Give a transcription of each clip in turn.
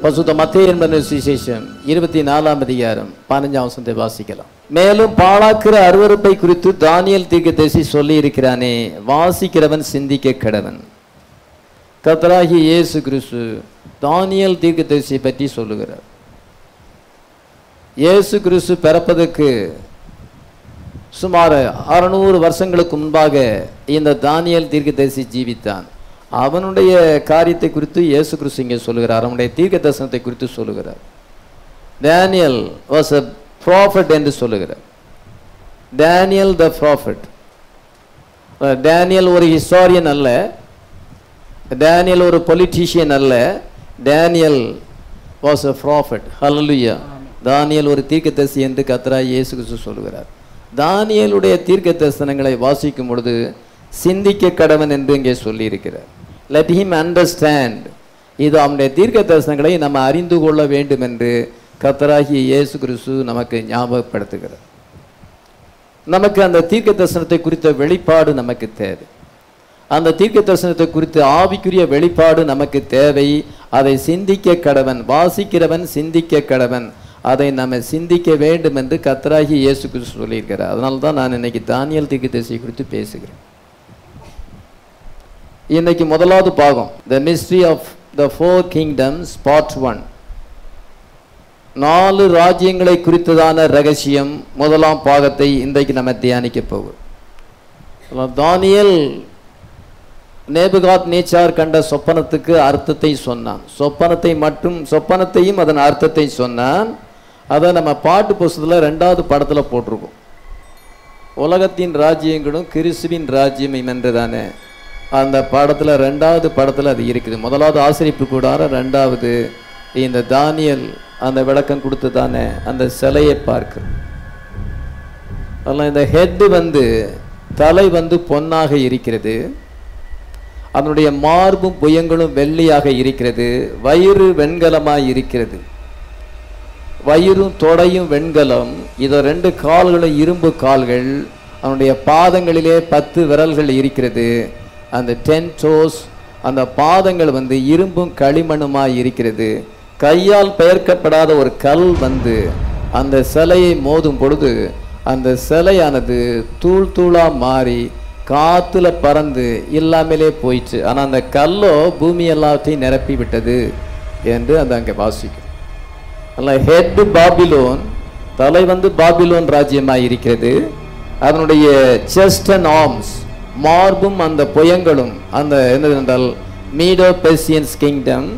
பசுத்த மத்தேயு என்பவர் சுவிசேஷம் 24ஆம் அதிகாரம் 15ஆம் வசனத்தை வாசிக்கலாம். மேலும் பாழாக்கிற அருவருப்பை குறித்து தானியேல் தீர்க்கதரிசி சொல்லி இருக்கிறானே, வாசிக்கிறவன் சிந்திக்க கடவன். கர்த்தராகிய இயேசு கிறிஸ்து தானியேல் தீர்க்கதரிசியை பற்றி சொல்லுகிறார். இயேசு கிறிஸ்து பிறப்பதற்கு சுமார் 600 வருஷங்களுக்கு முன்பாக இந்த தானியேல் தீர்க்கதரிசி ஜீவித்தான். அவனுடைய காரியத்தை குறித்து இயேசு கிறிஸ்து இங்கே சொல்லுகிறார். அவனுடைய தீர்க்க தரிசனத்தை குறித்து சொல்லுகிறார். டேனியல் வாஸ் a prophet என்று சொல்லுகிறார். டேனியல் த ப்ராஃபட். டேனியல் ஒரு ஹிஸ்டாரியன் அல்ல, டேனியல் ஒரு பொலிட்டீஷியன் அல்ல, டேனியல் வாஸ் a prophet. ஹல்லேலூயா. தானியேல் ஒரு தீர்க்கதரிசி என்று கர்த்தராகிய இயேசு கிறிஸ்து சொல்லுகிறார். தானியேலுடைய தீர்க்க தரிசனங்களை வாசிக்கும் பொழுது சிந்திக்க கடவன் என்று இங்கே சொல்லியிருக்கிறார். Let him understand. இது அவனுடைய தீர்க்க தரிசனங்களை நம்ம அறிந்து கொள்ள வேண்டும் என்று கர்த்தராகிய இயேசு கிறிஸ்து நமக்கு ஞாபகப்படுத்துகிறார். நமக்கு அந்த தீர்க்க தரிசனத்தை குறித்த வெளிப்பாடு நமக்கு தேவை. அந்த தீர்க்க தரிசனத்தை குறித்து ஆவிக்குரிய வெளிப்பாடு நமக்கு தேவை. அதை சிந்திக்க கடவன், வாசிக்கிறவன் சிந்திக்க கடவன். அதை நம்ம சிந்திக்க வேண்டும் என்று கர்த்தராகிய இயேசு கிறிஸ்து சொல்லியிருக்கிறார். அதனால தான் நான் இன்னைக்கு தானியேல் தீர்க்கதரிசி குறித்து பேசுகிறேன். இன்னைக்கு முதலாவது பாகம், the mystery of the 4 kingdoms part 1. 4 ராஜ்யங்களை குறித்ததான ரகசியம் முதலாம் பாகத்தை இன்றைக்கு நம்ம தியானிக்க போகிறோம். தானியேல் நேபுகாத் நேச்சார் கண்ட சொப்பனத்துக்கு அர்த்தத்தை சொன்னான். சொப்பனத்தையும் அதன் அர்த்தத்தை சொன்னான். அதை நம்ம பாட்டு புஸ்தகத்தில் 2வது படத்தில் போட்டிருக்கோம். உலகத்தின் ராஜ்யங்களும் கிறிஸ்துவின் ராஜ்யம் என்றுதானே அந்த படத்தில் 2வது படத்தில் அது இருக்குது. முதலாவது ஆசரிப்பு கூடாரம், 2வது இந்த தானியேல் அந்த விளக்கம் கொடுத்து தானே அந்த சிலையை பார்க்கிறோம். அதெல்லாம் இந்த ஹெட்டு தலை பொன்னாக இருக்கிறது, அதனுடைய மார்பும் புயங்களும் வெள்ளியாக இருக்கிறது, வயிறு வெண்கலமாய் இருக்கிறது, வயிறும் தொடையும் வெண்கலம், இதோ 2 கால்களும் இரும்பு கால்கள், அவனுடைய பாதங்களிலே 10 விரல்கள் இருக்கிறது. அந்த 10 toes, அந்த பாதங்கள் இரும்பும் களிமண்ணுமாய் இருக்கிறது. கையால் பெயர்க்கப்படாத ஒரு கல் அந்த சிலையை மோதும் பொழுது அந்த சிலையானது தூள் தூளா மாறி காத்துல பறந்து இல்லாமலே போயிடுச்சு. ஆனால் அந்த கல்லோ பூமி எல்லாத்தையும் நிரப்பி விட்டது என்று அந்த அங்கே வாசிக்கும். ஹெட் பாபிலோன், தலை பாபிலோன் ராஜ்யமாய் இருக்கிறது. அதனுடைய செஸ்ட் அண்ட் ஆர்ம்ஸ், மார்பும் அந்த புயங்களும் அந்த என்னதென்றால் மீடோ பெர்சியன்ஸ் கிங்டம்.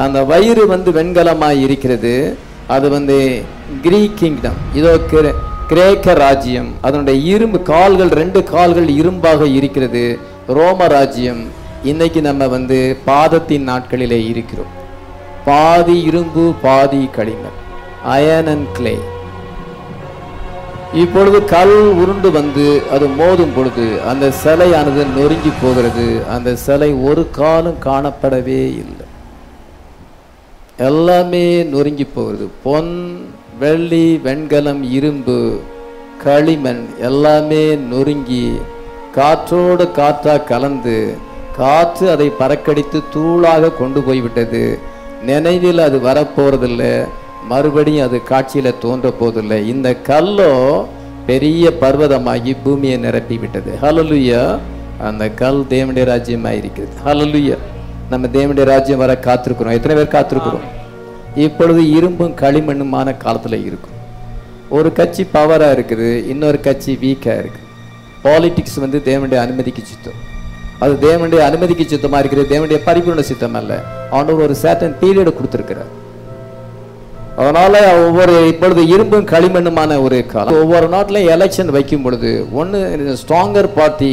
அந்த வயிறு வெண்கலமாய் இருக்கிறது. அது கிரீக் கிங்டம், இதோ கிரேக்க ராஜ்யம். அதனுடைய இரும்பு கால்கள், 2 கால்கள் இரும்பாக இருக்கிறது, ரோம ராஜ்யம். இன்னைக்கு நம்ம பாதத்தின் நாட்களிலே இருக்கிறோம். பாதி இரும்பு பாதி களிமண், அயன் அண்ட் கிளே. இப்பொழுது கல் உருண்டு அது மோதும் பொழுது அந்த சிலையானது நொறுங்கி போகிறது. அந்த சிலை ஒரு காலம் காணப்படவே இல்லை, எல்லாமே நொறுங்கி போகிறது. பொன், வெள்ளி, வெண்கலம், இரும்பு, களிமண் எல்லாமே நொறுங்கி காற்றோடு காற்றா கலந்து காற்று அதை பறக்கடித்து தூளாக கொண்டு போய்விட்டது. நினைவில் அது வரப்போறதில்லை, மறுபடியும் அது காட்சியில தோன்ற போதில்லை. இந்த கல்லோ பெரிய பர்வதமாகி பூமியை நிரப்பி விட்டது. ஹல்லேலூயா. அந்த கல் தேவனுடைய ராஜ்யமாக இருக்கிறது. ஹல்லேலூயா. நம்ம தேவனுடைய ராஜ்யம் வர காத்திருக்கிறோம். எத்தனை பேர் காத்திருக்கிறோம்? இப்பொழுது இரும்பும் களிமண்ணுமான காலத்தில் இருக்கும். ஒரு கட்சி பவராக இருக்குது, இன்னொரு கட்சி வீக்காக இருக்குது. பாலிட்டிக்ஸ் தேவனுடைய அனுமதிக்கு சித்தம். அது தேவனுடைய அனுமதிக்கு சித்தமாக இருக்கிறது, தேவனுடைய பரிபூர்ண சித்தம் அல்ல. அவனோட ஒரு சர்டன் பீரியட் கொடுத்துருக்கிறார். அதனால இப்பொழுது இரும்பும் களிமண்ணுமான ஒரு காலம். ஒவ்வொரு நாட்டிலையும் எலெக்ஷன் வைக்கும் பொழுது ஒன்று ஸ்ட்ராங்கர் பார்ட்டி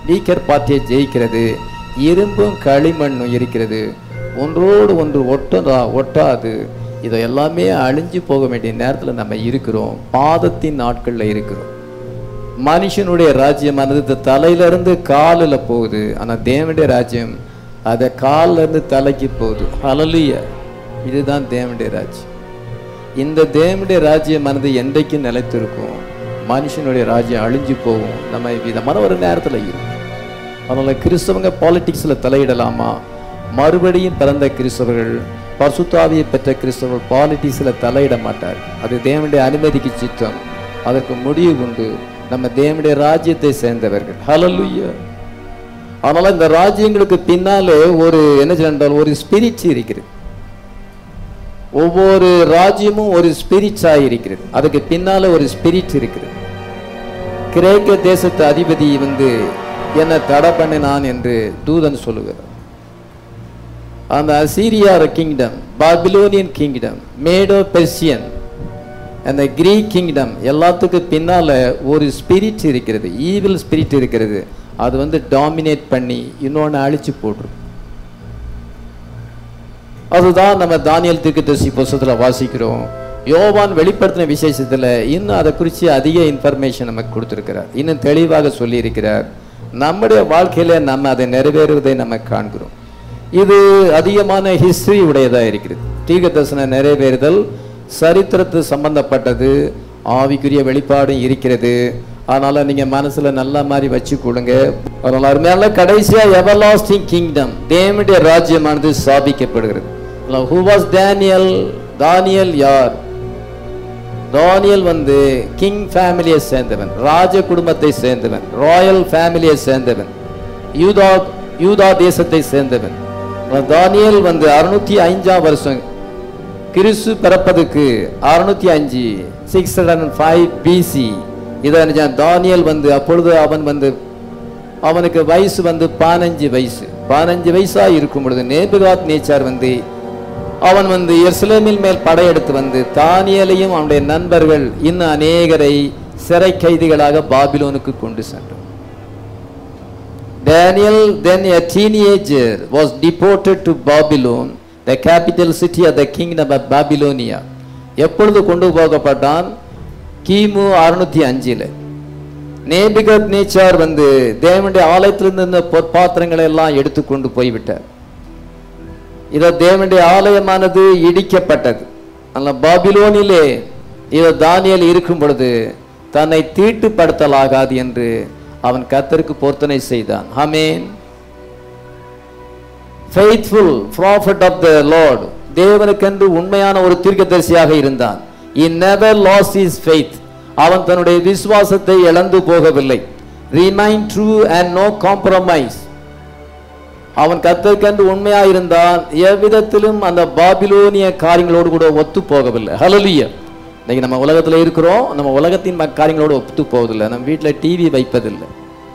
வீக்கர் பார்ட்டியை ஜெயிக்கிறது, இரும்பும் களிமண்ணும் இருக்கிறது. ஒன்றோடு ஒன்று ஒட்டாது. இதை எல்லாமே அழிஞ்சு போக வேண்டிய நேரத்தில் நம்ம இருக்கிறோம். பாதத்தின் நாட்களில் இருக்கிறோம். மனுஷனுடைய ராஜ்யமானது தலையிலிருந்து காலில் போகுது, ஆனால் தேவனுடைய ராஜ்யம் அதை காலில் இருந்து தலைக்கு போகுது. ஹல்லேலூயா. இதுதான் தேவனுடைய ராஜ்யம். இந்த தேவனுடைய ராஜ்யமானது என்றைக்கும் நிலைத்திருக்கும். மனுஷனுடைய ராஜ்யம் அழிஞ்சு போகும். நம்ம விதமான ஒரு நேரத்தில் இருக்கும். அதனால் கிறிஸ்தவங்க பாலிட்டிக்ஸில் தலையிடலாமா? மறுபடியும் பிறந்த கிறிஸ்தவர்கள் பரிசுத்தாவியை பெற்ற கிறிஸ்தவர்கள் பாலிட்டிக்ஸில் தலையிட மாட்டார். அது தேவனுடைய அனுமதிக்கு சித்தம். அதற்கு முடிவு உண்டு. நம்ம தேவனுடைய ராஜ்யத்தை சேர்ந்தவர்கள். ஹல்லேலூயா. அதனால இந்த ராஜ்யங்களுக்கு பின்னாலே ஒரு என்ன சொன்னால் ஒரு ஸ்பிரிட் இருக்கிறது. ஒவ்வொரு ராஜ்யமும் ஒரு ஸ்பிரிட்ஸாக இருக்கிறது. அதுக்கு பின்னால ஒரு ஸ்பிரிட் இருக்கிறது. கிரேக்க தேசத்து அதிபதி என்ன தடை பண்ணினான் என்று தூதன் சொல்லுகிறார். அந்த அசீரியா கிங்டம், பாபிலோனியன் கிங்டம், மேடோ பெர்சியன், அந்த கிரீக் கிங்டம் எல்லாத்துக்கும் பின்னால ஒரு ஸ்பிரிட் இருக்கிறது. ஈவில் ஸ்பிரிட் இருக்கிறது. அது டாமினேட் பண்ணி இன்னொன்று அழிச்சு போடுறது. அதுதான் நம்ம தானியேல் தீர்க்கதரிசி புத்தகத்தில் வாசிக்கிறோம். யோவான் வெளிப்படுத்தின விசேஷத்தில் இன்னும் அதை குறித்து அதிக இன்ஃபர்மேஷன் நமக்கு கொடுத்துருக்கிறார். இன்னும் தெளிவாக சொல்லியிருக்கிறார். நம்முடைய வாழ்க்கையில் நம்ம அதை நிறைவேறுவதை நம்ம காண்கிறோம். இது அதிகமான ஹிஸ்டரி உடையதாக இருக்கிறது. தீர்க்கதரிசன நிறைவேறுதல் சரித்திரத்து சம்பந்தப்பட்டது, ஆவிக்குரிய வெளிப்பாடும் இருக்கிறது. அதனால நீங்க மனசுல நல்ல மாதிரி வச்சு கொடுங்க. அதனால அருமையான கடைசியா எவர்லாஸ்டிங் கிங்டம், தேவனுடைய ராஜ்யமானது ஸ்தாபிக்கப்படுகிறது. Who was Daniel? தானியேல் யார்? தானியேல் கிங் ஃபேமிலியை சேர்ந்தவன், ராஜ குடும்பத்தை சேர்ந்தவன், ராயல் ஃபேமிலியை சேர்ந்தவன், யூதா தேசத்தை சேர்ந்தவன். தானியேல் 605 வருஷம் கிறிஸ்து பிறப்பதுக்கு 605 605 BC. இதை தானியேல் அப்பொழுது அவனுக்கு வயசு 15 வயசு. 15 வயசா இருக்கும் பொழுது நேபுகாத் நேச்சார் அவன் எருசலேமின் மேல் படையெடுத்து தானியேலையும் அவனுடைய நண்பர்கள் இன்னும் அநேகரை சிறை கைதிகளாக பாபிலோனுக்கு கொண்டு சென்றான். Daniel, then a teenager, was deported to Babylon, the capital city of the kingdom of Babylonia. எப்பொழுது கொண்டு போகப்பட்டான்? கிமு 605. நேபுகாத் நேச்சார் தேவனுடைய ஆலயத்திலிருந்து இந்த பொற்பாத்திரங்களை எல்லாம் எடுத்து கொண்டு போய்விட்டார். இத தேவனுடைய ஆலயமானது இடிக்கப்பட்டது. அந்த பாபிலோனிலே தானியேல் இருக்கும் பொழுது தன்னை தீட்டுப்படுத்தலாகாது என்று அவன் கர்த்தருக்கு பொருத்தனை செய்தான். ஆமென். faithful prophet of the Lord, தேவனுக்கென்று உண்மையான ஒரு தீர்க்கதரிசியாக இருந்தான். he never lost his faith. அவன் தன்னுடைய விசுவாசத்தை இழந்து போகவில்லை. remain true and no compromise. அவன் கர்த்தருக்கென்று உண்மையா இருந்தான். எவ்விதத்திலும் அந்த பாபிலோனிய காரியங்களோடு கூட ஒத்து போகவில்லை. ஹல்லேலூயா. இன்னைக்கு நம்ம உலகத்தில் இருக்கிறோம். நம்ம உலகத்தின் காரியங்களோடு ஒத்து போவதில்லை. நம்ம வீட்டில் டிவி வைப்பதில்லை.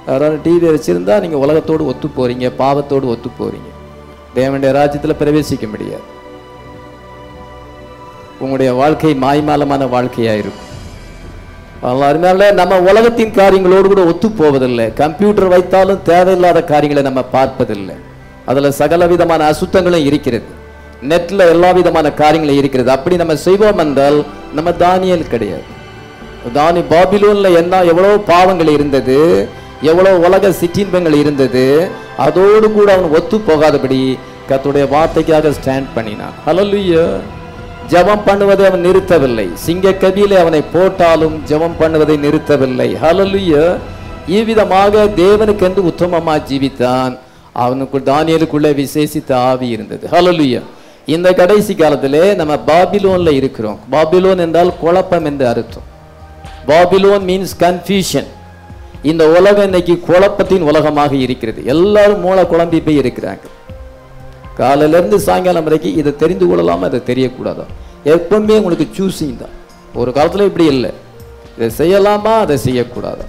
யாராவது டிவி வச்சிருந்தா நீங்க உலகத்தோடு ஒத்து போறீங்க, பாவத்தோடு ஒத்து போறீங்க. தேவனுடைய ராஜ்யத்தில் பிரவேசிக்க முடியாது. உங்களுடைய வாழ்க்கை மாய்மாலமான வாழ்க்கையா இருக்கும். அதனால நம்ம உலகத்தின் காரியங்களோடு கூட ஒத்து போவதில்லை. கம்ப்யூட்டர் வைத்தாலும் தேவையில்லாத காரியங்களை நம்ம பார்ப்பதில்லை. அதுல சகல விதமான அசுத்தங்களும் இருக்கிறது. நெட்ல எல்லா விதமான காரியங்களும் இருக்கிறது. அப்படி நம்ம செய்வோம் என்றால் நம்ம தானியேல் கிடையாது. பாபிலோன்ல எவ்வளவு பாவங்கள் இருந்தது, எவ்வளவு உலக சிற்றின்பங்கள் இருந்தது, அதோடு கூட அவன் ஒத்து போகாதபடி கர்த்தருடைய வார்த்தைக்காக ஸ்டாண்ட் பண்ணினான். ஹல்லேலூயா. ஜெபம் பண்ணுவதை அவன் நிறுத்தவில்லை. சிங்க கதியிலே அவனை போட்டாலும் ஜெபம் பண்ணுவதை நிறுத்தவில்லை. ஹல்லேலூயா. இவ்விதமாக தேவனுக்கென்று உத்தமமா ஜீவித்தான். அவனுக்கு தானியேலுக்குள்ளே விசேஷித்த ஆவி இருந்தது. ஹல்லேலூயா. இந்த கடைசி காலத்திலே நம்ம பாபிலோன்ல இருக்கிறோம். பாபிலோன் என்றால் குழப்பம் என்று அர்த்தம். Babylon means confusion. இந்த உலகம் இன்னைக்கு குழப்பத்தின் உலகமாக இருக்கிறது. எல்லாரும் மூளை குழம்பி போய் இருக்கிறாங்க. காலையில இருந்து சாயங்காலம் வரைக்கும் இதை தெரிந்து கொள்ளலாமா, இதை தெரியக்கூடாதா, எப்பவுமே உங்களுக்கு சூசிங் தான். ஒரு காலத்துல இப்படி இல்லை. இதை செய்யலாமா, அதை செய்யக்கூடாதா,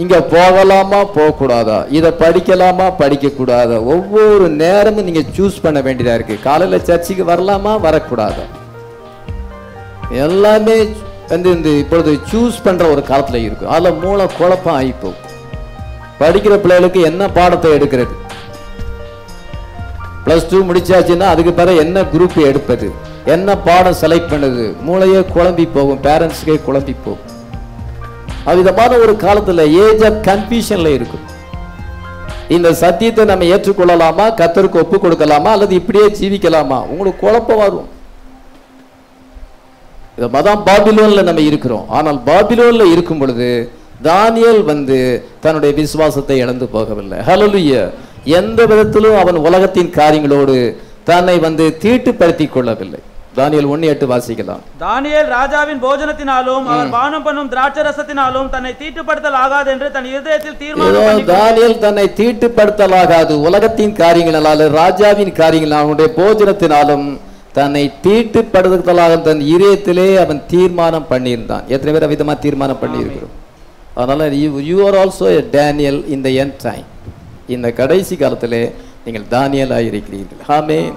இங்க போகலாமா, போகக்கூடாதா, இதை படிக்கலாமா, படிக்க கூடாதா, ஒவ்வொரு நேரமும் நீங்க சூஸ் பண்ண வேண்டியதா இருக்கு. காலையில சர்ச்சுக்கு வரலாமா, வரக்கூடாதா, எல்லாமே இப்பொழுது சூஸ் பண்ற ஒரு காலத்துல இருக்கு. அதுல மூளை குழப்பம் ஆயிப்போம். படிக்கிற பிள்ளைகளுக்கு என்ன பாடத்தை எடுக்கிறது, +2 முடிச்சாச்சுன்னா அதுக்கு பிறகு என்ன குரூப் எடுப்பது, என்ன பாடம் செலக்ட் பண்ணுது, மூளையே குழம்பி போகும். பேரண்ட்ஸுக்கே குழம்பி போகும். அவ்விதமான ஒரு காலத்துல ஏஜ் ஆஃப் கன்ஃபியூஷன்ல இருக்கும். இந்த சத்தியத்தை நம்ம ஏற்றுக்கொள்ளலாமா, கர்த்தருக்கு ஒப்பு கொடுக்கலாமா, அல்லது இப்படியே ஜீவிக்கலாமா, உங்களுக்கு குழப்பம் வரும். அதான் பாபிலோன்ல நம்ம இருக்கிறோம். ஆனால் பாபிலோன்ல இருக்கும் பொழுது தானியேல் தன்னுடைய விசுவாசத்தை இழந்து போகவில்லை. ஹல்லேலூயா. எந்த விதத்திலும் அவன் உலகத்தின் காரியங்களோடு தன்னை தீட்டுப்படுத்திக் கொள்ளவில்லை. தானியேல் 1:8 வாசிக்கலாம். தானியேல் ராஜாவின் போஜனத்தினாலும் அவர் பானம் பண்ணும் திராட்சரசத்தினாலும் தன்னை தீட்டுப்படுத்தல் ஆகாது என்று தன் இதயத்தில் தீர்மானம். தானியேல் தன்னை தீட்டுப்படுத்தல் ஆகாது, உலகத்தின் காரியங்களாலும் ராஜாவின் காரியங்களாலும் அவனுடைய போஜனத்தினாலும் தன்னை தீட்டுப்படுத்தலாக தன் இதயத்திலே அவன் தீர்மானம் பண்ணியிருந்தான். எத்தனை பேர் விதமா தீர்மானம் பண்ணியிருக்கிறோம். அதனால you are also a Daniel in the end time. இந்த கடைசி காலத்திலே நீங்கள் தானியேல் ஆயிருக்கிறீர்கள். ஆமென்.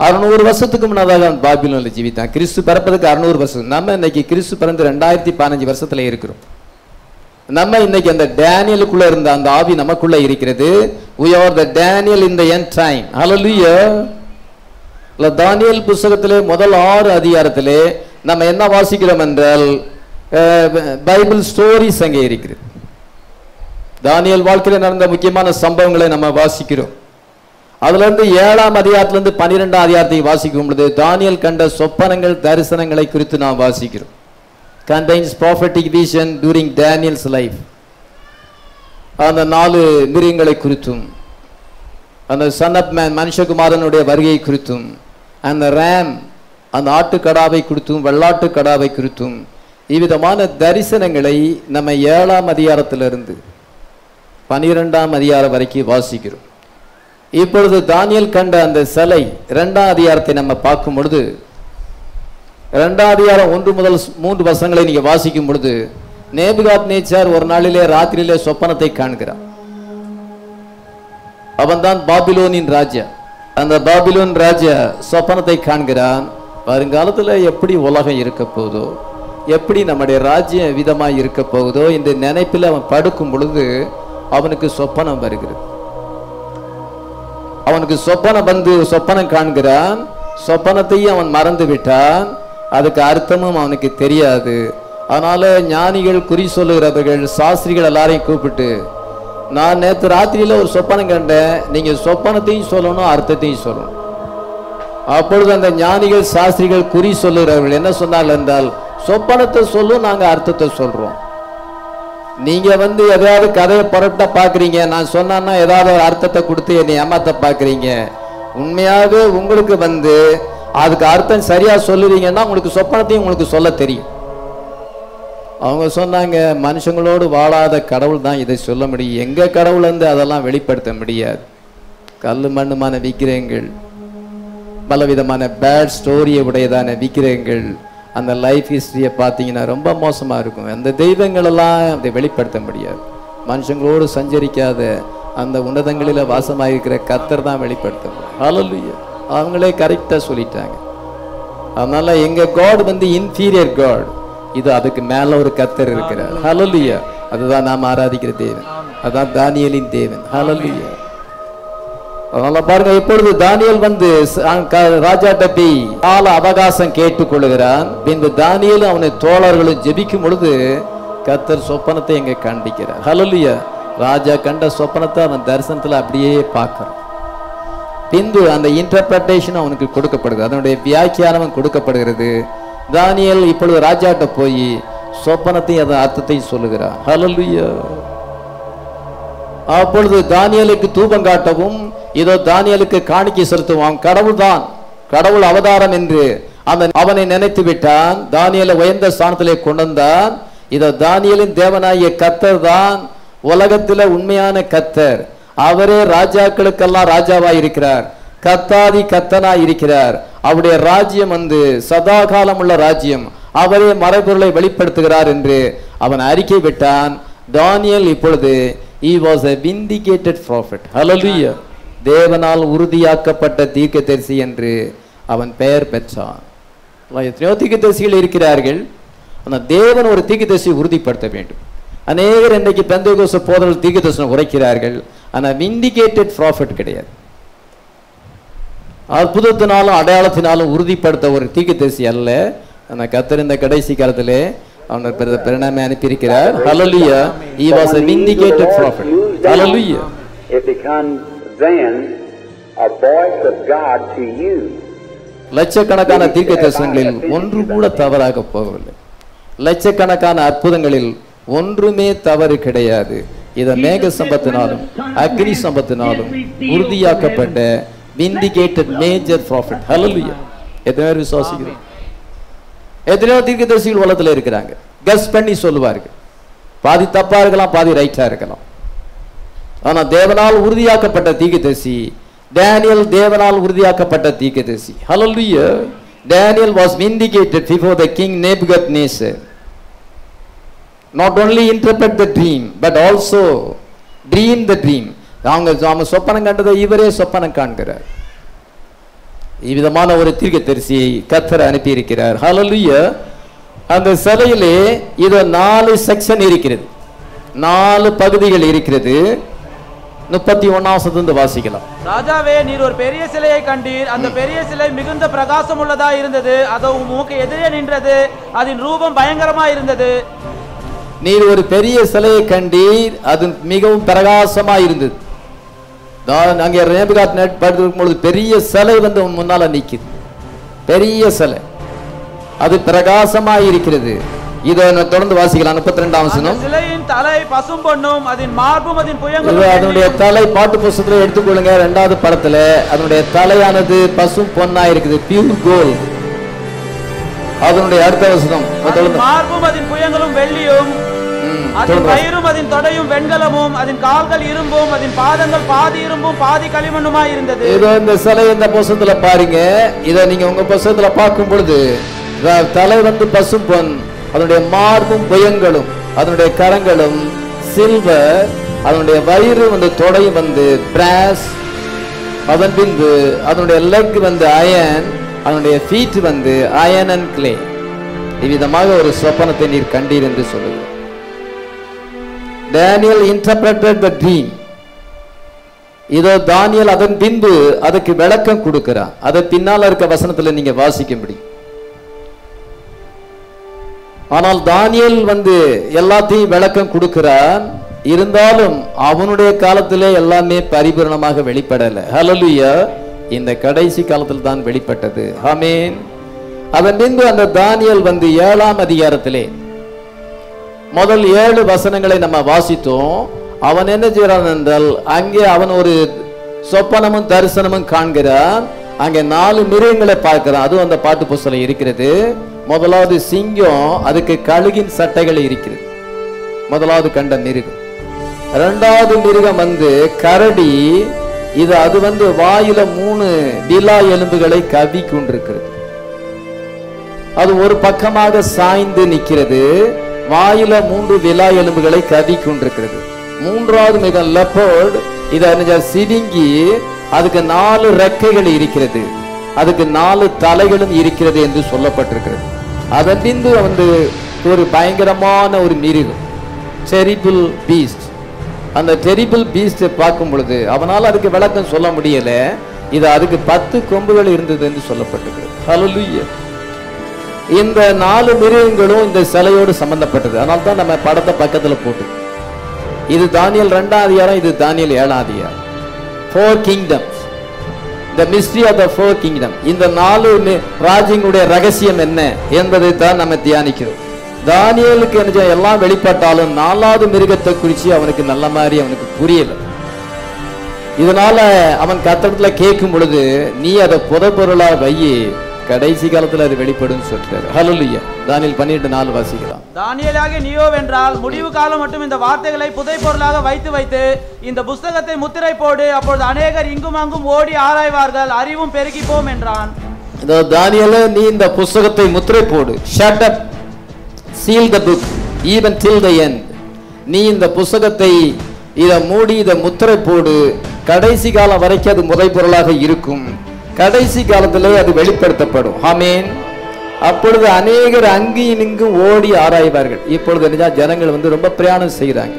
600 வருஷத்துக்கு முன்னதாக அவன் பாபிலோன்ல ஜீவித்தான். கிறிஸ்து பிறப்பதுக்கு 600 வருஷம். நம்ம இன்னைக்கு கிறிஸ்து பிறந்து 2015 வருஷத்துல இருக்கிறோம். நம்ம இன்னைக்கு அந்த டேனியலுக்குள்ள இருந்த அந்த ஆவி நமக்குள்ள இருக்கிறது. we are the Daniel in the end time. hallelujah. தானியேல் புத்தகத்திலே முதல் 6 அதிகாரத்திலே நம்ம என்ன வாசிக்கிறோம் என்றால் பைபிள் ஸ்டோரிஸ் அங்கே இருக்கிறது. தானியேல் வாழ்க்கையில் நடந்த முக்கியமான சம்பவங்களை நம்ம வாசிக்கிறோம். அதுல இருந்து 7ஆம் அதிகாரத்திலிருந்து 12ஆம் அதிகாரத்தை வாசிக்கும் பொழுது தானியேல் கண்ட சொப்பனங்கள் தரிசனங்களை குறித்து நாம் வாசிக்கிறோம். contains prophetic vision during Daniel's life. அந்த 4 மிருகங்களை குறித்தும் அந்த சன் ஆஃப் மேன் மனுஷகுமாரனுடைய வருகை குறித்தும் அந்த ரேம் அந்த ஆட்டுக்கடாவை குறித்தும் வெள்ளாட்டு கடாவை குறித்தும் இவ்விதமான தரிசனங்களை நம்ம 7ஆம் அதிகாரத்திலிருந்து 12ஆம் அதிகாரம் வரைக்கும் வாசிக்கிறோம். இப்பொழுது தானியேல் கண்ட அந்த சிலை 2ஆம் அதிகாரத்தை நம்ம பார்க்கும் பொழுது 2ஆம் அதிகாரம் 1 முதல் 3 வசனங்களை நீங்க வாசிக்கும் பொழுது நேபுகாத்நேச்சார் ஒரு நாளிலே ராத்திரியிலே சொப்பனத்தை காண்கிறான். அவன்தான் பாபிலோனின் ராஜா. அந்த பாபிலோன் ராஜா சொப்பனத்தை காண்கிறான். வருங்காலத்துல எப்படி உலகம் இருக்க போதோ, எப்படி நம்முடைய ராஜ்யம் விதமாய் இருக்க போகுதோ இந்த நினைப்பில் அவன் படுக்கும் பொழுது அவனுக்கு சொப்பனம் வருகிறது. அவனுக்கு சொப்பனம் காண்கிறான். சொப்பனத்தையும் அவன் மறந்து விட்டான். அதுக்கு அர்த்தமும் அவனுக்கு தெரியாது. அதனால ஞானிகள், குறி சொல்லுகிறவர்கள், சாஸ்திரிகள் எல்லாரையும் கூப்பிட்டு, நான் நேற்று ராத்திரியில ஒரு சொப்பனம் கண்டேன், நீங்க சொப்பனத்தையும் சொல்லணும் அர்த்தத்தையும் சொல்லணும். அப்பொழுது அந்த ஞானிகள், சாஸ்திரிகள், குறி சொல்லுகிறவர்கள் என்ன சொன்னார்கள் என்றால், சொப்பனத்தை சொல்லும், நாங்க அர்த்தத்தை சொல்றோம். நீங்க எதாவது கதையை புரட்ட பாக்குறீங்க, நான் சொன்னா ஏதாவது ஒரு அர்த்தத்தை கொடுத்து என்னை ஏமாத்த பாக்குறீங்க. உண்மையாக உங்களுக்கு அதுக்கு அர்த்தம் சரியா சொல்லுறீங்கன்னா உங்களுக்கு சொப்பனத்தையும் உங்களுக்கு சொல்ல தெரியும். அவங்க சொன்னாங்க, மனுஷங்களோடு வாழாத கடவுள் தான் இதை சொல்ல முடியும். எங்க கடவுள் அதெல்லாம் வெளிப்படுத்த முடியாது. கல்லு மண்ணுமான விக்கிரகங்கள், பலவிதமான பேட் ஸ்டோரியை உடையதான விக்கிரகங்கள், அந்த லைஃப் ஹிஸ்டரியை பார்த்தீங்கன்னா ரொம்ப மோசமா இருக்கும். அந்த தெய்வங்கள் எல்லாம் அதை வெளிப்படுத்த முடியாது. மனுஷங்களோடு சஞ்சரிக்காத அந்த உன்னதங்களில் வாசமாயிருக்கிற கர்த்தர் தான் வெளிப்படுத்த முடியும். ஹல்லேலூயா. அவங்களே கரெக்டா சொல்லிட்டாங்க. அதனால எங்க காட் இன்ஃபீரியர் காட், இது அதுக்கு மேல ஒரு கர்த்தர் இருக்கிறார். ஹல்லேலூயா. அதுதான் நாம் ஆராதிக்கிற தேவன். அதான் தானியேலின் தேவன். ஹல்லேலூயா. அதனால பாருங்க, இப்பொழுது தானியேல் ராஜாட்ட போய் கால அவகாசம் கேட்டுக் கொள்ளுகிறான். பின்பு தானியேலும் அவனை தோழர்களும் ஜெபிக்கும் பொழுது கர்த்தர் சொப்பனத்தை எங்க காண்பிக்கிறார். ஹல்லேலூயா. ராஜா கண்ட சொப்பனத்தை அவன் தரிசனத்துல அப்படியே பார்க்கிறான். பின்பு அந்த இன்டர்பிரேஷன் அவனுக்கு கொடுக்கப்படுது, அதனுடைய வியாக்கியானம் கொடுக்கப்படுகிறது. தானியேல் இப்பொழுது ராஜாட்ட போய் சொப்பனத்தையும் அதன் அர்த்தத்தையும் சொல்லுகிறான். ஹல்லேலூயா. அப்பொழுது தானியேலுக்கு தூபம் காட்டவும், இதோ தானியேலுக்கு காணிக்கை செலுத்துவான். கடவுள் தான், கடவுள் அவதாரம் என்று அவனை நினைத்து விட்டான். தானியேலை உயர்ந்த ஸ்தானத்திலே கொண்டு வந்தான். இதோ தானியேலின் தேவனாகிய கர்த்தர் தான் உலகத்தில் உண்மையான கர்த்தர். அவரே ராஜாக்களுக்கெல்லாம் ராஜாவாய் இருக்கிறார், கர்த்தாதி கர்த்தனாய் இருக்கிறார். அவருடைய ராஜ்யம் சதா காலம் உள்ள ராஜ்யம். அவரே மறைபொருளை வெளிப்படுத்துகிறார் என்று அவன் அறிக்கை விட்டான். தானியேல் இப்பொழுது he was a vindicated prophet. hallelujah. தேவனால் உறுதியாக்கப்பட்ட தீர்க்கதரிசி என்று அவன் பெயர் பெற்றான். எத்தனையோ தீர்க்கதரிசிகள் இருக்கிறார்கள். ஆனால் தேவன் ஒரு தீர்க்கதரிசியை உறுதிப்படுத்த வேண்டும். அநேகர் இன்றைக்கு பெந்தேகோஸ்து போதகர்கள் தீர்க்கதரிசனம் உரைக்கிறார்கள், ஆனால் விண்டிகேட்டட் ப்ராஃபட் கிடையாது. அற்புதத்தினாலும் அடையாளத்தினாலும் உறுதிப்படுத்த ஒரு தீர்க்கதரிசி அல்ல. ஆனால் கர்த்தர் இந்த கடைசி காலத்திலே அவனை பிரணாமை அனுப்பியிருக்கிறார். ஹல்லேலூயா. he was a vindicated prophet. hallelujah. It becomes then a voice of God to you. லட்சக்கணக்கான தீர்க்கதரிசனங்களில் ஒன்று கூட தவறாக போகவில்லை. லட்சக்கணக்கான அற்புதங்களில் ஒன்றுமே தவறு கிடையாது. இத மேக சம்பத்தினாலும் அக்னி சம்பத்தினாலும் உறுதியாக்கப்பட்ட vindicated major prophet. Hallelujah. எத்தனை பேர் விசுவாசிக்கிறோம்? எத்தனையோ தீர்க்கதரிசிகள் உலகத்தில் இருக்கிறாங்க. கஸ் பண்ணி சொல்லுவார்கள். பாதி தப்பா இருக்கலாம், பாதி ரைட்டா இருக்கலாம். ஆனா தேவனால் உறுதியாக்கப்பட்ட தீர்க்கதரிசி டேனியல், தேவனால் உறுதியாக்கப்பட்ட தீர்க்கதரிசி. Hallelujah. Daniel was vindicated before the king Nebuchadnezzar. Not only interpret the dream but also dream the dream. அவங்க சொப்பனம் கண்டதை இவரே சொப்பனம் காண்கிறார். இவ்விதமான ஒரு தீர்க்கதரிசியை கர்த்தர் அனுப்பி இருக்கிறார். ஹல்லேலூயா. அந்த சிலையிலே இது 4 செக்ஷன் இருக்கிறது, 4 பகுதிகள் இருக்கிறது. 31 வாசிக்கலாம். ராஜாவே, நீர் ஒரு பெரிய சிலையை கண்டீர். அந்த பெரிய சிலை மிகுந்த பிரகாசம் உள்ளதா இருந்தது. அது உமக்கு எதிரே நின்றது. அதன் ரூபம் பயங்கரமா இருந்தது. நீர் ஒரு பெரிய சிலையை கண்டீர், அது மிகவும் பிரகாசமா இருந்தது. அங்கே நேபுகாத்நேச்சர் படுத்திருக்கும் பொழுது பெரிய சிலை வந்து முன்னால நிக்குது. பெரிய சிலை, அது பிரகாசமா இருக்கிறது. இதை தொடர்ந்து வாசிக்கலாம். 32 வசனம். சிலையின் தலை பசும் பொன்னும், அதன் மார்பும் அதன் புயங்களும். அதனுடைய தலை பாட்டு புஸ்தகத்துல எடுத்துக்கொள்ளுங்க. 2வது படத்துல அதனுடைய தலையானது பசும் பொன்னா இருக்குது, பியூர் கோல்ட். அதனுடைய அடுத்த வசனம். மார்பும் அதன் புயங்களும் வெள்ளியும், அதன் வயிறும் அதன் தொடையும் வெண்கலமும், அதன் கால்கள் இரும்பும், அதன் பாதங்கள் பாதி இரும்பும் பாதி களிமண்ணுமா இருந்தது. இதோ இந்த சிலை இந்த புஸ்தகத்துல பாருங்க. இதை நீங்க உங்க புஸ்தகத்துல பார்க்கும் பொழுது தலை வந்து பசும் பொன், அதனுடைய மார்பும் புயங்களும், அதனுடைய கரங்களும் சில்வர், அதனுடைய வயிறு வந்து தொடையும் வந்து பிராஸ், அதன் பின்பு அதனுடைய லெக் வந்து அயன், அதனுடைய ஃபீட் வந்து அயன் அண்ட் கிளே. இவ்விதமாக ஒரு சொப்பனத்தை நீர் கண்டீர் என்று சொல்லுகிறார். Daniel interpreted the dream. இதோ தானியேல் அதன் பின்பு அதுக்கு விளக்கம் கொடுக்கிறான். அதை பின்னால் இருக்க வசனத்துல நீங்க வாசிக்க முடியும். ஆனால் தானியேல் வந்து எல்லாத்தையும் விளக்கம் கொடுக்கிறான். இருந்தாலும் அவனுடைய காலத்திலே எல்லாமே பரிபூரணமாக வெளிப்படல. ஹல்லேலூயா. இந்த கடைசி காலத்தில் தான் வெளிப்பட்டது. ஆமென். அதன் பின்பு அந்த தானியேல் வந்து 7ஆம் அதிகாரத்திலே முதல் 7 வசனங்களை நம்ம வாசித்தோம். அவன் என்ன செய்யறான் என்றால், அங்கே அவன் ஒரு சொப்பனமும் தரிசனமும் காண்கிறான். அங்கே 4 மிருகங்களை பார்க்கிறான். அதுவும் அந்த பாட்டு புஸ்தகம் இருக்கிறது. முதலாவது சிங்கம், அதுக்கு கழுகின் சட்டைகள் இருக்கிறது, முதலாவது கண்ட மிருகம். 2வது மிருகம் வந்து கரடி. அது வந்து வாயில 3 விலா எலும்புகளை கவி கொண்டிருக்கிறது. அது ஒரு பக்கமாக சாய்ந்து நிற்கிறது. வாயில 3 விலா எலும்புகளை கவி கொண்டிருக்கிறது. 3வது மிருகம் லெப்பர்ட். இது சிவிங்கி, அதுக்கு 4 ரெக்கைகள் இருக்கிறது, அதுக்கு 4 தலைகளும் இருக்கிறது என்று சொல்லப்பட்டிருக்கிறது. அதன் பின்பு வந்து ஒரு பயங்கரமான ஒரு மிருகம், டெரிபிள் பீஸ்ட். அந்த டெரிபிள் பீஸ்ட் பார்க்கும் பொழுது அவனால் அதுக்கு விளக்கம் சொல்ல முடியல. அதுக்கு 10 கொம்புகள் இருந்தது என்று சொல்லப்பட்டிருக்கிறது. ஹல்லேலூயா. இந்த 4 மிருகங்களும் இந்த சிலையோடு சம்பந்தப்பட்டது. அதனால தான் நம்ம படத்தை பக்கத்துல போட்டு, இது தானியேல் 2ஆம் அதிகாரம், இது தானியேல் 7ஆம் அதிகாரம். 4 kingdoms, the mystery of the 4 kingdom. இந்த 4 ராஜ்யங்களுடைய ரகசியம் என்ன என்பதை தான் நம்ம தியானிக்கிறோம். தானியேலுக்கு எல்லாம் வெளிப்பட்டாலும் 4வது மிருகத்தை குறித்து அவனுக்கு நல்ல மாதிரி அவனுக்கு புரியல. இதனால அவன் கர்த்தரிடத்துல கேட்கும் பொழுது, நீ அதை புதைபொருளா வையி, கடைசி காலத்துல அது வெளிப்படும் சொல்றாரு. ஹல்லேலூயா. தானியேல் 12:4 வாசிக்கலாம். தானியேலாகிய நீயோவென்றால் முடிவு காலம் மட்டும் இந்த வார்த்தைகளை புதைபொருளாக வைத்து வைத்து இந்த புஸ்தகத்தை முத்திரை போடு, அப்பொழுது அநேகர் இங்கும் அங்கும் ஓடி ஆராய்வார்கள், அறிவும் பெருகி போம் என்றான். தானியேலே, நீ இந்த புஸ்தகத்தை முத்திரை போடு. Shut up, seal the book even till the end. நீ இந்த புஸ்தகத்தை மூடி இதை முத்திரை போடு, கடைசி காலம் வரைக்கும் அது முறைப்பொருளாக இருக்கும். கடைசி காலத்திலே அது வெளிப்படுத்தப்படும். ஆமென். அப்பொழுது அநேகர் அங்கேயும் இங்கும் ஓடி ஆராய்வார்கள். இப்பொழுது ஜனங்கள் வந்து ரொம்ப பிரயாணம் செய்யறாங்க.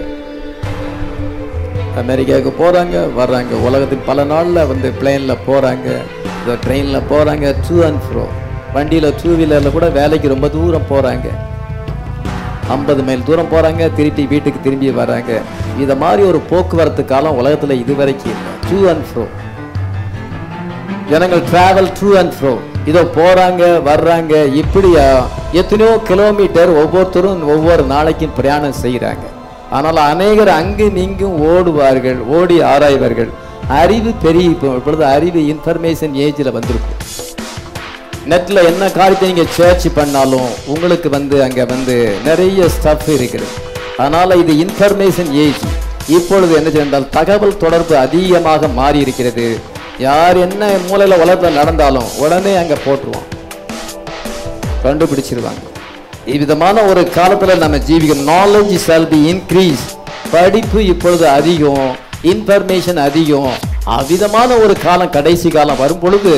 அமெரிக்காவுக்கு போறாங்க, வர்றாங்க. உலகத்தின் பல நாள்ல வந்து பிளேன்ல போறாங்க, ட்ரெயின்ல போறாங்க, டூ அண்ட் ஃப்ரோ. வண்டியில 2 வீலர்ல கூட வேலைக்கு ரொம்ப தூரம் போறாங்க. 50 மைல் தூரம் போறாங்க, திருப்பி வீட்டுக்கு திரும்பி வராங்க. இத மாதிரி ஒரு போக்குவரத்து காலம் உலகத்துல இதுவரைக்கும் இல்லை. டூ அண்ட் ஃப்ரோ ஜனங்கள் டிராவல் ட்ரூ அண்ட் ஃப்ரோ. இதோ போறாங்க வர்றாங்க. இப்படியா எத்தனையோ கிலோமீட்டர் ஒவ்வொருத்தரும் ஒவ்வொரு நாளைக்கும் பிரயாணம் செய்கிறாங்க. ஆனால் அநேகர் அங்கும் இங்கும் ஓடுவார்கள், ஓடி ஆராய்வார்கள். அறிவு பெரிய இப்பொழுது அறிவு இன்ஃபர்மேஷன் ஏஜில் வந்திருக்கும். நெட்ல என்ன காரியத்தை நீங்க சர்ச் பண்ணாலும் உங்களுக்கு அங்க நிறைய ஸ்டஃப் இருக்குது. அதனால இது இன்ஃபர்மேஷன் ஏஜ். இப்பொழுது என்ன செய்தால் தகவல் தொடர்பு அதிகமாக மாறி இருக்கிறது. யார் என்ன மூலையில உலகத்தில் நடந்தாலும் உடனே அங்க போட்டுருவோம், கண்டுபிடிச்சிருவாங்க. இவ்விதமான ஒரு காலத்துல நம்ம ஜீவிக்கும். Knowledge shall be increase. படிப்பு இப்பொழுது அதிகம், இன்ஃபர்மேஷன் அதிகம். அவ்விதமான ஒரு காலம், கடைசி காலம் வரும் பொழுது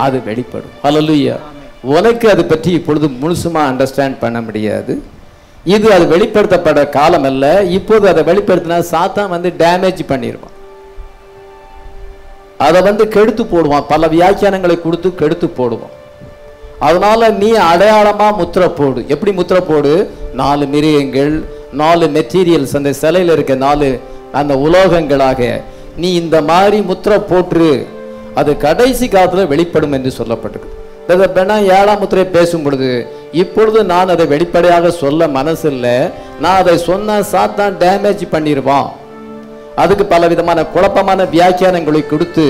அது வெளிப்படும். ஹல்லேலூயா. உனக்கு அது பற்றி இப்பொழுது முழுசுமா அண்டர்ஸ்டாண்ட் பண்ண முடியாது. இது அது வெளிப்படுத்தப்பட காலம் அல்ல. இப்போது அதை வெளிப்படுத்தினா சாத்தான் டேமேஜ் பண்ணிடுவான், அதை கெடுத்து போடுவான், பல வியாக்கியானங்களை கொடுத்து கெடுத்து போடுவான். அதனால நீ அடையாளமா முத்திரை போடு. எப்படி முத்திரை போடு? 4 மிருகங்கள், 4 மெட்டீரியல்ஸ், அந்த சிலையில் இருக்க 4 அந்த உலோகங்களாக நீ இந்த மாதிரி முத்திரை போட்டு அது கடைசி காலத்தில் வெளிப்படும் என்று சொல்லப்பட்டிருக்கு. 7ஆம் முத்திரை பேசும் பொழுது இப்பொழுது நான் அதை வெளிப்படையாக சொல்ல மனசு இல்லை. நான் அதை சொன்ன சாத்தான் டேமேஜ் பண்ணிடுவான். அதுக்கு பல விதமான குழப்பமான வியாக்கியானங்களை கொடுத்து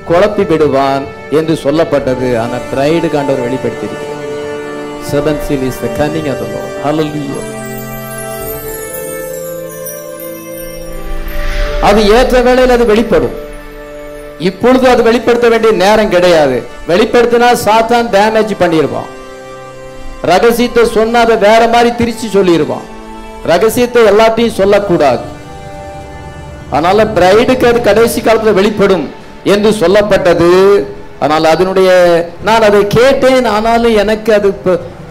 குழப்பி விடுவான் என்று சொல்லப்பட்டது. ஆனால் bride காண்டவர் வெளிப்படுத்தியிருக்கிறார். 7th seal is the cunning of the Lord. Hallelujah. அது ஏற்ற வேளையில் அது வெளிப்படும். இப்பொழுது அது வெளிப்படுத்த வேண்டிய நேரம் கிடையாது. வெளிப்படுத்தினா சாத்தான் டேமேஜ் பண்ணிடுவான். ரகசியத்தை சொன்னா அதை வேற மாதிரி திருச்சி சொல்லிடுவான். ரகசியத்தை எல்லாத்தையும் சொல்லக்கூடாது. அதனால பிரைடுக்கு அது கடைசி காலத்தில் வெளிப்படும் என்று சொல்லப்பட்டது. ஆனால் அதனுடைய நான் அதை கேட்டேன், ஆனாலும் எனக்கு அது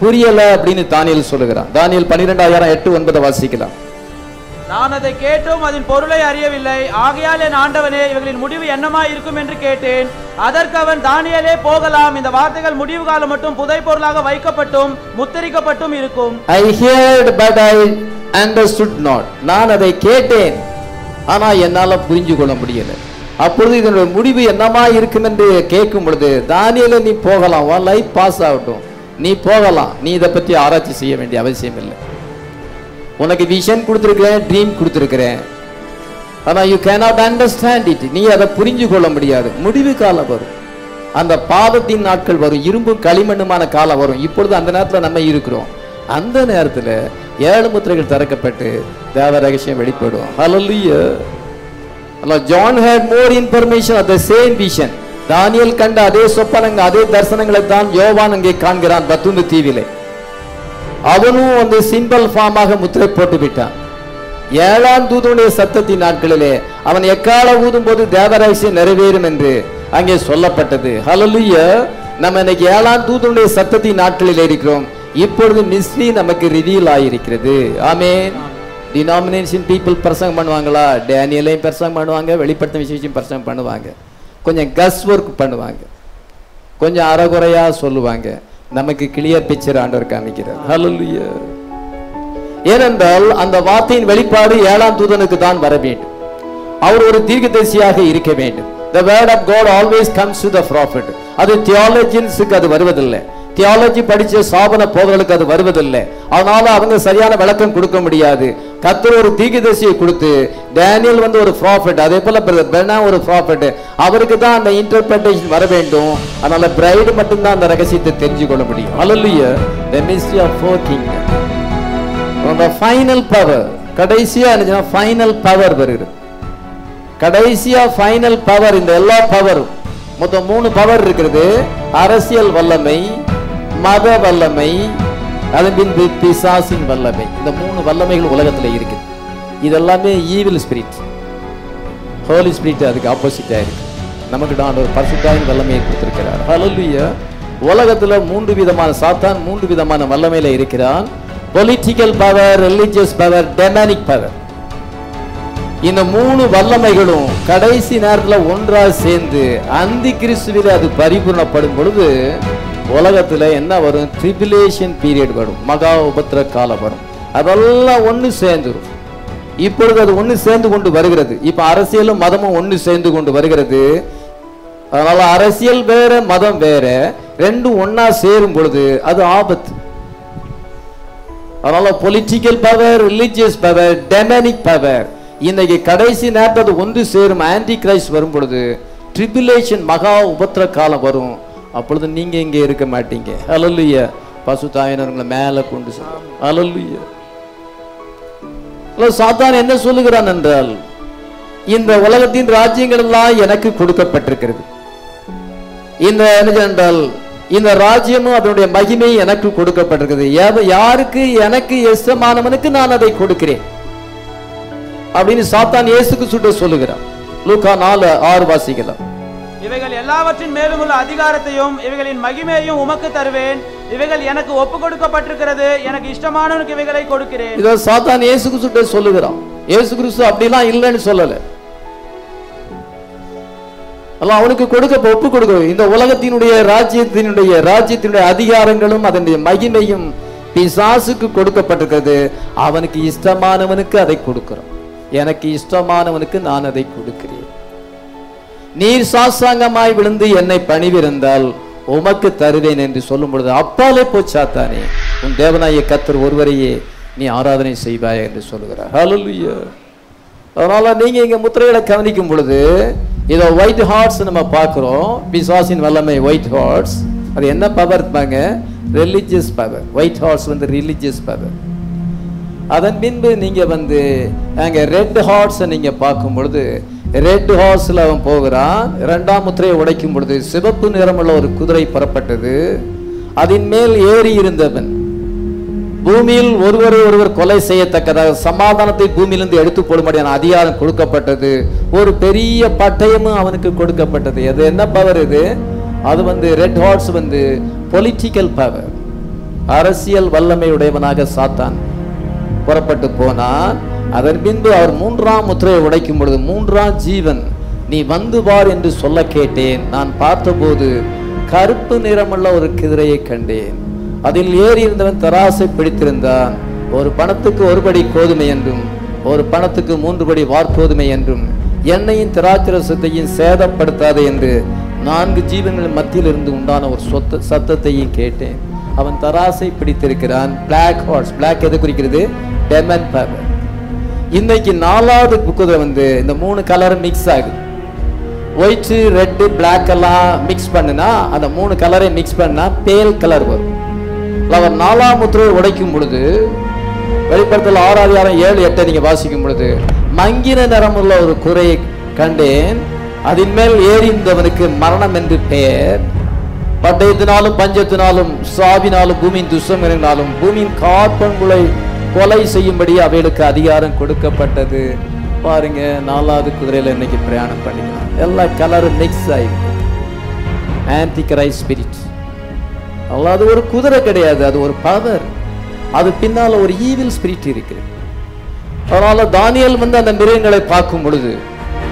புரியல அப்படின்னு தானியேல் சொல்லுகிறான். தானியேல் 12:8-9 வாசிக்கலாம். நான் அதை கேட்டும் அதன் பொருளை அறியவில்லை. ஆகையால் என் ஆண்டவனே, இவர்களின் முடிவு என்னமா இருக்கும் என்று கேட்டேன். அதற்கு அவன், தானியேலே போகலாம். இந்த வார்த்தைகள் முடிவு காலம் மட்டும் புதை பொருளாக வைக்கப்பட்டும் முத்திரிக்கப்பட்டும் இருக்கும். I heard but I understood not. நான் அதை கேட்டேன், ஆனா என்னால புரிஞ்சு கொள்ள முடியல. அப்பொழுது இதனுடைய முடிவு என்னமா இருக்கும் என்று கேட்கும் பொழுது, தானியேலே நீ போகலாம், உன் லைஃப் பாஸ் ஆகட்டும், நீ போகலாம், நீ இதை பற்றி ஆராய்ச்சி செய்ய வேண்டிய அவசியம் இல்லை. உனக்கு விஷன் கொடுத்துருக்கிறேன், ட்ரீம் கொடுத்துருக்கிறேன், ஆனா யூ கேனாட் அண்டர்ஸ்டாண்ட் இட். நீ அதை புரிஞ்சு கொள்ள முடியாது. முடிவு காலம் வரும், அந்த பாவத்தின் நாட்கள் வரும், இரும்பும் களிமண்ணுமான காலம் வரும். இப்பொழுது அந்த நேரத்தில் நம்ம இருக்கிறோம். அந்த நேரத்தில் 7 முத்திரைகள் திறக்கப்பட்டு தேவ ரகசியம் வெளிப்படும். ஹல்லேலூயா. John had more information of the same vision. தானியேல் கண்ட அதே சொப்பனங்கள், அதே தரிசனங்களை தான் யோவான் அங்கே காண்கிறான் பத்துந்து தீவிலே. அவனும் சிம்பிள் ஃபார்மாக முத்திரை போட்டு விட்டான். 7ஆம் தூதனுடைய சத்தத்தின் நாட்களிலே அவன் எக்கால ஊதும் போது தேவரகசியம் நிறைவேறும் என்று அங்கே சொல்லப்பட்டது. ஹல்லேலூயா. நம்ம இன்னைக்கு 7ஆம் தூதனுடைய சத்தத்தின் நாட்களில் இருக்கிறோம். இப்பொழுது மிஸ்ட்ரி நமக்கு ரிவீல் ஆகியிருக்கிறது. ஆமென். டினாமினேஷன் பீப்புள் பிரசங்கம் பண்ணுவாங்களா? டேனியலையும் பிரசங்கம் பண்ணுவாங்க, வெளிப்படுத்தும் விசேஷம் பிரசங்கம் பண்ணுவாங்க, கொஞ்சம் கஸ் ஒர்க் பண்ணுவாங்க, கொஞ்சம் அறகுறையா சொல்லுவாங்க. நமக்கு கிளியர் பிக்சர் ஆண்டவர் காமிக்கிறார். ஹல்லேலூயா. ஏனென்றால் அந்த வார்த்தையின் வெளிப்பாடு 7ஆம் தூதனுக்கு தான் வர வேண்டும். அவர் ஒரு தீர்க்கதரிசியாக இருக்க வேண்டும். The word of God always comes to the prophet. அது தியாலஜியன்ஸுக்கு அது வருவதில்லை. தியாலஜி படிச்ச சாபன போதர்களுக்கு அது வருவதில்லை. அதனால அவங்க சரியான விளக்கம் கொடுக்க முடியாது. கர்த்தர் ஒரு தீர்க்கதரிசியை கொடுத்து, டேனியல் ஒரு ப்ராஃபட், அதே போல பெனா ஒரு ப்ராஃபட், அவருக்கு தான் அந்த இன்டர்பிரேஷன் வர வேண்டும். அதனால பிரைடு மட்டும்தான் அந்த ரகசியத்தை தெரிஞ்சு கொள்ள முடியும். ஹல்லேலூயா. The mystery of 4 kingdoms. அந்த ஃபைனல் பவர் கடைசியா என்ன? ஃபைனல் பவர் வருகிறது. கடைசியா ஃபைனல் பவர். இந்த எல்லா பவரும் மொத்தம் 3 பவர் இருக்கிறது. அரசியல் வல்லமை, மத வல்லமை, அதன் பின்பு பிசாசின் வல்லமை. இந்த 3 வல்லமைகள் உலகத்தில் இருக்குது. இதெல்லாமே ஈவில் ஸ்பிரிட். ஹோலி ஸ்பிரிட் அதுக்கு ஆப்போசிட்டா இருக்கு. நமக்கு தான் ஒரு பரிசுத்தாவின் வல்லமையை கொடுத்திருக்கிறார். ஹல்லேலூயா. உலகத்துல 3 விதமான சாத்தான் 3 விதமான வல்லமையில இருக்கிறான். Political power, religious power, demonic power. இந்த 3 வல்லமைகளும் கடைசி நேரத்தில் ஒன்றா சேர்ந்து அந்தி கிறிஸ்துவிலே அது பரிபூர்ணப்படும் பொழுது உலகத்துல என்ன வரும்? ட்ரிபிலேஷன் பீரியட் வரும், மகா உபத்திர காலம் வரும். அதெல்லாம் ஒன்று சேர்ந்துடும். இப்பொழுது அது ஒன்று சேர்ந்து கொண்டு வருகிறது. இப்ப அரசியலும் மதமும் ஒன்று சேர்ந்து கொண்டு வருகிறது. அதனால அரசியல் வேற, மதம் வேற, ரெண்டும் ஒன்னா சேரும் பொழுது அது ஆபத்து. அதனால political power, religious power, demonic power, இன்னைக்கு கடைசி நேரத்தில் ஒன்று சேரும் ஆன்டி கிரைஸ்ட் வரும் பொழுது ட்ரிபுலேஷன் மகா உபத்திர காலம் வரும். அப்பொழுது நீங்க இங்கே இருக்க மாட்டீங்க. ஹல்லேலூயா. பசுத்தாவினவங்களை மேலே கொண்டு செல்லும். ஹல்லேலூயா. சாத்தான் என்ன சொல்லுகிறான் என்றால், இந்த உலகத்தின் ராஜ்யங்கள் எல்லாம் எனக்கு கொடுக்கப்பட்டிருக்கிறது. இந்த என்றால் இந்த ராஜ்யமும் அதனுடைய மகிமை எனக்கு கொடுக்கப்பட்டிருக்கிறது. யாருக்கு எனக்கு இஷ்டமானவனுக்கு நான் அதை கொடுக்கிறேன் அப்படின்னு சாத்தான் இயேசு கிறிஸ்து சொல்லுகிறான். லூக்கா 4:6 வாசிக்கலாம். இவைகள் எல்லாவற்றின் மேலும் உள்ள அதிகாரத்தையும் இவைகளின் மகிமையையும் உமக்கு தருவேன். இவைகள் எனக்கு ஒப்பு கொடுக்கப்பட்டிருக்கிறது. எனக்கு இஷ்டமானவனுக்கு இவைகளை கொடுக்கிறேன். இத சாத்தான் இயேசு கிறிஸ்து சொல்லுகிறான். இயேசு கிறிஸ்து அப்படிலாம் இல்லைன்னு சொல்லல. அவனுக்கு கொடுக்க ஒப்பு கொடுக்க இந்த உலகத்தினுடைய ராஜ்யத்தினுடைய அதிகாரங்களும் அதனுடைய மகிமையும் பிசாசுக்கு கொடுக்கப்பட்டிருக்கிறது. அவனுக்கு இஷ்டமானவனுக்கு அதை கொடுக்கிறோம். எனக்கு இஷ்டமானவனுக்கு நான் அதை கொடுக்கிறேன். நீர் சாசாங்கமாய் விழுந்து என்னை பணிவிருந்தால் உமக்கு தருவேன் என்று சொல்லும் பொழுது அப்பாலே போச்சாத்தானே, உன் தேவனாய கர்த்தர் ஒருவரையே நீ ஆராதனை செய்வாய் என்று சொல்லுகிறார். ஹல்லேலூயா. அதனால நீங்க இங்க முத்திரைகளை கவனிக்கும் பொழுது இதோ ஒயிட் ஹார்ட்ஸ் நம்ம பார்க்கிறோம். பிசாசின் வல்லமை ஒயிட் ஹார்ட்ஸ். அது என்ன பவர் இருப்பாங்க? Religious power. White hearts religious power. அதன் பின்பு நீங்க அங்க ரெட் ஹார்ட்ஸ் நீங்க பார்க்கும் பொழுது ரெட் ஹார்ஸ்ல அவன் போகிறான். இரண்டாம் முத்திரையை உடைக்கும் பொழுது சிவப்பு நிறமுள்ள ஒரு குதிரை புறப்பட்டது. அதன் மேல் ஏறி இருந்தவன் பூமியில் ஒருவர் கொலை செய்யத்தக்கதாக சமாதானத்தை பூமியிலிருந்து எடுத்து போடும்படியான அதிகாரம் கொடுக்கப்பட்டது. ஒரு பெரிய பட்டயமும் அவனுக்கு கொடுக்கப்பட்டது. அது என்ன பவர் இது? அது ரெட் ஹார்ஸ் பொலிட்டிக்கல் பவர். அரசியல் வல்லமை உடையவனாக சாத்தான் புறப்பட்டு போனான். அதன் பின்பு அவர் மூன்றாம் முத்திரையை உடைக்கும் பொழுது மூன்றாம் ஜீவன் நீ வந்து பார் என்று சொல்ல கேட்டேன். நான் பார்த்தபோது கருப்பு நிறமுள்ள ஒரு குதிரையை கண்டேன். அதில் ஏறி இருந்தவன் தராசை பிடித்திருந்தான். ஒரு பணத்துக்கு 1 படி கோதுமை என்றும் ஒரு பணத்துக்கு 3 படி வார்கோதுமை என்றும் எண்ணெயின் திராட்சரசத்தையும் சேதப்படுத்தாது என்று 4 ஜீவன்களின் மத்தியில் இருந்து உண்டான ஒரு சத்தத்தையும் கேட்டேன். அவன் தராசை பிடித்திருக்கிறான். Black horse. பிளாக் எது குறிக்கிறது? Demon power. இன்னைக்கு 4வது குதிரை இந்த 3 கலர் மிக்ஸ் ஆகுது. ஒயிட், ரெட், பிளாக் எல்லாம் மிக்ஸ் பண்ணுனா அந்த 3 கலரை மிக்ஸ் பண்ணா பேல் கலர் வரும். அவர் 4ஆம் முத்திரையை உடைக்கும் பொழுது வெளிப்படுத்தல் 6:7-8 நீங்க வாசிக்கும் பொழுது மங்கின நிறமுள்ள ஒரு குதிரையை கண்டேன். அதன் மேல் ஏறிந்தவனுக்கு மரணம் என்று பெயர். பட்டயத்தினாலும் பஞ்சத்தினாலும் சாவினாலும் பூமியின் துஷ்டங்களினாலும் பூமியின் காற்பண்புகளை கொலை செய்யும்படி அவைகளுக்கு அதிகாரம் கொடுக்கப்பட்டது. பாருங்க, 4வது குதிரையில இன்னைக்கு பிரயாணம் பண்ணிக்கலாம். எல்லா கலரும் மிக்ஸ் ஆயிருக்கு. Anti Christ spirit. அது ஒரு குதிரை கிடையாது, அது ஒரு பவர். அது பின்னால ஒரு ஈவில் ஸ்பிரிட் இருக்கிறது. அதனால தானியேல் அந்த மிருகங்களை பார்க்கும் பொழுது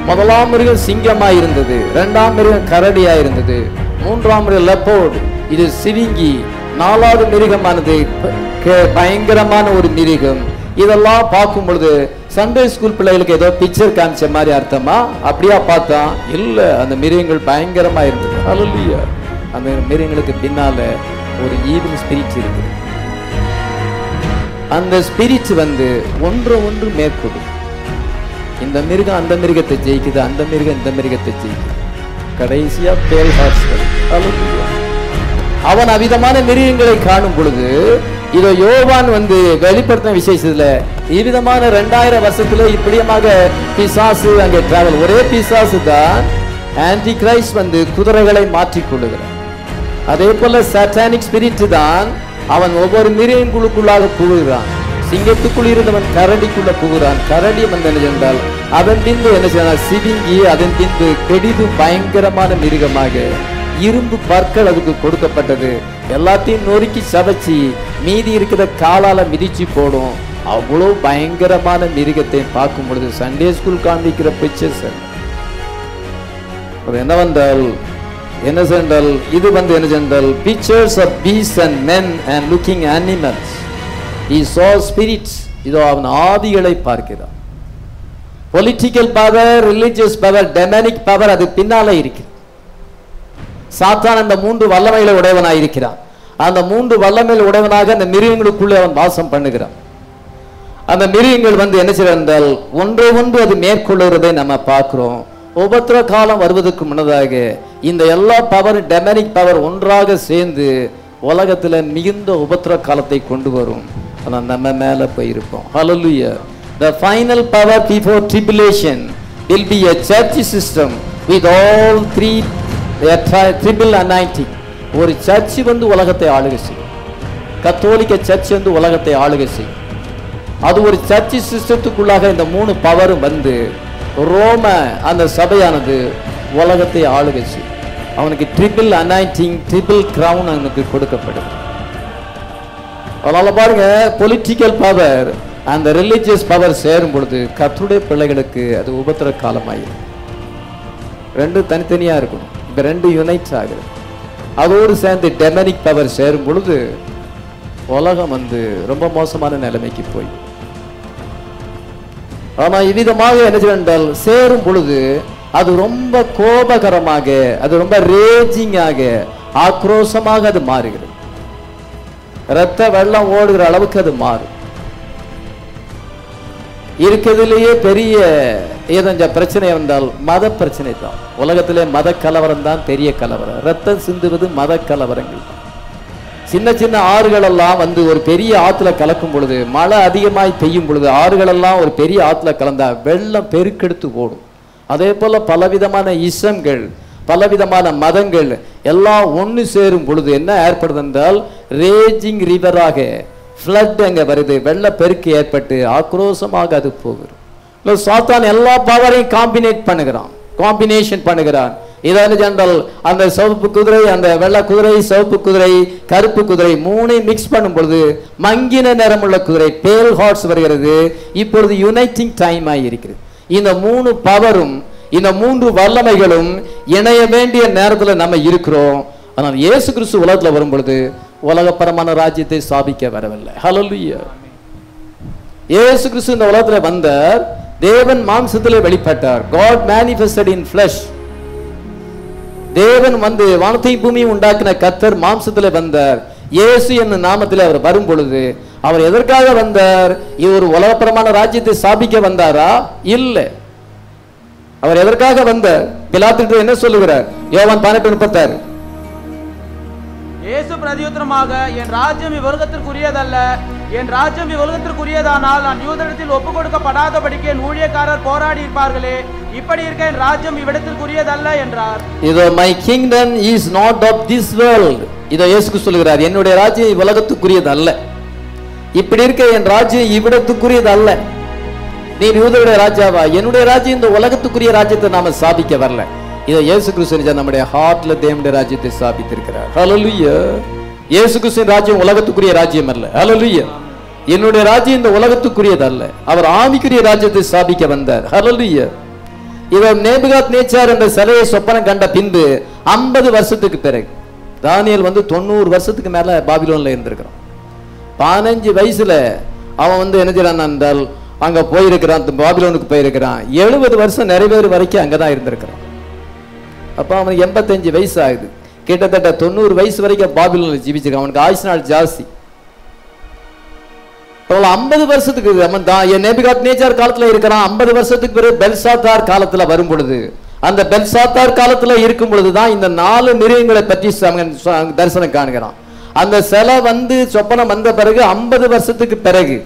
முதலாம் மிருகம் சிங்கமாய் இருந்தது, 2ஆம் மிருகம் கரடியாய் இருந்தது, 3ஆம் மிருகம் லெப்போர்டு, இது சிவிங்கி, 4வது மிருகமானது பயங்கரமான ஒரு மிருகம். இதெல்லாம் பார்க்கும் பொழுது சண்டே ஸ்கூல் பிள்ளைகளுக்கு ஏதோ பிக்சர் காமிச்ச மாதிரி அர்த்தமா? அப்படியா பார்த்தா இல்ல, அந்த மிருகங்கள் பயங்கரமா இருந்தது. ஹல்லேலூயா. அந்த மிருகங்களுக்கு பின்னால ஒரு ஈவில் ஸ்பிரிட் இருக்குது. அந்த ஸ்பிரிட் ஒன்று மேற்கொள்ளும். இந்த மிருகம் அந்த மிருகத்தை ஜெயிக்குது, அந்த மிருகம் இந்த மிருகத்தை ஜெயிக்குது. கடைசியா பேல் ஹார்ஸ். அவன் அவிதமான மிருகங்களை காணும் பொழுது இதோ யோவான் வெளிப்படுத்தின விசேஷத்துல இவ்விதமான 2000 வருஷத்துல இப்படியமாக பிசாசு அங்கே டிராவல். ஒரே பிசாசு தான் ஆன்டி கிரைஸ்ட் குதிரைகளை மாற்றிக் கொள்ளுகிறான். அதே போல சாட்டானிக் ஸ்பிரிட் தான் அவன் ஒவ்வொரு மிருகங்களுக்குள்ளாக புகுகிறான். சிங்கத்துக்குள் இருந்தவன் கரடிக்குள்ள புகுறான். கரடி என்ன சென்றால் அதன் பின்பு என்ன செய்யறான்? சிவிங்கி. அதன் பின்பு பெரிதும் பயங்கரமான மிருகமாக இரும்பு பற்கள் அதுக்கு கொடுக்கப்பட்டது. எல்லாத்தையும் நொறுக்கி சதைச்சி மீதி இருக்கிற காலால மிதிச்சு போடும். அவ்வளவு பயங்கரமான மிருகத்தை பார்க்கும் பொழுது சண்டே ஸ்கூல் காண்பிக்கிற பிக்சர்ஸ் என்னவென்றால் என்ன சென்றால் இது என்ன சென்றால் pictures of beast and men and looking animals. He saw spirits. இதோ அவன் ஆவிகளை பார்க்கிறான். Political power, religious power, demonic power அது பின்னால இருக்கு. சாத்தான் அந்த 3 வல்லமைகளை உடையவனாக இருக்கிறான். அந்த 3 வல்லமையில் உடையவனாக அந்த மிருகங்களுக்குள்ளே அவன் வாசம் பண்ணுகிறான். அந்த மிருகங்கள் வந்து என்ன செய்ய என்றால் ஒன்றை ஒன்று அது மேற்கொள்ளுறதை நம்ம பார்க்கிறோம். உபத்திர காலம் வருவதற்கு முன்னதாக இந்த எல்லா பவர் டெமனிக் பவர் ஒன்றாக சேர்ந்து உலகத்துல மிகுந்த உபத்திர காலத்தை கொண்டு வரும். ஆனா நம்ம மேல போயிருப்போம். Hallelujah. The final power before tribulation will be a church system with all three triple anointing. ஒரு சர்ச் வந்து உலகத்தை ஆளுகை செய்யும். கத்தோலிக்க சர்ச் வந்து உலகத்தை ஆளுகை செய்யும். அது ஒரு சர்ச் சிஸ்டத்துக்குள்ளாக இந்த 3 பவரும் வந்து ரோம அந்த சபையானது உலகத்தை ஆளுகை செய்யும். அவனுக்கு ட்ரிபிள் அனாயிண்டிங் ட்ரிபிள் கிரவுன் அவனுக்கு கொடுக்கப்படுது. அதனால பாருங்க, பொலிட்டிக்கல் பவர் அந்த ரிலிஜியஸ் பவர் சேரும் பொழுது கர்த்தருடைய பிள்ளைகளுக்கு அது உபத்திர காலமாயிரும். ரெண்டு தனித்தனியா இருக்கணும். இந்த ரெண்டு யுனைட் ஆகுது. அதோடு சேர்ந்து டெமனிக் பவர் சேரும் பொழுது உலகம் வந்து ரொம்ப மோசமான நிலைமைக்கு போய், ஆனா இவ்விதமாக என்ன செய்தால் சேரும் பொழுது அது ரொம்ப கோபகரமாக, அது ரொம்ப ரேஜிங்காக, ஆக்ரோஷமாக அது மாறுகிறது. ரத்த வெள்ளம் ஓடுகிற அளவுக்கு அது மாறும். இருக்கிறதுலேயே பெரிய ஏதஞ்ச பிரச்சனை வந்தால் மத பிரச்சனை தான். உலகத்திலே மத கலவரம் தான் பெரிய கலவரம். ரத்தம் சிந்துவது மத கலவரங்கள் தான். சின்ன சின்ன ஆறுகள் எல்லாம் வந்து ஒரு பெரிய ஆற்றுல கலக்கும் பொழுது, மழை அதிகமாய் பெய்யும் பொழுது ஆறுகள் எல்லாம் ஒரு பெரிய ஆற்றுல கலந்தா வெள்ளம் பெருக்கெடுத்து ஓடும். அதே போல பலவிதமான இசங்கள், பலவிதமான மதங்கள் எல்லாம் ஒன்று சேரும் பொழுது என்ன ஏற்படுது என்றால் ரேஜிங் ரிவராக ஃப்ளட் அங்கே வருது. வெள்ள பெருக்கு ஏற்பட்டு ஆக்ரோஷமாக அது போகுது. சாத்தான் எல்லா பவரையும் காம்பினேஷன் பண்ணுகிறான். இதாவது என்றால் அந்த சிவப்பு குதிரை, அந்த வெள்ளை குதிரை, சிவப்பு குதிரை, கருப்பு குதிரை மூணையும் மிக்ஸ் பண்ணும் பொழுது மங்கின நிறமுள்ள குதிரை பேல் ஹார்ஸ் வருகிறது. இப்பொழுது யுனைட்டிங் டைம் ஆகியிருக்கிறது. இந்த 3 பவரும் இந்த 3 வல்லமைகளும் இணைய வேண்டிய நேரத்தில் நம்ம இருக்கிறோம். ஆனால் இயேசு கிறிஸ்து உலகத்தில் வரும் பொழுது உலகப்பரமான ராஜ்யத்தை ஸ்தாபிக்க வரவில்லை. ஹல்லேலூயா. இயேசு கிறிஸ்து இந்த உலகத்தில் வந்தார். தேவன் மாம்சத்திலே வெளிப்பட்டார். God manifested in flesh. தேவன் வந்து வானத்தையும் பூமியும் உண்டாக்கின கர்த்தர் மாம்சத்திலே வந்தார். இயேசு என்னும் நாமத்திலே அவர் வரும் பொழுது அவர் எதற்காக வந்தார்? இவர் உலகப்பரமான ராஜ்யத்தை ஸ்தாபிக்க வந்தாரா? இல்லை. அவர் எதற்காக வந்தார்? பிலாத்து என்ன சொல்லுகிறார்? யோவான் 18:36. இயேசு பிரதியுத்தரமாக, என் ராஜ்யம் இவ்வுலகத்திற்குரியதல்ல. என் ராஜ்யம் இவ்வுலகத்திற்குரியதானால் நான் யூதரிடத்தில் ஒப்புக் கொடுக்கப்படாதபடிக்கு என் ஊழியக்காரர் போராடி இருப்பார்களே. இப்படி இருக்க என் ராஜ்யம் இவ்விடத்திற்குரியதல்ல என்றார். இதோ my kingdom is not of this world. இதோ இயேசு சொல்லுகிறார், என்னுடைய ராஜ்யம் இவ்வுலகத்துக்குரியது அல்ல. இப்படி இருக்க என் ராஜ்யம் இவ்விடத்துக்குரியது அல்ல. நீ யூதருடைய ராஜாவா? என்னுடைய ராஜ்யம் இந்த உலகத்துக்குரிய ராஜ்யத்தை நாம ஸ்தாபிக்க வரல. இதை இயேசு கிறிஸ்து நம்முடைய ஹார்ட்ல தேவனுடைய ராஜ்யத்தை ஸ்தாபித்திருக்கிறார். ஹல்லேலூயா. இயேசு கிறிஸ்துவின் ராஜ்யம் உலகத்துக்குரிய ராஜ்யம் அல்ல. ஹல்லேலூயா. என்னுடைய ராஜ்யம் இந்த உலகத்துக்குரியது அல்ல. அவர் ஆவிக்குரிய ராஜ்யத்தை ஸ்தாபிக்க வந்தார். ஹல்லேலூயா. இவர் நேபுகாத்நேச்சார் என்ற சிலையை சொப்பனம் கண்ட பின்பு 50 வருஷத்துக்கு பிறகு, தானியேல் வந்து 90 வருஷத்துக்கு மேல பாபிலோன்ல இருந்திருக்கிறான். 15 வயசுல அவன் வந்து என்ன செய்யறான் என்றால் அங்க போயிருக்கிறான், பாபிலோனுக்கு போயிருக்கிறான். 70 வருஷம் நிறைவேறு வரைக்கும் அங்கதான் இருந்திருக்கிறான். அப்ப அவனுக்கு 85 வயசு ஆகுது. கிட்டத்தட்ட 90 வயசு வரைக்கும் பாபிலோன்ல ஜீவிச்சிருக்கான். அவனுக்கு ஆயுசு நாள் ஜாஸ்தி. 50 வருஷத்துக்கு நேபுகாத்நேச்சார் காலத்துல இருக்கிறான். 50 வருஷத்துக்கு பிறகு பெல்சாத்தார் காலத்துல வரும் பொழுது, அந்த பெல்சாத்தார் காலத்துல இருக்கும் பொழுதுதான் இந்த 4 மிருகங்களை பற்றி தரிசனம் காணுகிறான். அந்த சிலை வந்து சொப்பனம் வந்த பிறகு 50 வருஷத்துக்கு பிறகு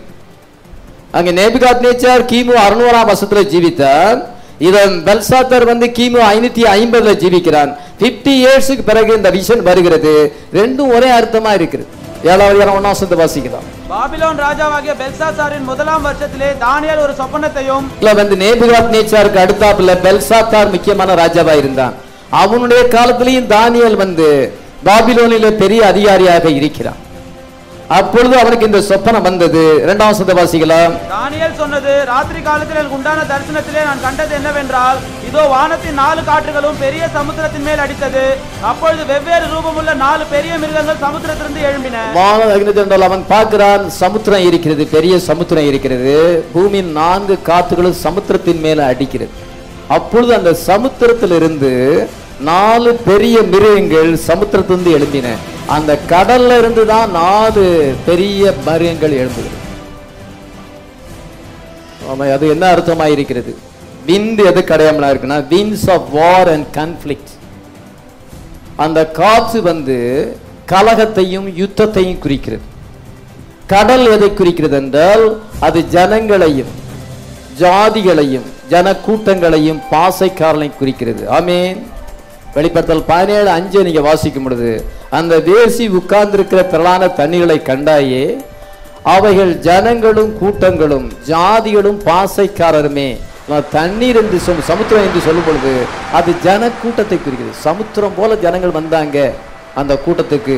அங்க நேபுகாத்நேச்சார் கிமு 600ஆம் வருஷத்துல ஜீவித்தார். இதன் பெல்சாத்தார் வந்து கிமு 550ல ஜீவிக்கிறான். 50 இயர்ஸுக்கு பிறகு இந்த விஷன் வருகிறது. ரெண்டும் ஒரே அர்த்தமா இருக்கிறது. 7வது 1ஆம் வசனத்தை வாசிக்கலாம். பாபிலோன் ராஜாவாகிய பெல்சாத்தாரின் 1ஆம் வருஷத்திலே தானியேல் ஒரு சொப்பனத்தையும், வந்து நேபுகாத்நேச்சாருக்கு அடுத்தாப்புல பெல்சாத்தார் முக்கியமான ராஜாவா இருந்தான். அவனுடைய காலத்திலேயும் தானியேல் வந்து பாபிலோனில பெரிய அதிகாரியாக இருக்கிறான். அப்பொழுது அவனுக்கு இந்த சொப்பனம் வந்தது. 2ஆம் வசனத்தை வாசிக்கலாம். தானியேல் சொன்னது, ராத்திரி காலத்தில் எனக்கு உண்டான தரிசனத்திலே நான் கண்டது என்னவென்றால், இதோ வானத்தின் 4 காற்றுகளும் பெரிய சமுத்திரத்தின் மேல் அடித்தது. அப்பொழுது வெவ்வேறு ரூபமுள்ள 4 பெரிய மிருகங்கள் சமுத்திரத்திலிருந்து எழும்பின. அவன் பார்க்கிறான், சமுத்திரம் இருக்கிறது, பெரிய சமுத்திரம் இருக்கிறது. பூமியின் 4 காற்றுகளும் சமுத்திரத்தின் மேல அடிக்கிறது. அப்பொழுது அந்த சமுத்திரத்திலிருந்து 4 பெரிய மிருகங்கள் சமுத்திரத்திலிருந்து எழும்பின. அந்த கடல்ல இருந்து தான் 4 பெரிய மிருகங்கள் எழும்புகிறது. ஆமா, அது என்ன அர்த்தமாயிருக்கிறது? விந்து எது கடையாமலா இருக்குன்னா winds of war and conflict. அந்த காற்று வந்து கலகத்தையும் யுத்தத்தையும் குறிக்கிறது. கடல் எதை குறிக்கிறது என்றால் அது ஜனங்களையும் ஜாதிகளையும் ஜன கூட்டங்களையும் பாசைக்காரனையும் குறிக்கிறது. ஆமீன். வெளிப்படுத்தல் 17:5 நீங்க வாசிக்கும் பொழுது அந்த வேசி உட்கார்ந்திருக்கிற திரளான தண்ணீர்களை கண்டாயே, அவைகள் ஜனங்களும் கூட்டங்களும் ஜாதிகளும் பாசைக்காரருமே. தண்ணீர் என்று சமுத்திரம் என்று சொல்லும் பொழுது அது ஜன கூட்டத்தை குறிக்கிறது. சமுத்திரம் போல ஜனங்கள் வந்தாங்க அந்த கூட்டத்துக்கு,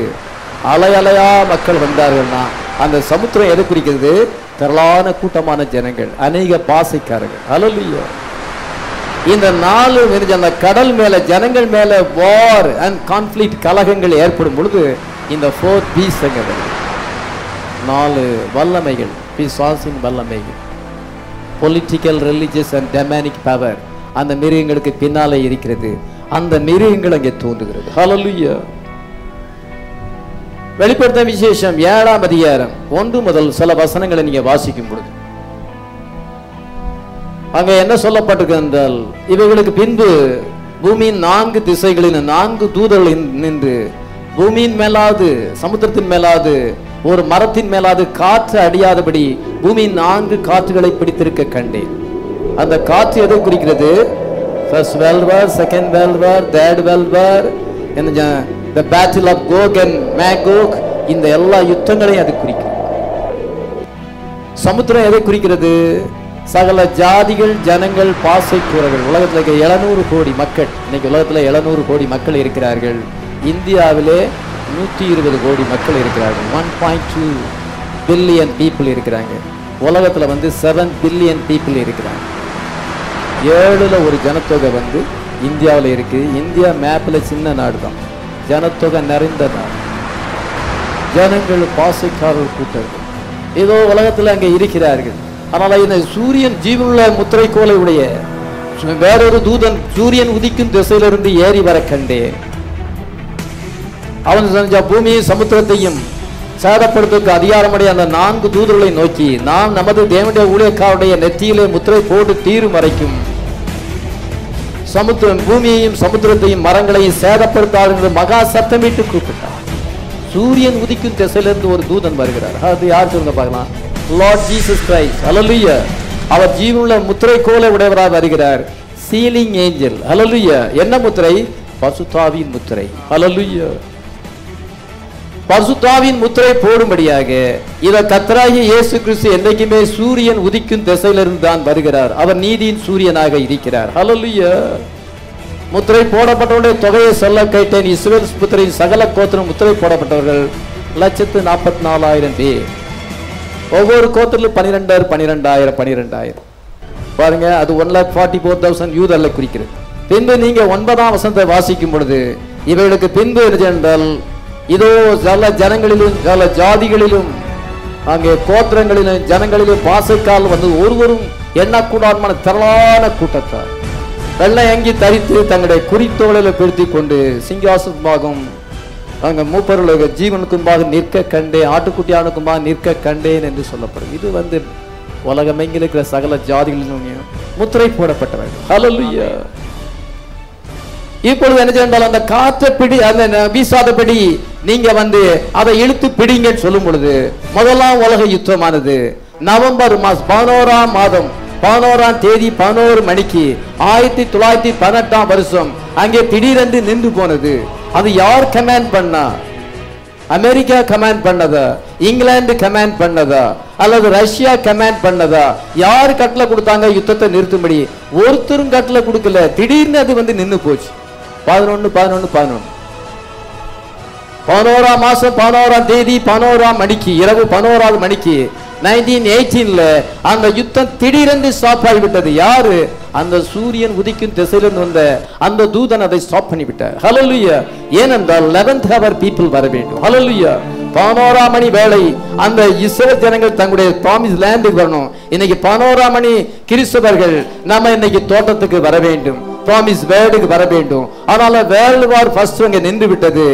அலை அலையா மக்கள் வந்தார்கள்னா அந்த சமுத்திரம் எதை குறிக்கிறது? திரளான கூட்டமான ஜனங்கள், அநேக பாசைக்காரர்கள். ஹல்லேலூயா. இந்த 4 அந்த கடல் மேல ஜனங்கள் மேல வார் அண்ட் கான்ஃப்ளிக்ட் கலகங்கள் ஏற்படும் பொழுது இந்த 4 பீஸ்ட்கள் 4 வல்லமைகள், பிசாசின் வல்லமைகள், political, religious and demonic power அந்த மிருகங்களுக்கு பின்னாலே இருக்கிறது. அந்த மிருகங்கள் அங்கே தோன்றுகிறது. ஹல்லேலூயா. வெளிப்படுத்த விசேஷம் 7ஆம் அதிகாரம் 1 முதல் சில வசனங்களை நீங்க வாசிக்கும் பொழுது அங்க என்ன சொல்லப்பட்டிருக்கு என்றால், இவைகளுக்கு பின்பு பூமியின் 4 திசைகளில் 4 தூதர்கள் நின்று பூமியின் மேலாது சமுத்திரத்தின் மேலாது ஒரு மரத்தின் மேலாது காற்று அடியாதபடி பூமியின் 4 காற்றுகளை பிடித்திருக்க கண்டேன். அந்த காற்று எதை குறிக்கிறது? First world war, second world war, third world war, the battle of Gog and Magog, இந்த எல்லா யுத்தங்களையும் அது குறிக்கிறது. சமுத்திரம் எதை குறிக்கிறது? சகல ஜாதிகள் ஜனங்கள் பாசைக்கூறர்கள். உலகத்தில் இருக்க 700 கோடி மக்கள், இன்னைக்கு உலகத்தில் 700 கோடி மக்கள் இருக்கிறார்கள். இந்தியாவிலே 120 கோடி மக்கள் இருக்கிறார்கள். 1.2 பில்லியன் பீப்புள் இருக்கிறாங்க. உலகத்தில் வந்து 7 பில்லியன் பீப்புள் இருக்கிறாங்க. 7ல் ஒரு ஜனத்தொகை வந்து இந்தியாவில் இருக்கு. இந்தியா மேப்பில் சின்ன நாடு தான், ஜனத்தொகை நிறைந்த நாடு. ஜனங்கள் பாசைக்காரர்கள் கூட்டர்கள் ஏதோ உலகத்தில் அங்கே இருக்கிறார்கள். ஆனால் இந்த சூரியன் ஜீவனுள்ள முத்திரை கோலை உடைய வேறொரு தூதன் சூரியன் உதிக்கும் திசையிலிருந்து ஏறி வர கண்டேன். அவன் பூமியை சமுத்திரத்தையும் சேதப்படுத்துவதற்கு அதிகாரமுடைய அந்த 4 தூதர்களை நோக்கி, நாம் நமது தேவனுடைய ஊழியக்காரருடைய நெற்றியிலே முத்திரை போட்டு தீரும் வரைக்கும் சமுத்திரம் பூமியையும் சமுத்திரத்தையும் மரங்களையும் சேதப்படுத்தாது மகா சத்தமிட்டு கூப்பிட்டார். சூரியன் உதிக்கும் திசையிலிருந்து ஒரு தூதன் வருகிறார். அது யார் சொல்லுங்க பார்க்கலாம்? Lord Jesus Christ. ஹல்லேலூயா. அவர் ஜீவனுள்ள முத்திரை கோலை உடையவராக வருகிறார். Sealing angel. ஹல்லேலூயா. என்ன முத்திரை? பரிசுத்தாவின் முத்திரை. ஹல்லேலூயா. பரிசுத்தாவின் முத்திரை போடும்படியாக இத கர்த்தராகிய இயேசு கிறிஸ்து என்றைக்குமே சூரியன் உதிக்கும் திசையிலிருந்து தான் வருகிறார். அவர் நீதியின் சூரியனாக இருக்கிறார். ஹல்லேலூயா. முத்திரை போடப்பட்டவருடைய தொகையை சொல்ல கேட்டேன். இஸ்ரவேல் புத்திரின் சகல கோத்திரம் முத்திரை போடப்பட்டவர்கள் 144,000 பேர். ஒவ்வொரு கோத்திரிலும் 12,000 பாருங்க. அது 1,44,000 யூதர்களை குறிக்கிறது. பின்பு நீங்க 9ஆம் வசனத்தை வாசிக்கும் பொழுது இவைகளுக்கு பின்பு என்றால் இதோ சில ஜனங்களிலும் சில ஜாதிகளிலும் அங்கே கோத்திரங்களிலும் ஜனங்களிலும் பாசைக்கால் வந்து ஒருவரும் எண்ணக்கூடாதமான திரளான கூட்டத்தார் வெள்ளை அங்கி தரித்து தங்களுடைய குறித்தோளில பிடித்து கொண்டு சிங்காசனமாகும் அங்க மூப்பர்களுக்கு ஜீவனுக்கும்பாக நிற்க கண்டேன், ஆட்டுக்குட்டியானுக்கும்பாக நிற்க கண்டேன் என்று சொல்லப்படும். இது வந்து உலகமெங்கில் இருக்கிற சகல ஜாதிகளிலும் முத்திரை போடப்பட்டவர்கள். ஹல்லேலூயா. இப்பொழுது என்ன செய்தால் அந்த காற்றை பிடி அந்த வீசாதபடி நீங்க வந்து அதை இழுத்து பிடிங்கன்னு சொல்லும் பொழுது முதலாம் உலக யுத்தமானது நவம்பர் மாதம் 11ஆம் மாதம் 11ஆம் தேதி 11 மணிக்கு 1918ஆம் வருஷம் அங்கே திடீரென்று நின்று போனது. அது யார் கமாண்ட் பண்ணா? அமெரிக்கா கமாண்ட் பண்ணதா? இங்கிலாந்து கமாண்ட் பண்ணதா? அல்லது ரஷ்யா கமாண்ட் பண்ணதா? யார் கட்டளை கொடுத்தாங்க யுத்தத்தை நிறுத்தும்படி? ஒருத்தரும் கட்டளை கொடுக்கல. திடீர்னு அது வந்து நின்று போச்சு. 11ஆம் மாசம் 11ஆம் தேதி 11ஆம் மணிக்கு இரவு 11வது மணிக்கு 1918ல அந்த யுத்தம் திடீரென்று ஸ்டாப் ஆகிவிட்டது. யாரு? அந்த சூரியன் உதிக்கும் திசையிலிருந்து வந்த அந்த தூதன் அதை ஸ்டாப் பண்ணிவிட்டார். ஹல்லேலூயா. ஏனென்றால் 11th hour people வர வேண்டும். ஹல்லேலூயா. 11ஆம் மணி வேளை அந்த இஸ்ரவேல் ஜனங்கள் தங்களுடைய ப்ராமிஸ் லேண்டுக்கு வரணும். இன்னைக்கு 11ஆம் மணி கிறிஸ்தவர்கள் நம்ம இன்னைக்கு தோட்டத்துக்கு வர வேண்டும், ப்ராமிஸ் வேர்டுக்கு வர வேண்டும். அதனால வேர்ல்டு வார் ஃபர்ஸ்ட் அங்கே நின்று விட்டது.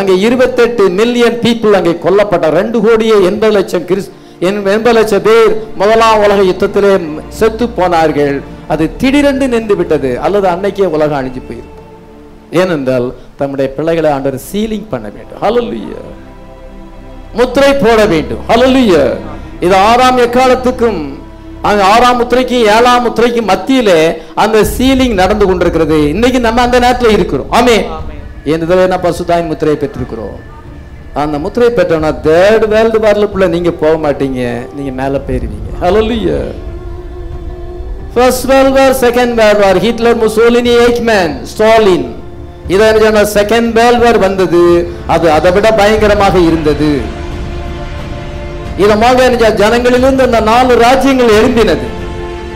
அங்கே 28 மில்லியன் பீப்புள் அங்கே கொல்லப்பட்ட 2,80,00,000 80 லட்சம் பேர் முதலாம் உலக யுத்தத்திலே செத்து போனார்கள். அது திடீரென்று நின்று விட்டது, அல்லது அன்னைக்கே உலகம் அழிஞ்சு போயிருக்கு. ஏனென்றால் தம்முடைய பிள்ளைகளை ஆண்டவர் சீலிங் பண்ண வேண்டும். ஹல்லேலூயா. முத்திரை போட வேண்டும். ஹல்லேலூயா. இது 6ஆம் எக்காலத்துக்கும் 6ஆம் முத்திரைக்கும் 7ஆம் முத்திரைக்கும் மத்தியிலே அந்த சீலிங் நடந்து கொண்டிருக்கிறது. இன்னைக்கு நம்ம அந்த நேரத்தில் இருக்கிறோம். ஆமென். என்ன பரிசுத்தாவின் முத்திரையை பெற்றிருக்கிறோம். அந்த முத்திரை பெற்றோம்னா தேர்ட் வேர்ல்டு வார்லுக்குள்ள நீங்க போக மாட்டீங்க, நீங்க மேல போயிருவீங்க. Hallelujah. First world war, second world war, Hitler, Mussolini, Eichmann, Stalin, இதை செகண்ட் வேர்ல்ட் வார் வந்தது. அது அதை விட பயங்கரமாக இருந்தது. இதமாக ஜனங்களிலிருந்து அந்த 4 ராஜ்யங்கள் எழும்பினது.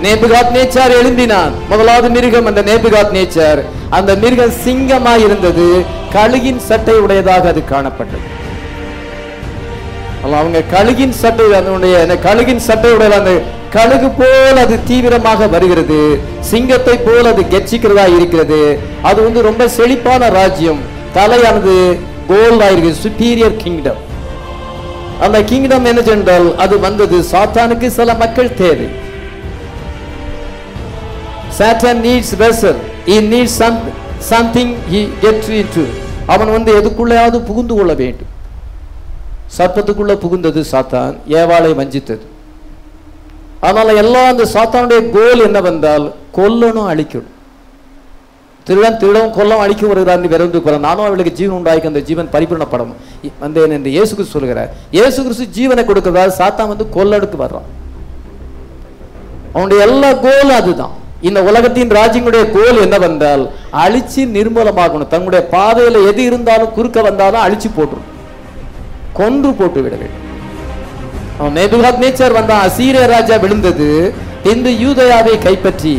நேபுகாத் நேச்சார் எழும்பினான். முதலாவது மிருகம் அந்த நேபுகாத் நேச்சார். அந்த மிருகம் சிங்கமாய் இருந்தது, கழுகின் சட்டை உடையதாக அது காணப்பட்டது. அவங்க கழுகின் சட்டை, அதனுடைய கழுகின் சட்டை உடைய அந்த கழுகு போல் அது தீவிரமாக வருகிறது, சிங்கத்தை போல் அது கெச்சிக்கிறதா இருக்கிறது. அது ரொம்ப செழிப்பான ராஜ்யம். தலையானது கோல்டா இருக்கு, சுப்பீரியர் கிங்டம். அந்த கிங்டம் என்ன சென்றால் அது வந்தது. சாத்தானுக்கு சில மக்கள் தேவை. Satan needs vessel. He needs something he gets into. அவன் எதுக்குள்ளையாவது புகுந்து கொள்ள வேண்டும். சர்ப்பத்துக்குள்ள புகுந்தது சாத்தான், ஏவாளை வஞ்சித்தது. அதனால எல்லாம் அந்த சாத்தானுடைய கோல் என்னவென்றால் கொல்லணும், அழிக்கணும். திருடன் கொல்லம் அழிக்க வருகிறார் விரைந்து கொள்ள, நானும் அவளுக்கு ஜீவன் உண்டாக்கி அந்த ஜீவன் பரிபூர்ணப்படும் வந்தேன் என்று இயேசு கிறிஸ்து சொல்கிறார். இயேசு கிறிஸ்து ஜீவனை கொடுக்கிறார், சாத்தான் கொல்லடுக்கு வர்றான். அவனுடைய எல்லா கோலும் அதுதான். இந்த உலகத்தின் ராஜ்யங்களுடைய கோல் என்னவென்றால் அழிச்சு நிர்மூலமாகணும். தங்களுடைய பாதையில எது இருந்தாலும் குறுக்க வந்தாலும் அழிச்சு போட்டுரும், கொன்று போட்டு விட வேண்டும். அவன் நேபுகாத் நேச்சார் வந்தான். அசீரிய ராஜா விழுந்தது. இந்த யூதயாவை கைப்பற்றி,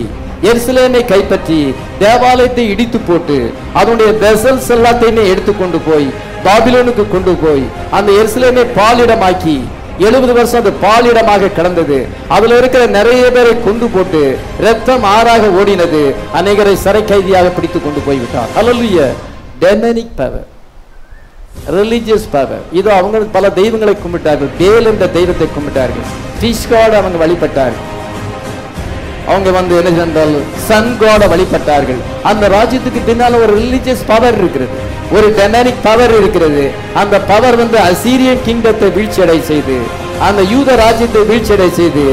எருசலேமை கைப்பற்றி, தேவாலயத்தை இடித்து போட்டு அதனுடைய வெசல்ஸ் எல்லாத்தையுமே எடுத்துக்கொண்டு போய் பாபிலோனுக்கு கொண்டு போய் அந்த எருசலேமை பாலிடமாக்கி 70 வருஷம் அது பாலிடமாக கிடந்தது. அதுல இருக்கிற நிறைய பேரை கொண்டு போட்டு ரத்தம் ஆறாக ஓடினது. அநேகரை சிறை கைதியாக பிடித்து கொண்டு போய்விட்டார். Hallelujah. Demonic power, religious power. இது அவங்க பல தெய்வங்களை கும்பிட்டார்கள். பேல் என்ற தெய்வத்தை கும்பிட்டார்கள். ஃபிஷ் காட் அவங்க வழிபட்டார்கள். அவங்க என்ன சென்றால் சன் காட வழிபட்டார்கள். அந்த ராஜ்யத்துக்கு பின்னால ஒரு ரிலிஜியஸ் பவர் இருக்கிறது, ஒரு டெமனிக் பவர் இருக்கிறது. அந்த பவர் அசீரியன் கிங்டத்தை வீழ்ச்சியடை செய்து, அந்த யூத ராஜ்யத்தை வீழ்ச்சியடை செய்து,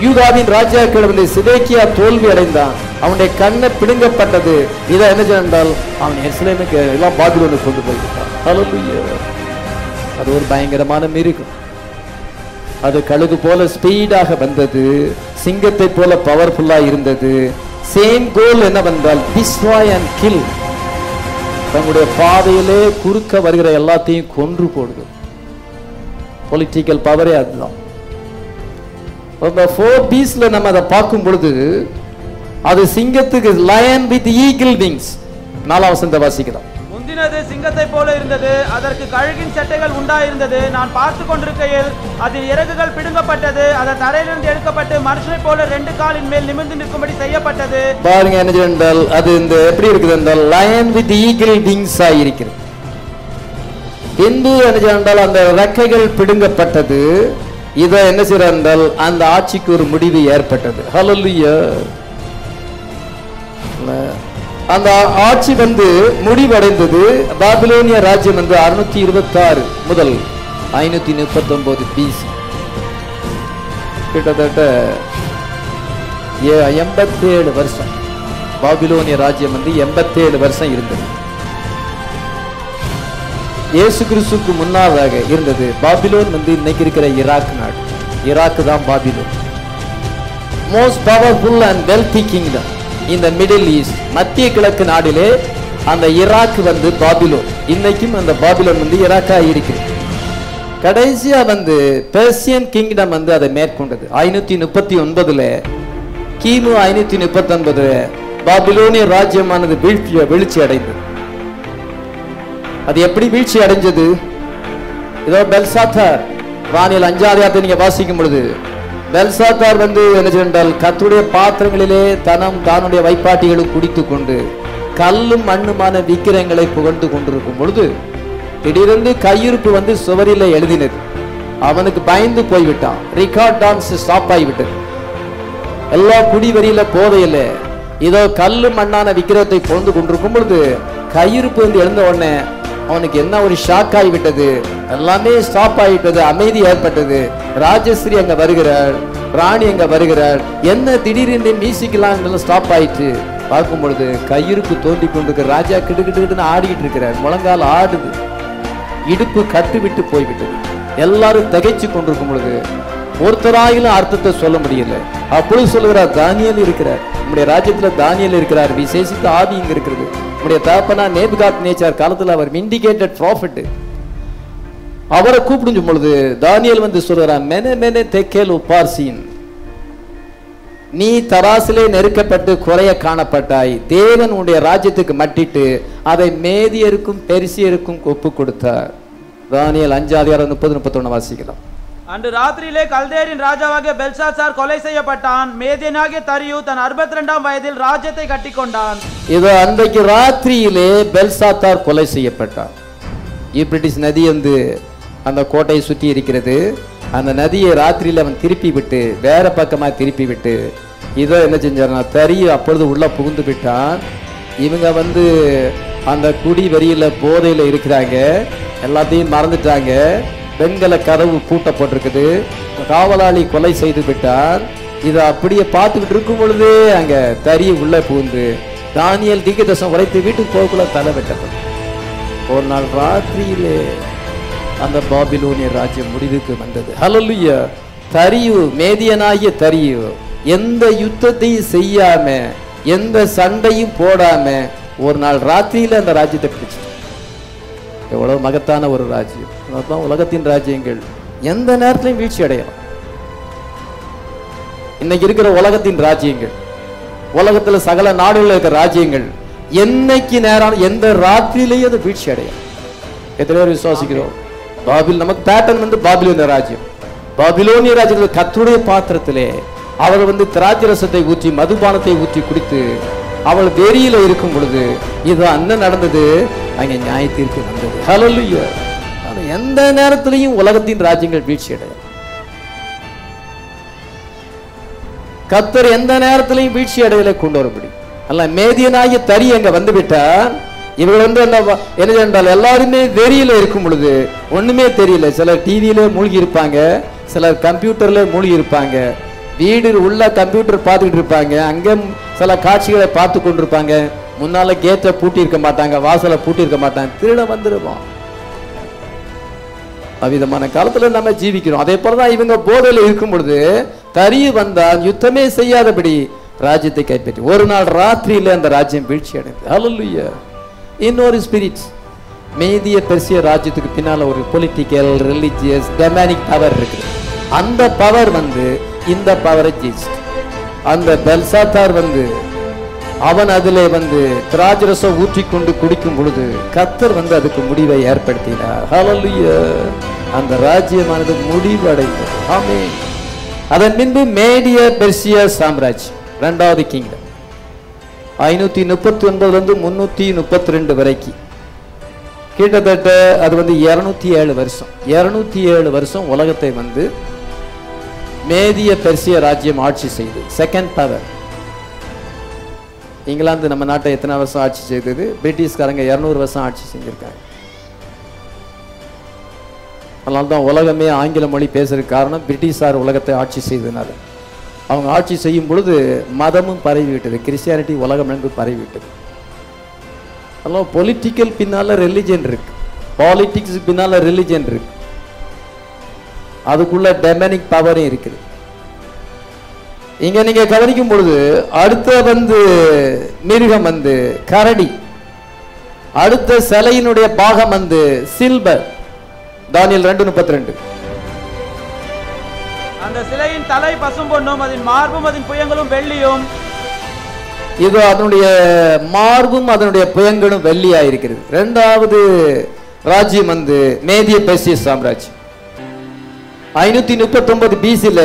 யூதாவின் ராஜாக்கள் சிதேக்கியா தோல்வி அடைந்தான். அவனுடைய கண்ணை பிடுங்கப்பட்டது. இதை என்ன சென்றால் அவன் எருசலேமுக்கு எல்லாம் பாபிலோனுக்கு கொண்டு போய்விட்டான். ஹல்லேலூயா. அது ஒரு பயங்கரமான மிருகம். அது கழுகு போல ஸ்பீடாக வந்தது, சிங்கத்தை போல பவர்ஃபுல்லா இருந்தது. சேம் கோல் என்னவென்றால் டிஸ்ட்ராய் அண்ட் கில். தங்களுடைய பாதையிலே குறுக்க வருகிற எல்லாத்தையும் கொன்று போடுது. பொலிட்டிக்கல் பவரே அதுதான். 4 பீஸ்ல நம்ம அதை பார்க்கும் பொழுது அது சிங்கத்துக்கு லயன் வித் ஈகிள் விங்ஸ். 4ஆம் வசனத்தை வாசிக்கலாம். முந்தினது சிங்கத்தை போல இருந்தது, அதற்கு கழுகின் சட்டைகள் உண்டாயிருந்தது. நான் பார்த்து கொண்டிருக்கையில் அதில் இறகுகள் பிடுங்கப்பட்டது, அது தரையிலிருந்து எடுக்கப்பட்டு மனுஷனை போல 2 காலின் மேல் நிமிர்ந்து நிற்கும்படி செய்யப்பட்டது. பாருங்க என்ன என்றால் அது எப்படி இருக்குது என்றால் லயன் வித் ஈகிள் விங்ஸ் இருக்கிறது. இந்து என்றால் அந்த ரெக்கைகள் பிடுங்கப்பட்டது. இதை என்ன செய்யறார் என்றால் அந்த ஆட்சிக்கு ஒரு முடிவு ஏற்பட்டது. ஹல்லேலூயா. அந்த ஆட்சி முடிவடைந்தது. பாபிலோனிய ராஜ்யம் 626 முதல் 539 பிசி, கிட்டத்தட்ட 87 வருஷம் பாபிலோனிய ராஜ்யம் 87 வருஷம் இருந்தது. இயேசு கிறிஸ்துக்கு முன்னாதாக இருந்தது பாபிலோன் இன்னைக்கு இருக்கிற ஈராக் நாடு. ஈராக் தான் Babylon. Most powerful and wealthy kingdom இந்த மிடில் ஈஸ்ட், மத்திய கிழக்கு நாடிலே அந்த ஈராக் பாபிலோன். இன்னைக்கும் அந்த பாபிலோன் ஈராக்கா இருக்கிறது. கடைசியா பெர்சியன் கிங்டம் அதை மேற்கொண்டது. 539 கிமு 539 பாபிலோனிய ராஜ்யமானது வீழ்ச்சி அடைந்தது. அது எப்படி வீழ்ச்சி அடைஞ்சது? இதோ பெல்சாத்தார், வானியல் 5ஆம் அதிகாரத்தை நீங்க வாசிக்கும் பொழுது பெல்சாத்தார் என்ன சென்றால் கர்த்தருடைய பாத்திரங்களிலே தானுடைய வைப்பாட்டிகளை குடித்து கொண்டு கல்லும் மண்ணுமான விக்கிரங்களை புகழ்ந்து கொண்டிருக்கும் பொழுது திடீரென்று கையிருப்பு சுவரில் எழுதினது. அவனுக்கு பயந்து போய்விட்டான். ரிகார்ட் டான்ஸ் ஸ்டாப் ஆகிவிட்டது. எல்லா குடிவெறியில போதையில இதோ கல்லு மண்ணான விக்கிரகத்தை பொழுது கொண்டிருக்கும் பொழுது கையிருப்பு வந்து எழுந்த உடனே அவனுக்கு என்ன ஒரு ஷாக் ஆகிவிட்டது. எல்லாமே ஸ்டாப் ஆகிவிட்டது. அமைதி ஏற்பட்டது. ராஜஸ்ரீ அங்க வருகிறாள், ராணி அங்க வருகிறாள். என்ன திடீரென்று மியூசிக்லாம் ஸ்டாப் ஆயிட்டு பார்க்கும் பொழுது கையிருப்பு தோண்டி கொண்டிருக்கிற ராஜா கிடுக்கிட்டுன்னு ஆடிக்கிட்டு இருக்கிறார். முழங்கால் ஆடுது, இடுப்பு கட்டு விட்டு போய்விட்டது. எல்லாரும் திகைச்சு கொண்டிருக்கும் பொழுது ஒருத்தராயிலும் அர்த்தத்தை சொல்ல முடியல. அப்பொழுது சொல்லுகிறார், தானியேல் இருக்கிறார், நம்முடைய ராஜ்யத்துல தானியேல் இருக்கிறார், விசேஷித்த ஆவி இங்க இருக்கிறது. நம்முடைய தகப்பனா நேபுகாத்நேச்சார் காலத்துல அவர் இண்டிகேட்டட் ப்ராஃபிட். அவரை கூப்பிடும் பொழுது தானியேல் வந்து சொல்கிறார், மெனே மெனே தெக்கேல் உப்பார்சீன், நீ தராசிலே நெருக்கப்பட்டு குறைய காணப்பட்டாய். தேவன் உன்னுடைய ராஜ்யத்துக்கு மட்டிட்டு அதை மேதியருக்கும் பெரிசியருக்கும் ஒப்பு கொடுத்தார். தானியேல் 5:30-31 வாசிக்கலாம். அன்று ராத்திரியிலே கல்தேரின் ராஜாவாகிய பெல்சாத்சார் கொலை செய்யப்பட்டான். மேதியனாகிய தரியு தன் 62ஆம் வயதில் ராஜ்யத்தை கட்டிக்கொண்டான். இது அன்றைக்கு ராத்திரியிலே பெல்சாத்தார் கொலை செய்யப்பட்டான். யூப்ரட்டிஸ் நதி வந்து அந்த கோட்டையை சுற்றி இருக்கிறது. அந்த நதியை ராத்திரியில் அவன் திருப்பி விட்டு வேற பக்கமா திருப்பி விட்டு இதோ என்ன செஞ்சாருன்னா தரிய அப்பொழுது உள்ள புகுந்து விட்டான். இவங்க வந்து அந்த குடி வெறியில போதையில இருக்கிறாங்க, எல்லாத்தையும் மறந்துட்டாங்க. பெண்களை கதவு பூட்டப்பட்டிருக்குது. காவலாளி கொலை செய்து விட்டார். இதை அப்படியே பார்த்துக்கிட்டு இருக்கும் பொழுதே அங்க தரிய உள்ள புகுந்து தானியேல் தீர்க்கதரிசனம் உரைத்து வீட்டுக்கு போகக்குள்ள தலை வெட்டப்படும். ஒரு நாள் ராத்திரியிலே அந்த பாபிலோனிய ராஜ்யம் முடிவுக்கு வந்தது. ஹல்லேலூயா. தரியு, மேதியனாகிய தரியு எந்த யுத்தத்தையும் செய்யாம எந்த சண்டையும் போடாம ஒரு நாள் ராத்திரியில அந்த ராஜ்யத்தை பிடிச்சு. எவ்வளவு மகத்தான ஒரு ராஜ்யம். அதான் உலகத்தின் ராஜ்யங்கள் எந்த நேரத்திலையும் வீழ்ச்சி அடையலாம். இன்னைக்கு இருக்கிற உலகத்தின் ராஜ்யங்கள், உலகத்துல சகல நாடுகளில் இருக்கிற ராஜ்யங்கள் என்னைக்கு நேரம் எந்த ராத்திரியிலேயே அது வீழ்ச்சி அடையும். எத்தனை பேர் விசுவாசிக்கிறோம்? பாபில் நமக்கு பேட்டர்ன் வந்து பாபிலோனிய ராஜ்யம். பாபிலோனிய ராஜ்யத்தில் கர்த்தருடைய பாத்திரத்திலே அவர் வந்து திராட்சை ரசத்தை ஊற்றி மதுபானத்தை ஊற்றி குடித்து அவள் வெறியில இருக்கும் பொழுது இது அண்ணன் நடந்தது. அங்கே நியாய தீர்ப்பு வந்தது. ஹல்லேலூயா. எந்த நேரத்திலையும் உலகத்தின் ராஜ்யங்கள் வீழ்ச்சி அடையும். கர்த்தர் எந்த நேரத்திலையும் வீழ்ச்சி அடையலை கொண்டு வரப்படி அல்ல. மேதியனாகிய தரி அங்க வந்து விட்டார். இவர்கள் வந்து என்ன என்றால் எல்லாருமே வெறியில இருக்கும் பொழுது ஒண்ணுமே தெரியல. சிலர் டிவியில மூழ்கி இருப்பாங்க, சிலர் கம்ப்யூட்டர்ல மூழ்கி இருப்பாங்க, வீடு உள்ள கம்ப்யூட்டர் பார்த்துக்கிட்டு இருப்பாங்க, அங்க சில காட்சிகளை பார்த்து கொண்டிருப்பாங்க. முன்னால கேட்டை பூட்டி இருக்க மாட்டாங்க, வாசலை பூட்டி இருக்க மாட்டாங்க, திருட வந்துருவான். அவ்விதமான காலத்துல நம்ம ஜீவிக்கிறோம். அதே போலதான் இவங்க போதையில இருக்கும் பொழுது தரிய வந்தால் யுத்தமே செய்யாதபடி ராஜ்யத்தை கைப்பற்றி ஒரு நாள் ராத்திரியில அந்த ராஜ்யம் வீழ்ச்சி அடைந்தது. ஹல்லேலூயா. இன்னொரு ஸ்பிரிட் மேதிய பெர்சிய ராஜ்யத்துக்கு பின்னால ஒரு பொலிட்டிக்கல் ரிலிஜியஸ் டெமானிக் பவர் இருக்கு. அந்த பவர் வந்து இந்த பவரை ஜெயிச்சு அந்த பெல்சாத்தார் வந்து அவன் அதிலே வந்து திராட்சரசம் ஊற்றி கொண்டு குடிக்கும் பொழுது கர்த்தர் வந்து அதுக்கு முடிவை ஏற்படுத்தினார். ஹல்லேலூயா. அந்த ராஜ்யமானது முடிவடைந்தது. ஆமென். அதன் பின்பு மேடிய பெர்சிய சாம்ராஜ்யம் இரண்டாவது கிங்டம் 539 332 வரைக்கும் கிட்டத்தட்ட அது வந்து 207 வருஷம் 207 வருஷம் உலகத்தை வந்து மேதிய பெர்சிய ராஜ்யம் ஆட்சி செய்து. Second power. இங்கிலாந்து நம்ம நாட்டை எத்தனை வருஷம் ஆட்சி செய்தது? பிரிட்டிஷ்காரங்க 200 வருஷம் ஆட்சி செஞ்சிருக்காங்க. அதனால்தான் உலகமே ஆங்கில மொழி பேசுறதுக்கு காரணம் பிரிட்டிஷார் உலகத்தை ஆட்சி செய்ததுனால. அவங்க ஆட்சி செய்யும் பொழுது மதமும் பரவிவிட்டது, கிறிஸ்டியானிட்டி உலகம் எங்கு பரவிவிட்டது. அதனால பொலிட்டிக்கல் பின்னால ரிலிஜன் இருக்கு, பாலிட்டிக்ஸ் பின்னால ரிலிஜன் இருக்கு, அதுக்குள்ள டெமனிக் பவரும் இருக்குது. இங்க நீங்க கவனிக்கும் பொழுது அடுத்த வந்து மிருகம் வந்து கரடி, அடுத்த சிலையினுடைய பாகம் வந்து சில்வர். தானியேல் 2:32. அந்த சிலையின் தலை பசும்பொன்னும் அதன் மார்பும் அதன் புயங்களும் வெள்ளியும். இது அதனுடைய மார்பும் அதனுடைய புயங்களும் வெள்ளியா இருக்கிறது. இரண்டாவது ராஜ்யம் வந்து மேதிய பெர்சிய சாம்ராஜ்யம் 539 BC-ல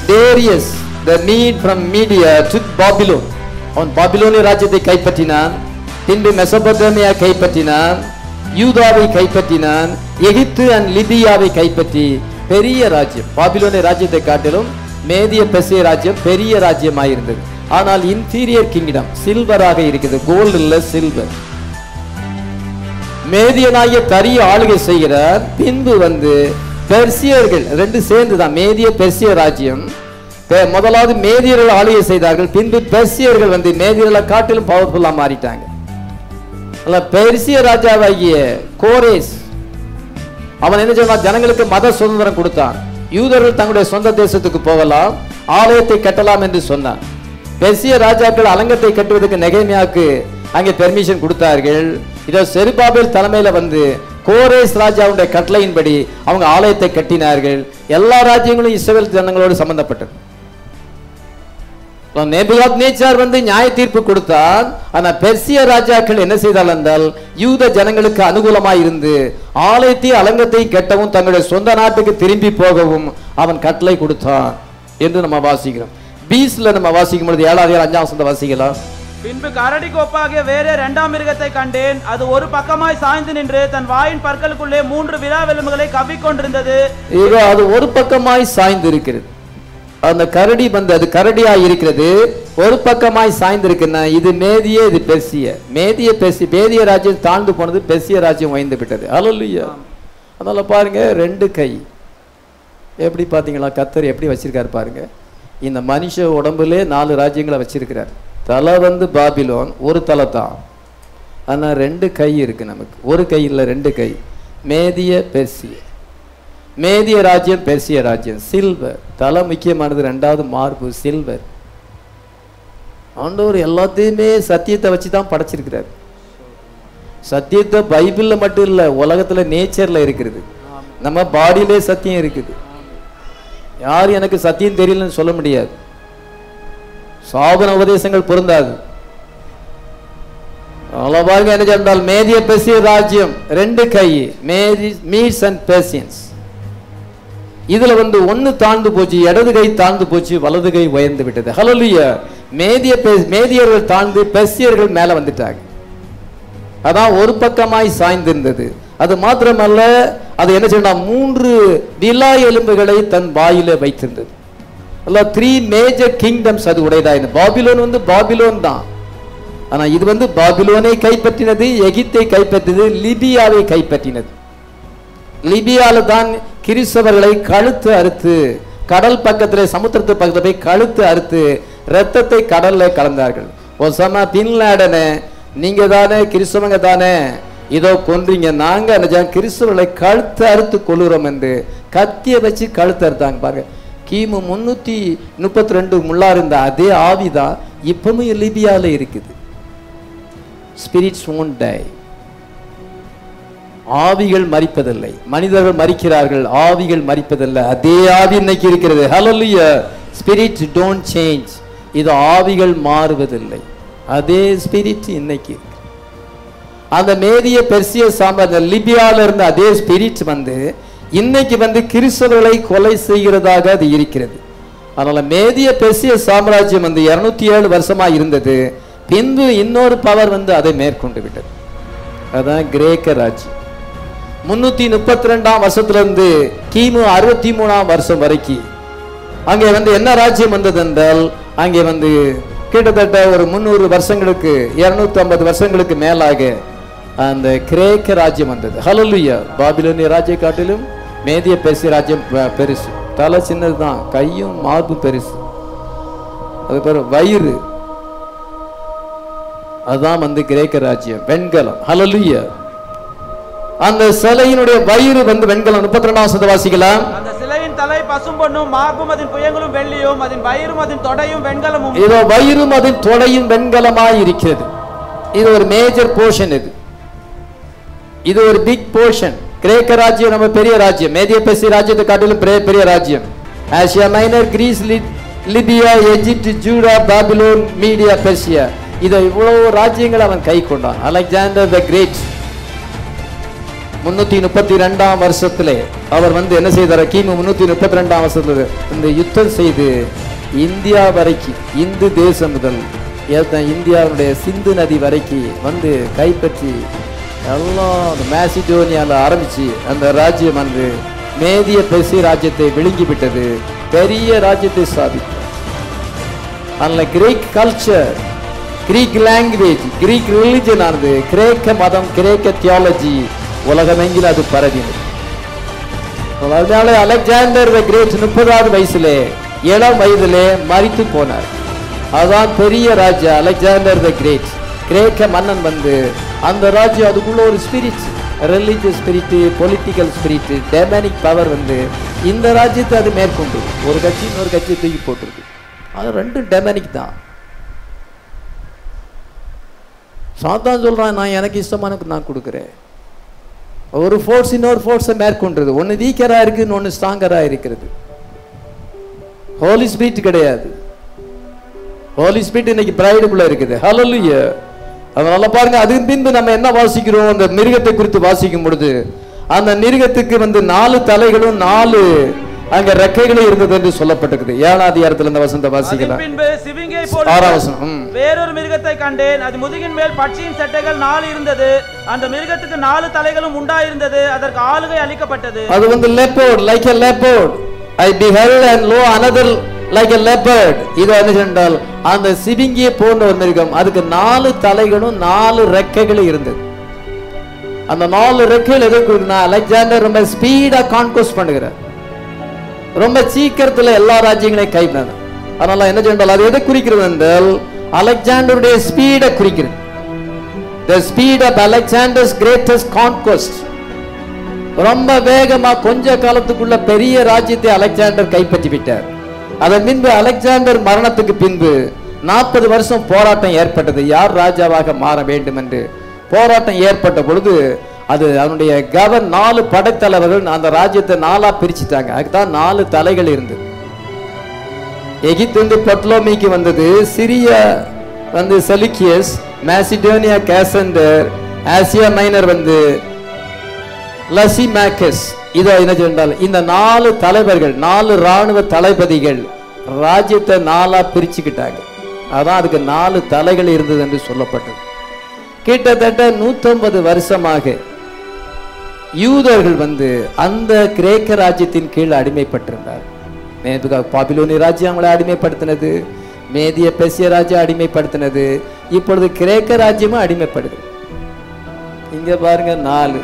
Darius the need from Media took Babylon. அவன் பாபிலோனிய ராஜ்யத்தை கைப்பற்றினான். பின்பு மெசொப்பொத்தேமியா கைப்பற்றினான், யூதாவை கைப்பற்றினான், எகிப்து அண்ட் லிபியாவை கைப்பற்றி பெரிய ராஜ்யம். பாபிலோனிய ராஜ்யத்தை காட்டிலும் மேதிய பெர்சிய ராஜ்யம் பெரிய ராஜ்யமாயிருந்தது. ஆனால் இன்ஃபீரியர் கிங்டம், சில்வராக இருக்குது, கோல்டு இல்ல சில்வர். மேதியனாகிய தரிய ஆளுகை செய்கிறார். பின்பு பெர்சியர்கள் ரெண்டு சேர்ந்து தான் மேதிய பெர்சிய ராஜ்யம். முதலாவது மேதியர்கள் ஆளுகை செய்தார்கள். பின்பு பெர்சியர்கள் மேதியர்களை காட்டிலும் பவர்ஃபுல்லா மாறிட்டாங்க. பெர்சிய ராஜாவாகிய கோரேஸ் அவன் என்ன சொன்னா, ஜனங்களுக்கு மத சுதந்திரம் கொடுத்தான். யூதர்கள் தங்களுடைய சொந்த தேசத்துக்கு போகலாம், ஆலயத்தை கட்டலாம் என்று சொன்னான். பெர்சிய ராஜாக்கள் அலங்கத்தை கட்டுவதற்கு நெகேமியாவுக்கு அங்கே பெர்மிஷன் கொடுத்தார்கள். இதோ செருபாபேல் தலைமையில கோரேஸ் ராஜாவுடைய கட்டளையின்படி அவங்க ஆலயத்தை கட்டினார்கள். எல்லா ராஜ்யங்களும் இஸ்ரவேல் ஜனங்களோடு சம்பந்தப்பட்டது. நேபுகாத்நேச்சார் நியாய தீர்ப்பு கொடுத்தான். ஆனா பெர்சிய ராஜாக்கள் என்ன செய்தால் என்றால், யூத ஜனங்களுக்கு அனுகூலமாய் இருந்து ஆலயத்தை அலங்கத்தை கட்டவும் தங்களுடைய சொந்த நாட்டுக்கு திரும்பி போகவும் அவன் கட்டளை கொடுத்தான் என்று நம்ம வாசிக்கிறோம். பீஸ்ல நம்ம வாசிக்கும் பொழுது 7 5 வாசிக்கலாம். பின்பு கரடிக்கு ஒப்பாகிய வேறே 2ஆம் மிருகத்தை கண்டேன். அது ஒரு பக்கமாய் சாய்ந்து நின்று தன் வாயின் பற்களுக்குள்ளே 3 விலாவெலும்புகளை கவ்விக்கொண்டிருந்தது. இதோ அது ஒரு பக்கமாய் சாய்ந்து இருக்கிறது. அந்த கரடி அது கரடியா இருக்கிறது, ஒரு பக்கமாய் சாய்ந்து இருக்குன்னா இது மேதிய, இது பெர்சிய. மேதிய ராஜ்யம் தாழ்ந்து போனது, பெர்சிய ராஜ்யம் உயர்ந்து விட்டது. அல்லேலூயா. அதனால பாருங்க, 2 கை எப்படி பாத்தீங்களா, கர்த்தர் எப்படி வச்சிருக்காரு பாருங்க. இந்த மனுஷ உடம்புலே 4 ராஜ்யங்களை வச்சிருக்கிறார். தலை பாபிலோன், ஒரு தலை தான். ஆனா 2 கை இருக்கு நமக்கு. ஒரு கை இல்ல, 2 கை. மேதிய பெர்சிய. மேதிய ராஜ்யம், பெர்சிய ராஜ்யம். சில்வர் தலை முக்கியமானது, 2வது மார்பு சில்வர். ஆண்டவர் எல்லாத்தையுமே சத்தியத்தை வச்சு தான் படைச்சிருக்கிறார். சத்தியத்தை பைபிள்ல மட்டும் இல்ல, உலகத்துல நேச்சர்ல இருக்கிறது. நம்ம பாடியிலே சத்தியம் இருக்குது. யாரும் எனக்கு சத்தியம் தெரியலன்னு சொல்ல முடியாது. சாதன உபதேசங்கள் பொருந்தாது. பாருங்க என்ன சொன்னால், மேதிய பெர்சிய ராஜ்யம் 2 கை, மீட்ஸ் அண்ட் பெர்சியன்ஸ். இதுல ஒன்னு தாழ்ந்து போச்சு, இடது கை தாழ்ந்து போச்சு, வலது கை உயர்ந்து விட்டது. ஹல்லேலூயா. மேதியர்கள் தாழ்ந்து பெர்சியர்கள் மேல வந்துட்டாங்க. அதான் ஒரு பக்கமாய் சாய்ந்திருந்தது. அது மாத்திரமல்ல, அது என்ன சொன்னா, 3 விலா எலும்புகளை தன் வாயில வைத்திருந்தது. 3 மேஜர் கிங்டம்ஸ் அது உடையதா. பாபிலோன் பாபிலோன் தான். ஆனா இது பாபிலோனை கைப்பற்றினது, எகிப்தை கைப்பற்றினது, லிபியாவை கைப்பற்றினது. லிபியால தான் கிறிஸ்தவர்களை கழுத்து அறுத்து, கடல் பக்கத்திலே சமுத்திரத்து பக்கத்துல போய் கழுத்து அறுத்து ரத்தத்தை கடல்ல கலந்தார்கள். ஒசாமா பின் லாடனை நீங்க தானே கிறிஸ்தவங்க தானே இதோ கொன்றீங்க, நாங்க கிறிஸ்தவர்களை கழுத்து அறுத்து கொள்ளுறோம் என்று கத்திய வச்சு கழுத்து அறுத்தாங்க. பாருங்க, கிமு 332 முள்ளா இருந்த அதே ஆவிதான் இப்பவும் லிபியால இருக்குது. Spirits won't die. ஆவிகள் மரிப்பதில்லை, மனிதர்கள் மரிக்கிறார்கள், ஆவிகள் மரிப்பதில்லை. அதே ஆவி இன்னைக்கு இருக்கிறது. ஹல்லேலூயா. Spirit don't change. இது ஆவிகள் மாறுவதில்லை, அதே ஸ்பிரிட் இன்னைக்கு. அந்த மேதிய பெர்சிய சாம்ராஜ்யம் லிபியால இருந்த அதே ஸ்பிரிட் இன்னைக்கு கிறிஸ்தவர்களை கொலை செய்கிறதாக அது இருக்கிறது. அதனால மேதிய பெர்சிய சாம்ராஜ்யம் 207 வருஷமா இருந்தது. பின்பு இன்னொரு பவர் அதை மேற்கொண்டு விட்டது. அதான் கிரேக்க ராஜ்யம். 332ஆம் வருஷத்திலிருந்து கிமு 63ஆம் வருஷம் வரைக்கும் அங்கே என்ன ராஜ்யம் வந்தது என்றால், அங்கே கிட்டத்தட்ட ஒரு 300 வருஷங்களுக்கு 250 வருஷங்களுக்கு மேலாக அந்த கிரேக்க ராஜ்யம் வந்தது. ஹல்லேலூயா. பாபிலோனிய ராஜ்ய காட்டிலும் மேதிய பெர்சிய ராஜ்யம் பெருசு. தலை சின்னது தான், கையும் மார்பும் பெருசு. அது பேர் வயிறு. அதுதான் கிரேக்க ராஜ்யம், வெண்கலம். ஹல்லேலூயா. அந்த சிலையினுடைய வயிறு வெண்கலம். 32ஆம் வாசிக்கலாம். அந்த சிலையின் தலை பசும்பொன்னும், மார்பும் அதன் புயங்களும் வெள்ளியும், அதன் வயிறும் அதன் தொடையும் வெண்கலமும். இதோ வயிறும் அதன் தொடையும் வெண்கலமாய் இருக்கிறது. இது ஒரு மேஜர் போர்ஷன். இது ஒரு பிக் போர்ஷன். கிரேக்க ராஜ்யம் நம்ம பெரிய ராஜ்யம். மேதிய பெர்சிய ராஜ்யத்தை காட்டிலும் பெரிய ராஜ்யம். ஆசியா மைனர், கிரீஸ், லிபியா, எகிப்து, ஜூடா, பாபிலோன், மீடியா, பெர்சியா, இதை இவ்வளவு ராஜ்யங்கள் அவன் கை கொண்டான். அலெக்சாண்டர் த கிரேட் 332ஆம் வருஷத்திலே அவர் என்ன செய்தார்? கிமு 332ஆம் வருஷத்துல இந்த யுத்தம் செய்து இந்தியா வரைக்கும், இந்து தேசம் முதல் இந்தியாவுடைய சிந்து நதி வரைக்கும் கைப்பற்றி எல்லாம் மேசிடோனியால ஆரம்பிச்சு அந்த ராஜ்யம் மேதிய பெர்சிய ராஜ்யத்தை விழுங்கி விட்டது, பெரிய ராஜ்யத்தை ஸ்தாபித்தார். அதனால Greek culture, Greek language, Greek religion ஆனது, கிரேக்க மதம், கிரேக்க தியாலஜி உலகமெங்கில் அது பரவினது. அதனால அலெக்சாண்டர் தி கிரேட் 30வது வயசுலே, இளம் வயதிலே மரித்து போனார். அதான் பெரிய ராஜா அலெக்சாண்டர் தி கிரேட். கிரேக்க மன்னன் வந்து அந்த ராஜ்யம் அதுக்குள்ள ஒரு spirit, religious spirit, political spirit, demonic power வந்து இந்த ராஜ்யத்தை அது மேற்கொண்டு ஒரு கட்சி இன்னொரு கட்சியை தூக்கி போட்டிருக்கு. அது ரெண்டும் டெமனிக் தான். சாத்தான் சொல்றான், நான் எனக்கு இஷ்டமானக்கு நான் கொடுக்குறேன். ஒரு ஃபோர்ஸ் இன்னொரு ஃபோர்ஸை மேற்கொண்டது. ஒன்று வீக்கரா இருக்கு, இன்னொன்று ஸ்ட்ராங்கரா இருக்கிறது. ஹோலி ஸ்பிரிட் கிடையாது. ஹோலி ஸ்பிரிட் இன்னைக்கு பிரைடுக்குள்ள இருக்குது. ஹல்லேலூயா. அதனால பாருங்க, அதுக்கு பின்பு நம்ம என்ன வாசிக்கிறோம், அந்த மிருகத்தை குறித்து வாசிக்கும் பொழுது அந்த மிருகத்துக்கு வந்து 4 தலைகளும் 4 அங்க ரெக்கைகளும் இருந்தது என்று சொல்லப்பட்டிருக்குது. 7ஆம் அதிகாரத்துல இந்த வசனத்தை வாசிக்கலாம். பின்பு சிவிங்கை போல வேறொரு மிருகத்தை கண்டேன். அது முதுகின் மேல் பட்சியின் சட்டைகள் 4 இருந்தது. அந்த மிருகத்துக்கு 4 தலைகளும் உண்டாயிருந்தது. அதற்கு ஆளுகை அளிக்கப்பட்டது. அது வந்து leopard, like a leopard. I beheld and lo another like a leopard. இது என்ன என்றால் அந்த சிவிங்கியை போன்ற ஒரு மிருகம், அதுக்கு 4 தலைகளும் 4 ரெக்கைகளும் இருந்தது. அந்த 4 ரெக்கைகள் எதை குறிக்குன்னா, அலெக்சாண்டர் ரொம்ப ஸ்பீடா கான்கோஸ்ட் பண்ணுகிறார், ரொம்ப சீக்கிரத்துல எல்லா ராஜ்யங்களையும் கைப்பற்றார். அதனால என்ன சொன்னால் அது எதை குறிக்கிறது என்றால் அலெக்சாண்டருடைய ஸ்பீடை குறிக்கிறது. The speed of Alexander's greatest conquest. ரொம்ப வேகமா கொஞ்ச காலத்துக்குள்ள பெரிய ராஜ்யத்தை அலெக்சாண்டர் கைப்பற்றி விட்டார். அதன் பின்பு அலெக்சாண்டர் மரணத்துக்கு பின்பு 40 வருஷம் போராட்டம் ஏற்பட்டது. யார் ராஜாவாக மாற வேண்டும் என்று போராட்டம் ஏற்பட்ட பொழுது அது அவனுடைய 4 படைத்தலைவர்கள் அந்த ராஜ்யத்தை 4ஆ பிரிச்சுட்டாங்க. அதுதான் 4 தலைகள் இருந்தது. எகிப்து வந்து பட்லோமிக்கு வந்தது, சிரியா வந்து செலுக்கியஸ், மேசிடோனியா கேசண்டர், ஆசியா மைனர் வந்து லசிமேக்கஸ். இதோ என்ன சொன்னால் இந்த 4 தலைவர்கள், 4 ராணுவ தளபதிகள் ராஜ்யத்தை 4ஆ பிரிச்சுக்கிட்டாங்க. அதான் அதுக்கு 4 தலைகள் இருந்தது என்று சொல்லப்பட்டது. கிட்டத்தட்ட 150 வருஷமாக யூதர்கள் வந்து அந்த கிரேக்க ராஜ்யத்தின் கீழ் அடிமைப்பட்டிருந்தார். பாபிலோனிய ராஜ்யம் அவங்களை அடிமைப்படுத்தினது, மேதிய பெர்சிய ராஜ்யம் அடிமைப்படுத்தினது, இப்பொழுது கிரேக்க ராஜ்யமும் அடிமைப்படுது. இங்க பாருங்க 4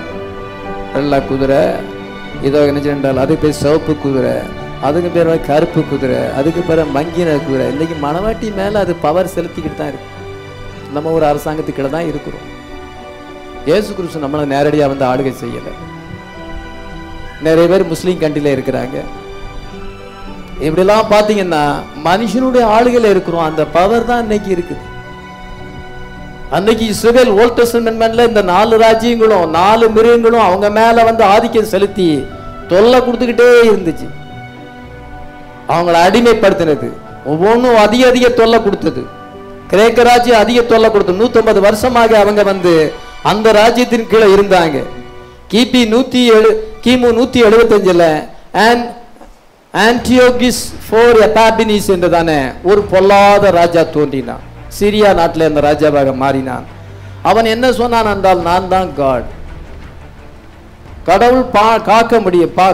வெள்ளை குதிரை, இதோ என்ன சொன்னால் அதுக்கு பேர் சிவப்பு குதிரை, அதுக்கு பேர் கருப்பு குதிரை, அதுக்கு பேர் மங்கின குதிரை. இன்னைக்கு மணவாட்டி மேல அது பவர் செலுத்திக்கிட்டு தான் இருக்கு. நம்ம ஒரு அரசாங்கத்துக்குள்ள தான் இருக்கிறோம். இயேசு கிறிஸ்து நம்மளை நேரடியா வந்து ஆளுகை செய்யல. நிறைய பேர் முஸ்லீம் கண்ட்ரில இருக்கிறாங்க. இப்படிலாம் பாத்தீங்கன்னா மனுஷனுடைய ஆளுகையில இருக்கிறோம். அந்த பவர் தான் இன்னைக்கு இருக்குது. அன்னைக்கு இஸ்ரவேல் ஓல்ட் டெஸ்டமென்ட்ல இந்த 4 ராஜ்யங்களும் 4 மிருகங்களும் அவங்க மேல வந்து ஆதிக்கம் செலுத்தி தொல்லை கொடுத்துக்கிட்டே இருந்துச்சு. அவங்களை அடிமைப்படுத்தினது, ஒவ்வொன்றும் அதிக அதிக தொல்லை கொடுத்தது. கிரேக்க ராஜ்யம் அதிக தொல்லை கொடுத்தது. 150 வருஷமாக அவங்க வந்து அந்த ராஜ்யத்தின் கீழே இருந்தாங்க. கிமு 175 ஆன்டியோகிஸ் IV எபாபினிஸ் என்றுதானே ஒரு பொல்லாத ராஜா தோன்றினான். சிரியா நாட்டில் அந்த ராஜாவாக மாறினான். அவன் என்ன சொன்னான் என்றால், நான் தான் காட், கடவுள்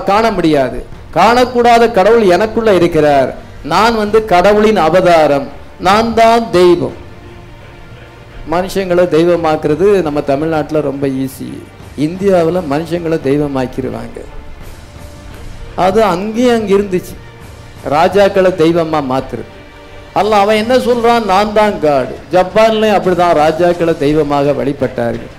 காண முடியாது, காணக்கூடாத கடவுள் எனக்குள்ள இருக்கிறார், நான் வந்து கடவுளின் அவதாரம், நான் தான் தெய்வம். மனுஷங்களை தெய்வமாக்குறது நம்ம தமிழ்நாட்டில் ரொம்ப ஈஸி. இந்தியாவில் மனுஷங்களை தெய்வமாக்கிடுவாங்க. அது அங்கேயும் அங்கே இருந்துச்சு, ராஜாக்களை தெய்வமா மாத்துறது. அல்ல அவன் என்ன சொல்றான், நான் தான் காட். ஜப்பான்லையும் அப்படிதான் ராஜாக்களை தெய்வமாக வழிபட்டார்கள்.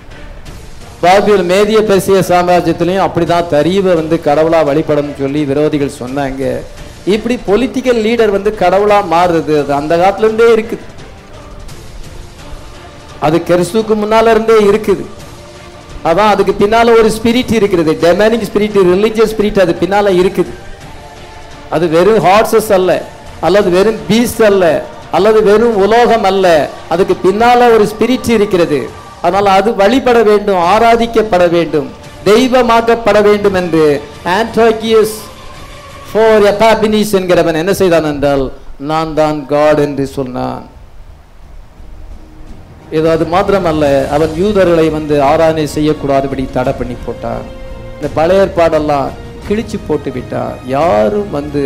பாபில் மேதிய பெர்சிய சாம்ராஜ்யத்திலையும் அப்படிதான் தரீவை வந்து கடவுளா வழிபடணும்னு சொல்லி விரோதிகள் சொன்னாங்க. இப்படி பொலிட்டிக்கல் லீடர் வந்து கடவுளா மாறுறது அது அந்த காலத்துல இருந்தே இருக்குது. அது கிறிஸ்துவுக்கு முன்னால இருந்தே இருக்குது. அதான் அதுக்கு பின்னால ஒரு ஸ்பிரிட் இருக்கிறது, டெமனிக் ஸ்பிரிட், ரிலிஜியஸ் ஸ்பிரிட் அது பின்னால இருக்குது. அது வெறும் ஹார்சஸ் அல்ல, அல்லது வெறும் பீஸ்ட் அல்ல, அல்லது வெறும் உலோகம் அல்ல. அதுக்கு பின்னால ஒரு ஸ்பிரிட் இருக்கிறது. அதனால அது வழிபட வேண்டும், ஆராதிக்கப்பட வேண்டும், தெய்வமாக்கப்பட வேண்டும் என்று ஆன்டியோகியஸ் IV எபாபினிஸ் என்கிறவன் என்ன செய்தான் என்றால், நான் தான் காட் என்று சொன்னான். இது அது மாத்திரமல்ல, அவன் யூதர்களை வந்து ஆராதனை செய்யக்கூடாதபடி தடை பண்ணி போட்டான். இந்த பழைய ஏற்பாடெல்லாம் கிழிச்சு போட்டு விட்டார். யாரும் வந்து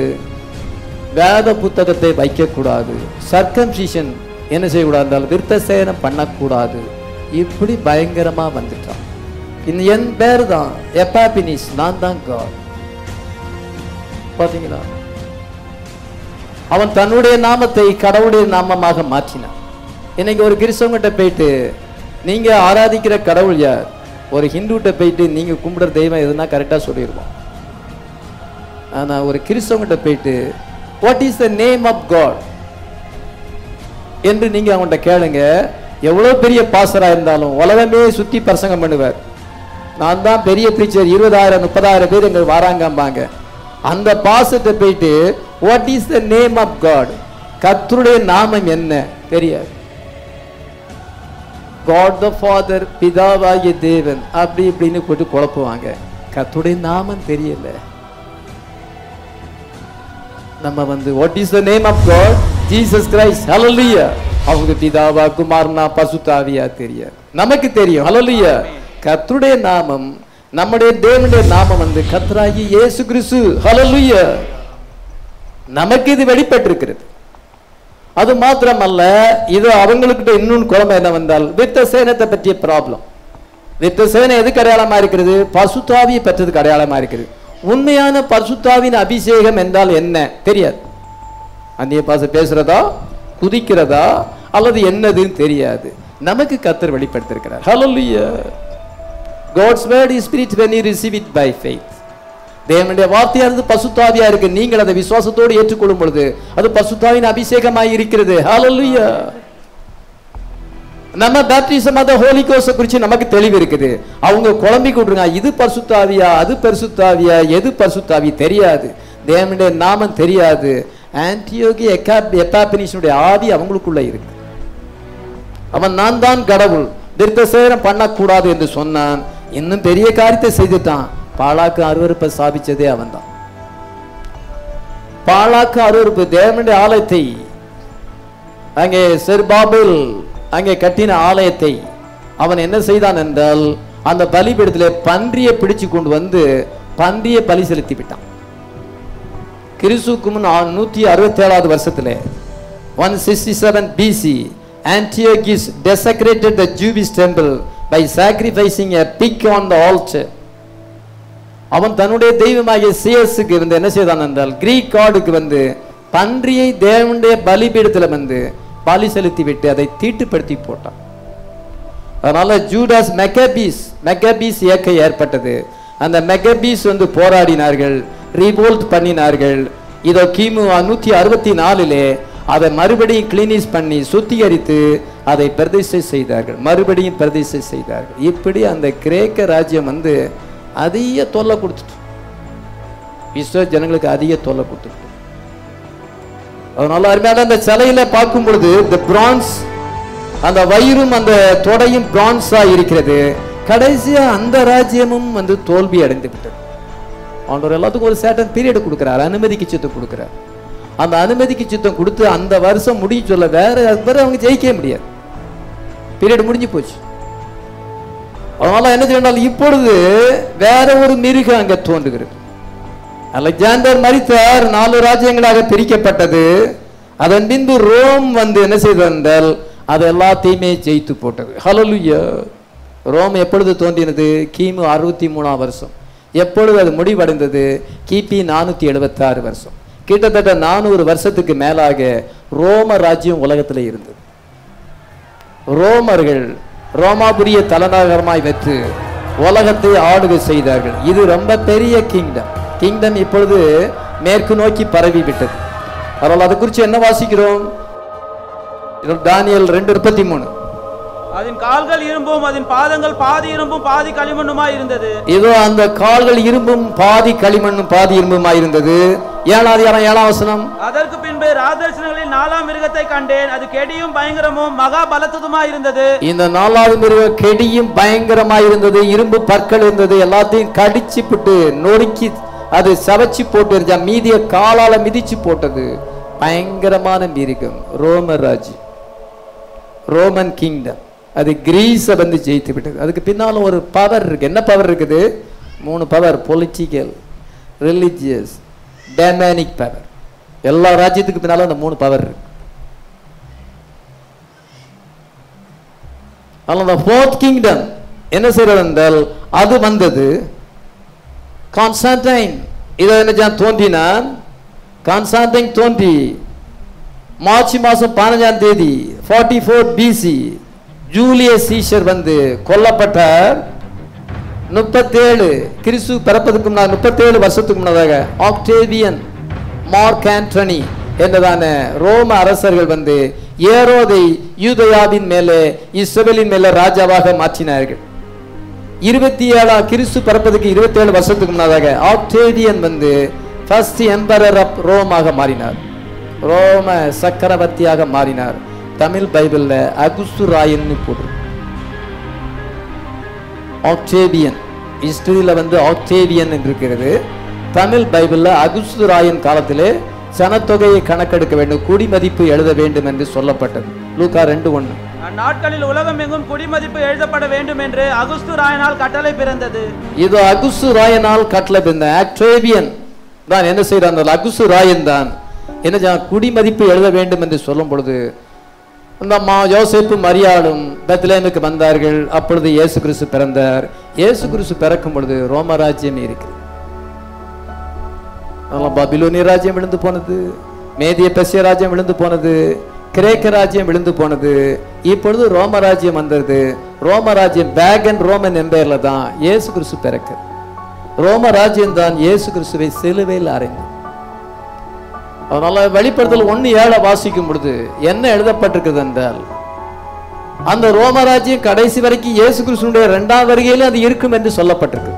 வேத புத்தகத்தை வைக்கக்கூடாது, சர்க்கம்சிஷன் என்ன செய்யக்கூடாது என்றால் விருத்தசேதனம் பண்ணக்கூடாது. இப்படி பயங்கரமா வந்துட்டான். இந்த என் பேர் தான் எப்பாபினிஸ், நான் தான் காட். பாத்தீங்களா? அவன் தன்னுடைய நாமத்தை கடவுளுடைய நாமமாக மாற்றினான். இன்னைக்கு ஒரு கிறிஸ்தவங்கிட்ட போயிட்டு நீங்க ஆராதிக்கிற கடவுள் யார், ஒரு ஹிந்துகிட்ட போயிட்டு நீங்க கும்பிடுற தெய்வம் எதுனா கரெக்டா சொல்லிடுவோம். ஆனா ஒரு கிறிஸ்தவங்கிட்ட போயிட்டு what is the name of God என்று நீங்க அவன்கிட்ட கேளுங்க. எவ்வளவு பெரிய பாஸ்டரா இருந்தாலும் உலகமே சுத்தி பிரசங்கம் பண்ணுவார். நான் தான் பெரிய பிரீச்சர், 20,000 30,000 பேர் எங்க வாராங்கம்பாங்க. அந்த பாஸ்டர்கிட்ட போயிட்டு what is the name of God, கர்த்தருடைய நாமம் என்ன தெரியாது. காட் த ஃபாதர், பிதாவாகிய தேவன், அப்படி இப்படின்னு போட்டு குழப்புவாங்க. கர்த்தருடைய நாமம் தெரியல. நம்ம வந்து what is the name of God, Jesus Christ, hallelujah. அவங்க பிதாவா குமாரனா பசுத்தாவியா தெரியாது, நமக்கு தெரியும். ஹல்லேலூயா. கர்த்தருடைய நாமம், நம்முடைய தேவனுடைய நாமம் வந்து கர்த்தராகிய இயேசு கிறிஸ்து. ஹல்லேலூயா. நமக்கு இது வெளிப்பட்டிருக்கிறது. அது மாத்திரமல்ல, இது அவங்களுக்கிட்ட இன்னொன்று குழம்பு என்ன வந்தால் விருத்தசேதனத்தை பற்றிய ப்ராப்ளம். விருத்தசேதனம் எதுக்கு அடையாளமா இருக்கிறது? பசுத்தாவியை பெற்றதுக்கு அடையாளமா இருக்கிறது. உண்மையான பரிசுத்தாவின் அபிஷேகம் என்றால் என்ன தெரியாது. அந்நிய பாஷை பேசுறதா, குதிக்கிறதா, அல்லது என்னதுன்னு தெரியாது. நமக்கு கர்த்தர் வெளிப்படுத்தியிருக்கிறார். ஹல்லேலூயா. God's word is spirit when you receive it by faith. தேவனுடைய வார்த்தையானது பசுத்தாவியா இருக்கு. நீங்கள் அதை விசுவாசத்தோடு ஏற்றுக்கொள்ளும் பொழுது அது பசுத்தாவின் அபிஷேகமாய் இருக்கிறது. ஹல்லேலூயா. நம்ம baptism of the holy ghost குறித்து நமக்கு தெளிவு இருக்குது. அவங்க குழம்பி கூடுறாங்க, இது பரிசுத்தாவியா அது பரிசுத்தாவியா, எது பரிசுத்தாவி தெரியாது, தேவனுடைய நாமம் தெரியாது. ஆன்டியோகி எப்பாபினிஸுடைய ஆவி அவங்களுக்குள்ள இருக்கு. அவன் நான் தான் கடவுள், விருத்தசேதனம் பண்ணக்கூடாது என்று சொன்னான். இன்னும் பெரிய காரியத்தை செய்துட்டான். பாலாக்கு அருவருப்பை சாபிச்சதே அவன் தான். பாலாக்கு அருவருப்பு தேவனுடைய ஆலயத்தை, அங்கே செருபாபேல் அங்கே கட்டின ஆலயத்தை அவன் என்ன செய்தான் என்றால் அந்த பலிபீடத்திலே பன்றியை பிடிச்சு கொண்டு வந்து பன்றியை பலி செலுத்தி விட்டான். கிறிஸ்துவுக்கு முன் 167வது வருஷத்திலே 167 BC Antiochus desecrated the Jewish temple by sacrificing a pig on the altar. அவன் தன்னுடைய தெய்வமாகிய சியஸுக்கு வந்து என்ன செய்தான் என்றால் கிரீக் காடுக்கு வந்து பன்றியை தேவனுடைய பலிபீடத்தில் வந்து பலி செலுத்தி விட்டு அதை தீட்டுப்படுத்தி போட்டான். அதனால ஜூடாஸ் மெக்கபீஸ் இயக்கம் ஏற்பட்டது. அந்த மெக்கபீஸ் வந்து போராடினார்கள், ரீவோல்ட் பண்ணினார்கள். இதோ கிமு 164 அதை மறுபடியும் கிளீனிஸ் பண்ணி சுத்திகரித்து அதை பிரதிஷ்டை செய்தார்கள், மறுபடியும் பிரதிஷ்டை செய்தார்கள். இப்படி அந்த கிரேக்க ராஜ்யம் வந்து அதிக தொல்லை கொடுத்துட்டு, விஸ்வ ஜனங்களுக்கு அதிக தொல்லை கொடுத்துட்டு. அதனால அருமையான அந்த சிலையில பார்க்கும் பொழுது இந்த பிரான்ஸ், அந்த வயிறும் அந்த தொடையும் பிரான்ஸா இருக்கிறது. கடைசியா அந்த ராஜ்யமும் வந்து தோல்வி அடைந்து விட்டது. அவனோட எல்லாத்துக்கும் ஒரு சேட்டன் பீரியட் கொடுக்கிறார், அனுமதிக்கு சித்தம் கொடுக்கிறார். அந்த அனுமதிக்கு சித்தம் கொடுத்து அந்த வருஷம் முடிய சொல்ல வேற அவங்க ஜெயிக்கவே முடியாது, பீரியட் முடிஞ்சு போச்சு. அதனால என்ன செய்யணும், இப்பொழுது வேற ஒரு மிருகம் அங்க தோன்றுகிறது. அலெக்சாண்டர் மரித்தார், 4 ராஜ்யங்களாக பிரிக்கப்பட்டது. அதன் பின்பு ரோம் வந்து என்ன செய்தால் அது எல்லாத்தையுமே ஜெயித்து போட்டது. ஹல்லேலூயா. ரோம் எப்பொழுது தோன்றினது? கிமு 63ஆம் வருஷம். எப்பொழுது அது முடிவடைந்தது? கிபி 476 வருஷம். கிட்டத்தட்ட 400 வருஷத்துக்கு மேலாக ரோம ராஜ்யம் உலகத்தில் இருந்தது. ரோமர்கள் ரோமாபுரிய தலைநகரமாய் வெற்று உலகத்தை ஆளுகை செய்தார்கள். இது ரொம்ப பெரிய கிங்டம் இப்பொழுது மேற்கு நோக்கி பரவி விட்டது. அதனால் அதை குறித்து என்ன வாசிக்கிறோம்? தானியேல் 2:33. அதன் கால்கள் இரும்பும் அதன் பாதங்கள் பாதி இரும்பும் பாதி களிமண்ணுமாய் இருந்தது. இதோ அந்த கால்கள் இரும்பும் பாதி களிமண்ணும் பாதி இரும்புமாய் இருந்தது. 7ஆம் வசனம். அதற்கு பின்பு ராஜதர்சனங்களில் 4ஆம் மிருகத்தை கண்டேன். அது கெடியும் பயங்கரமும் மகா பலத்ததுமாய் இருந்தது. இந்த 4வது மிருகம் கெடியும் பயங்கரமாய் இருந்தது. இரும்பு பற்கள் இருந்தது. எல்லாத்தையும் கடிச்சு போட்டு நொறுக்கி அது சவச்சி போட்டு இருந்துச்சா, மீதிய காலால மிதிச்சு போட்டது. பயங்கரமான மிருகம் ரோம ராஜ்யம், ரோமன் கிங்டம். அது கிரீஸை வந்து ஜெயித்து விட்டது. அதுக்கு பின்னாலும் ஒரு பவர் இருக்கு. என்ன பவர் இருக்குது? 3 power: political, religious, demonic power. எல்லா ராஜ்யத்துக்கு பின்னாலும் அந்த 3 பவர் இருக்கு. அந்த ஃபோர்த் கிங்டம் என்ன செய்யறது என்றால் அது வந்தது. கான்ஸ்டான்டைன் இதை என்ன தோன்றினான். கான்ஸ்டான்டைன் தோன்றி மார்ச் மாதம் 15ஆம் தேதி 44 BC ஜூலியஸ் சீசர் வந்து கொல்லப்பட்டார். 37 கிறிஸ்து பிறப்பதற்கு முன்னாடி 37 வருஷத்துக்கு முன்னதாக ஆக்டேவியன், மார்க் ஆண்டனி என்றதான ரோம அரசர்கள் வந்து ஏரோதை யூதயாவின் மேலே இஸ்ரவேலின் மேலே ராஜாவாக மாற்றினார்கள். 27 கிறிஸ்து பிறப்பதற்கு 27 வருஷத்துக்கு முன்னதாக ஆக்டேவியன் வந்து ஃபர்ஸ்ட் எம்பரர் ஆஃப் ரோமாக மாறினார், ரோம சக்கரவர்த்தியாக மாறினார். தமிழ் பைபிள்ல அகுஸ்து ராயன்னு போட்டு ஆக்டேவியன், ஹிஸ்டரியில வந்து ஆக்டேவியன் இருக்கிறது. தமிழ் பைபிள்ல அகுஸ்து ராயன் காலத்திலே சனத்தொகையை கணக்கெடுக்க வேண்டும், குடிமதிப்பு எழுத வேண்டும் என்று சொல்லப்பட்டது. லூக்கா 2:1. அந்நாட்களில் உலகம் எங்கும் குடிமதிப்பு எழுதப்பட வேண்டும் என்று அகுஸ்து ராயனால் கட்டளை பிறந்தது. இது அகுஸ்து ராயனால் கட்டளை பிறந்த ஆக்டேவியன் தான் என்ன செய்யறான். அகுஸ்து ராயன் தான் என்ன குடிமதிப்பு எழுத வேண்டும் என்று சொல்லும் பொழுது அந்த யோசேப்பு மரியாளும் பெத்லகேமுக்கு வந்தார்கள். அப்பொழுது இயேசு கிறிஸ்து பிறந்தார். இயேசு கிறிஸ்து பிறக்கும் பொழுது ரோம ராஜ்யம் இருக்கிறது. பாபிலோனிய ராஜ்யம் விழுந்து போனது, மேதிய பெர்சிய ராஜ்யம் விழுந்து போனது, கிரேக்க ராஜ்யம் விழுந்து போனது. இப்பொழுது ரோம ராஜ்யம் வந்தது. ரோம ராஜ்யம் பேகன் ரோமன் எம்பையர்ல தான் இயேசு கிறிஸ்து பிறக்க. ரோம ராஜ்யம் தான் இயேசு கிறிஸ்துவை சிலுவையில் அறைந்தது. அதனால வெளிப்படுத்தல் 1:7 வாசிக்கும் பொழுது என்ன எழுதப்பட்டிருக்கிறது என்றால் அந்த ரோம ராஜ்யம் கடைசி வரைக்கும் இயேசு கிறிஸ்துவினுடைய 2ஆம் வருகையிலும் அது இருக்கும் என்று சொல்லப்பட்டிருக்கு.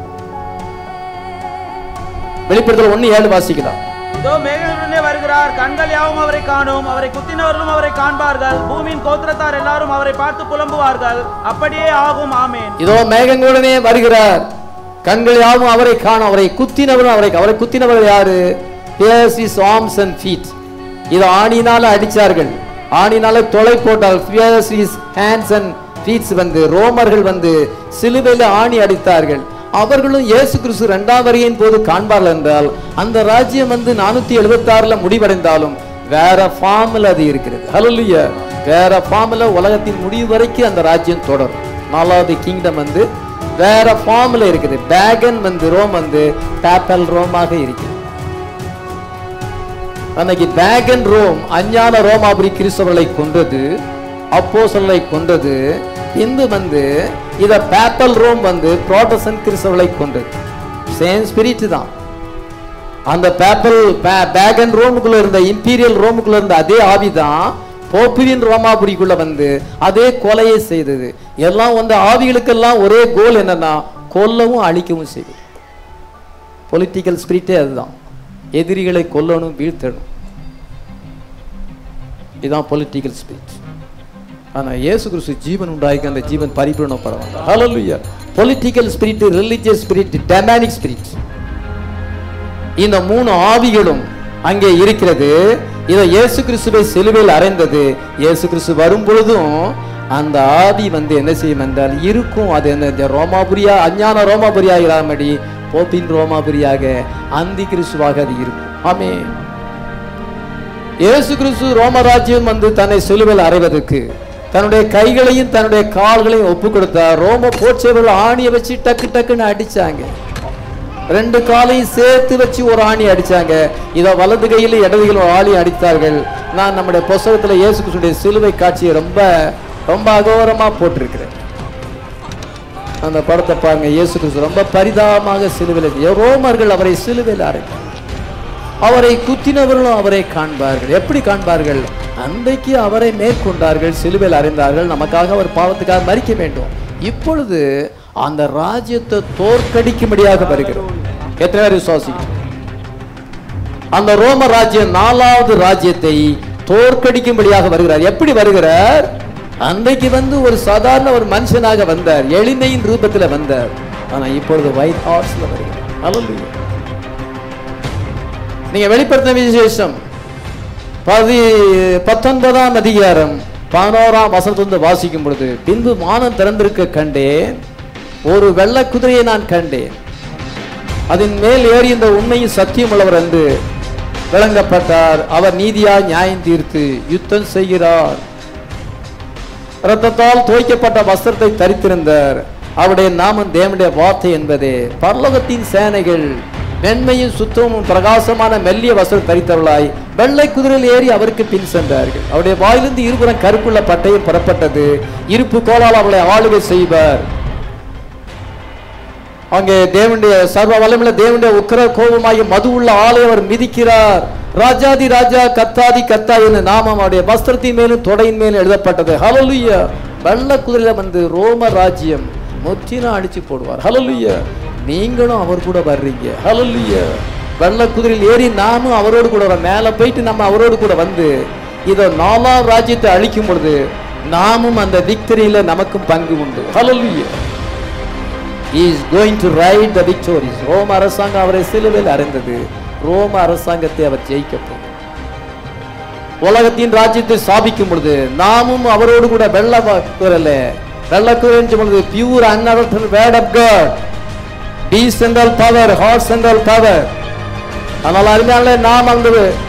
வெளிப்படுத்தல் 1:7 வாசிக்கலாம். இதோ மேகங்களுடனே வருகிறார், கண்கள் யாவும் அவரை காணும், அவரை குத்தினவர்களும் அவரை காண்பார்கள், பூமியின் கோத்திரத்தார் எல்லாரும் அவரை பார்த்து புலம்புவார்கள். அப்படியே ஆகும். ஆமென். இதோ மேகங்களுடனே வருகிறார், கண்கள் யாவும் அவரை காணும், அவரை குத்தினவரும் அவரை குத்தினவர்கள் யாரு? Pierce his arms and feet. இது ஆணினால அடிச்சார்கள், ஆணினால தொலை போட்டால். Pierce his hands and feet வந்து ரோமர்கள் வந்து சிலுவையில ஆணி அடித்தார்கள். அவர்களும் இயேசு கிறிஸ்து 2ஆம் வருகையின் போது காண்பார்கள் என்றால் அந்த ராஜ்யம் வந்து 476 முடிவடைந்தாலும் வேற ஃபார்ம்ல அது இருக்கிறது. ஹல்லேலூயா. வேற ஃபார்ம்ல உலகத்தின் முடிவு வரைக்கும் அந்த ராஜ்யம் தொடரும். 4வது கிங்டம் வந்து வேற ஃபார்ம்ல இருக்குது. பேகன் வந்து ரோம் வந்து பேப்பல் ரோமாக இருக்கிறது. அன்னைக்கு பேகன் ரோம் அஞ்ஞான ரோமாபுரி கிறிஸ்தவர்களை கொன்றது, அப்போஸ்தலரை கொன்றது. இந்து வந்து இத பேப்பல் ரோம் வந்து புரோட்டஸ்டன்ட் கிறிஸ்தவர்களை கொன்றது. சேம் ஸ்பிரிட் தான். அந்த பேகன் ரோமுக்குள்ள இருந்த இம்பீரியல் ரோமுக்குள்ள இருந்த அதே ஆவி தான் போப்புவின் ரோமாபுரிக்குள்ள வந்து அதே கொலையை செய்தது. எல்லாம் வந்து ஆவிகளுக்கெல்லாம் ஒரே கோல் என்னன்னா கொல்லவும் அழிக்கவும் செய்யுது. பொலிட்டிக்கல் ஸ்பிரிட்டே அதுதான். எதிரிகளை கொல்லணும், வீழ்த்தணும். இதுதான் பொலிட்டிக்கல் ஸ்பிரிட். ஆனா இயேசு கிறிஸ்து ஜீவன் உண்டாக்கி அந்த ஜீவன் பரிபூரணப்படணும். Hallelujah. Political spirit, religious spirit, demonic spirit, இந்த 3 ஆவிகளும் அங்கே இருக்கிறது. இதை இயேசு கிறிஸ்துவை சிலுவையில் அறைந்தது. இயேசு கிறிஸ்து வரும் பொழுதும் அந்த ஆவி வந்து என்ன செய்யும் என்றால் இருக்கும். அது என்ன ரோமாபுரியா, அஞ்ஞான ரோமாபுரியா இராமடி போப்பின் ரோமாபுரியாக அந்தி கிறிஸ்துவாக அது இருக்கும். ஆமென். இயேசு கிறிஸ்து ரோமராஜ்யம் வந்து தன்னை சிலுவையில் அறைவதற்கு தன்னுடைய கைகளையும் தன்னுடைய கால்களையும் ஒப்பு கொடுத்தார். ரோம போர்ச்சவர்கள் ஆணியை வச்சு டக்கு டக்குன்னு அடிச்சாங்க. 2 காலையும் சேர்த்து வச்சு ஒரு ஆணி அடிச்சாங்க. இதை வலது கையில இடது கையில் ஒரு ஆணி அடித்தார்கள். நான் நம்முடைய புத்தகத்துல இயேசு கிறிஸ்துடைய சிலுவை காட்சியை ரொம்ப ரொம்ப அகோரமா போட்டிருக்கிறேன். அந்த படத்தை பாருங்க. இயேசு கிறிஸ்து ரொம்ப பரிதாபமாக சிலுவையில், ரோமர்கள் அவரை சிலுவையில் அறைந்தார். அவரை குத்தினவர்களும் அவரை காண்பார்கள். எப்படி காண்பார்கள்? அன்றைக்கு அவரை மேற்கொண்டார்கள், சிலுவையில் அறைந்தார்கள். நமக்காக அவர் பாவத்துக்காக மரிக்க வேண்டும். இப்பொழுது அந்த ராஜ்யத்தை தோற்கடிக்கும்படியாக வருகிறார். எத்தனை பேர் விசுவாசிக்கிறோம்? அந்த ரோம ராஜ்யம் 4வது ராஜ்யத்தை தோற்கடிக்கும்படியாக வருகிறார். எப்படி வருகிறார்? அன்றைக்கு வந்து ஒரு சாதாரண ஒரு மனுஷனாக வந்தார், எளிமையின் ரூபத்தில் வந்தார். ஆனா இப்பொழுது ஒயிட் ஹார்ஸ்ல வருகிறார். ஹல்லேலூயா. நீங்க வெளிப்படுத்தின விசேஷம் 19ஆம் அதிகாரம் 11ஆம் வசனத்திலிருந்து வாசிக்கும் பொழுது, பின்பு வானம் திறந்திருக்க கண்டேன், ஒரு வெள்ளை குதிரையை நான் கண்டேன். அதன் மேல் ஏறி இந்த உண்மையும் சத்தியம் உள்ளவர் என்று விளங்கப்பட்டார். அவர் நீதியாய் நியாயம் தீர்த்து யுத்தம் செய்கிறார். இரத்தத்தால் துவைக்கப்பட்ட வஸ்திரத்தை தரித்திருந்தார். அவருடைய நாமம் தேவனுடைய வார்த்தை என்பதே. பரலோகத்தின் சேனைகள் மென்மையும் சுத்தமும் பிரகாசமான மெல்லிய வஸ்திரம் தரித்தவர்களாய் வெள்ளை குதிரையில் ஏறி அவருக்கு பின் சென்றார்கள். அவருடைய வாயிலிருந்து இருபுறம் கருப்புள்ள பட்டயம் புறப்பட்டது. இருப்பு கோலால் அவளை ஆளுகை செய்வார். அங்கே தேவனுடைய சர்வ வல்லமையுள்ள தேவனுடைய உக்கிர கோபமாகிய மது உள்ள ஆளை அவர் மிதிக்கிறார். ராஜாதி ராஜா கத்தாதி கத்தா என்ற நாமம் அவருடைய வஸ்திரத்தின் மேலும் தொடையின் மேலும் எழுதப்பட்டது. ஹல்லேலூயா. வெள்ள குதிரையில வந்து ரோம ராஜ்யம் முற்றிலும் அடிச்சு போடுவார். ஹல்லேலூயா. நீங்களும் அவர் கூட வர்றீங்க. ஹல்லேலூயா. வெள்ள குதிரையில் ஏறி நாமும் அவரோடு கூட வர மேல போயிட்டு நம்ம அவரோடு கூட வந்து இதோ 4ஆம் ராஜ்யத்தை அழிக்கும் பொழுது நாமும் அந்த விக்டரியில நமக்கும் பங்கு உண்டு. ஹல்லேலூயா. He is going to ride the victories. ரோம அரசாங்கம் அவரை சிலுவையில் அறைந்தது. ரோம அரசாங்கத்தை அவர் ஜெயிக்கப்படும். உலகத்தின் ராஜ்யத்தை ஸ்தாபிக்கும் பொழுது நாமும் அவரோடு கூட வெள்ள குதிரை பொழுது pure unadulterated word of God, decentral power, heart central power. ஆனால் அருமையான நாம் அந்த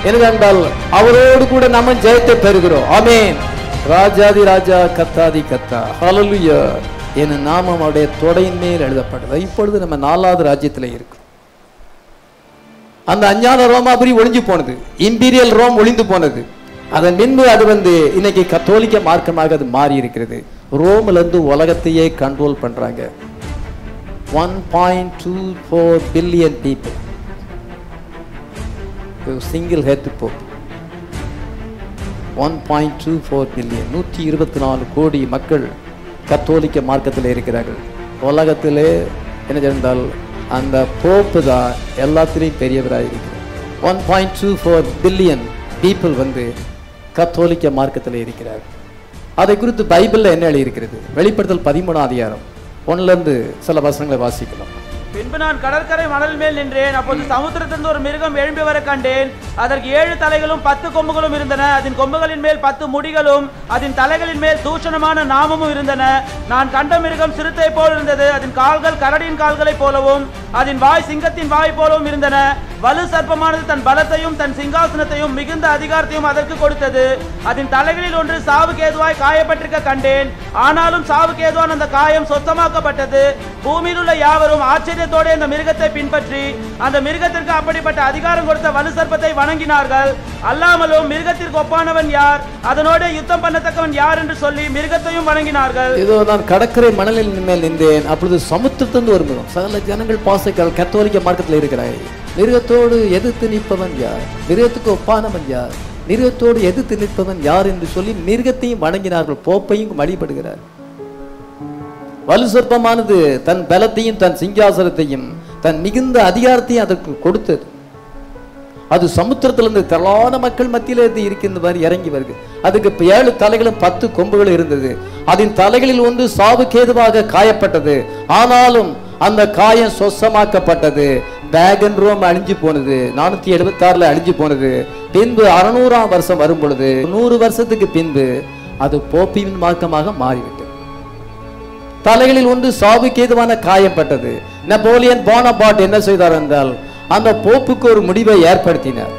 என்னவென்றால் அவரோடு கூட நம்ம ஜெயத்தை பெறுகிறோம். ஆமென். ராஜாதி ராஜா கத்தாதி கத்தா. ஹல்லேலூயா. என் நாமம் அவருடைய தொடையின் மேல் எழுதப்பட்டது. இப்பொழுது நம்ம 4வது ராஜ்யத்தில் இருக்கும். அந்த அஞ்ஞான ரோமாபுரி ஒளிஞ்சு போனது. இம்பீரியல் ரோம் ஒளிந்து போனது. அதன் பின்பு அது வந்து இன்னைக்கு கத்தோலிக்க மார்க்கமாக அது மாறி இருக்கிறது. ரோம்ல இருந்து உலகத்தையே கண்ட்ரோல் பண்றாங்க. 1.24 billion people. Single head Pope 1.24 billion, 124 கோடி மக்கள் கத்தோலிக்க மார்க்கத்தில் இருக்கிறார்கள். உலகத்திலே என்ன சொன்னால் அந்த போப்பு தான் எல்லாத்திலையும் பெரியவராக இருக்கிறார். 1.24 பில்லியன் பீப்புள் வந்து கத்தோலிக்க மார்க்கத்தில் இருக்கிறார். அதை குறித்து பைபிளில் என்ன எழுதியிருக்கிறது? வெளிப்படுத்தல் 13ஆம் அதிகாரம் 1 சில வசனங்களை வாசிக்கலாம். பின்பு நான் கடற்கரை மணல் மேல் நின்றேன். அப்போது சமுத்திரத்திலிருந்து ஒரு மிருகம் எழும்பி வர கண்டேன். அதற்கு 7 தலைகளும் 10 கொம்புகளும் இருந்தன. அதன் கொம்புகளின் மேல் 10 முடிகளும் அதன் தலைகளின் மேல் தூஷணமான நாமமும் இருந்தன. நான் கண்ட மிருகம் சிறுத்தை போல் இருந்தது. அதன் கால்கள் கரடியின் கால்களைப் போலவும் அதன் வாய் சிங்கத்தின் வாய் போலவும் இருந்தன. வலு சர்ப்பமானது தன் பலத்தையும் தன் சிங்காசனத்தையும் மிகுந்த அதிகாரத்தையும் அதற்கு கொடுத்தது. அதன் தலைகளில் ஒன்று சாவுக்கு ஏதுவாய் காயப்பட்டிருக்க கண்டேன். ஆனாலும் சாவுக்கு ஏதுவான அந்த காயம் சொத்தமாக்கப்பட்டது. பூமியில் உள்ள யாவரும் ஆச்சரியத்தோடு அந்த மிருகத்தை பின்பற்றி அந்த மிருகத்திற்கு அப்படிப்பட்ட அதிகாரம் கொடுத்த வலு சர்ப்பத்தை வணங்கினார்கள். அல்லாமலும் மிருகத்திற்கு ஒப்பானவன் யார், அதனோடு யுத்தம் பண்ணத்தக்கவன் யார் என்று சொல்லி மிருகத்தையும் வணங்கினார்கள். இதோ நான் கடற்கரை மணலில் மேல் நின்றேன். அப்பொழுது சமுத்திரத்திலிருந்து ஒரு மிருகம், சகல ஜனங்கள் பாசைகள் கத்தோலிக்க மார்க்கத்தில் இருக்கிறாய், மிருகத்தோடு எதிர்த்து நிற்பவன் யார், மிருகத்துக்கு ஒப்பானவன் யார், மிருகத்தோடு எதிர்த்து நிற்பவன் யார் என்று சொல்லி மிருகத்தையும் வணங்கினார்கள். போப்பையும் வழிபடுகிறார். வலு சர்ப்பமானது தன் பலத்தையும் தன் சிங்காசனத்தையும் தன் மிகுந்த அதிகாரத்தையும் அதற்கு கொடுத்தது. அது சமுத்திரத்திலிருந்து திரளான மக்கள் மத்தியிலே இருக்கின்ற மாதிரி இறங்கி வருது. அதுக்கு 7 தலைகளும் 10 கொம்புகளும் இருந்தது. அதன் தலைகளில் ஒன்று சாவுக்கேதுவாக காயப்பட்டது. ஆனாலும் அந்த காயம் சொசமாக்கப்பட்டது. பேகன் ரோம் அழிஞ்சு போனது. 476 அழிஞ்சு போனது. பின்பு 600ஆம் வருஷம் வரும் பொழுது 100 வருஷத்துக்கு பின்பு அது போப்பியின் மார்க்கமாக மாறிவிட்டது. தலைகளில் ஒன்று சாவுக்கேதுவான காயப்பட்டது. நெப்போலியன் போனபார்ட் என்ன செய்தார் என்றால் அந்த போப்புக்கு ஒரு முடிவை ஏற்படுத்தினார்.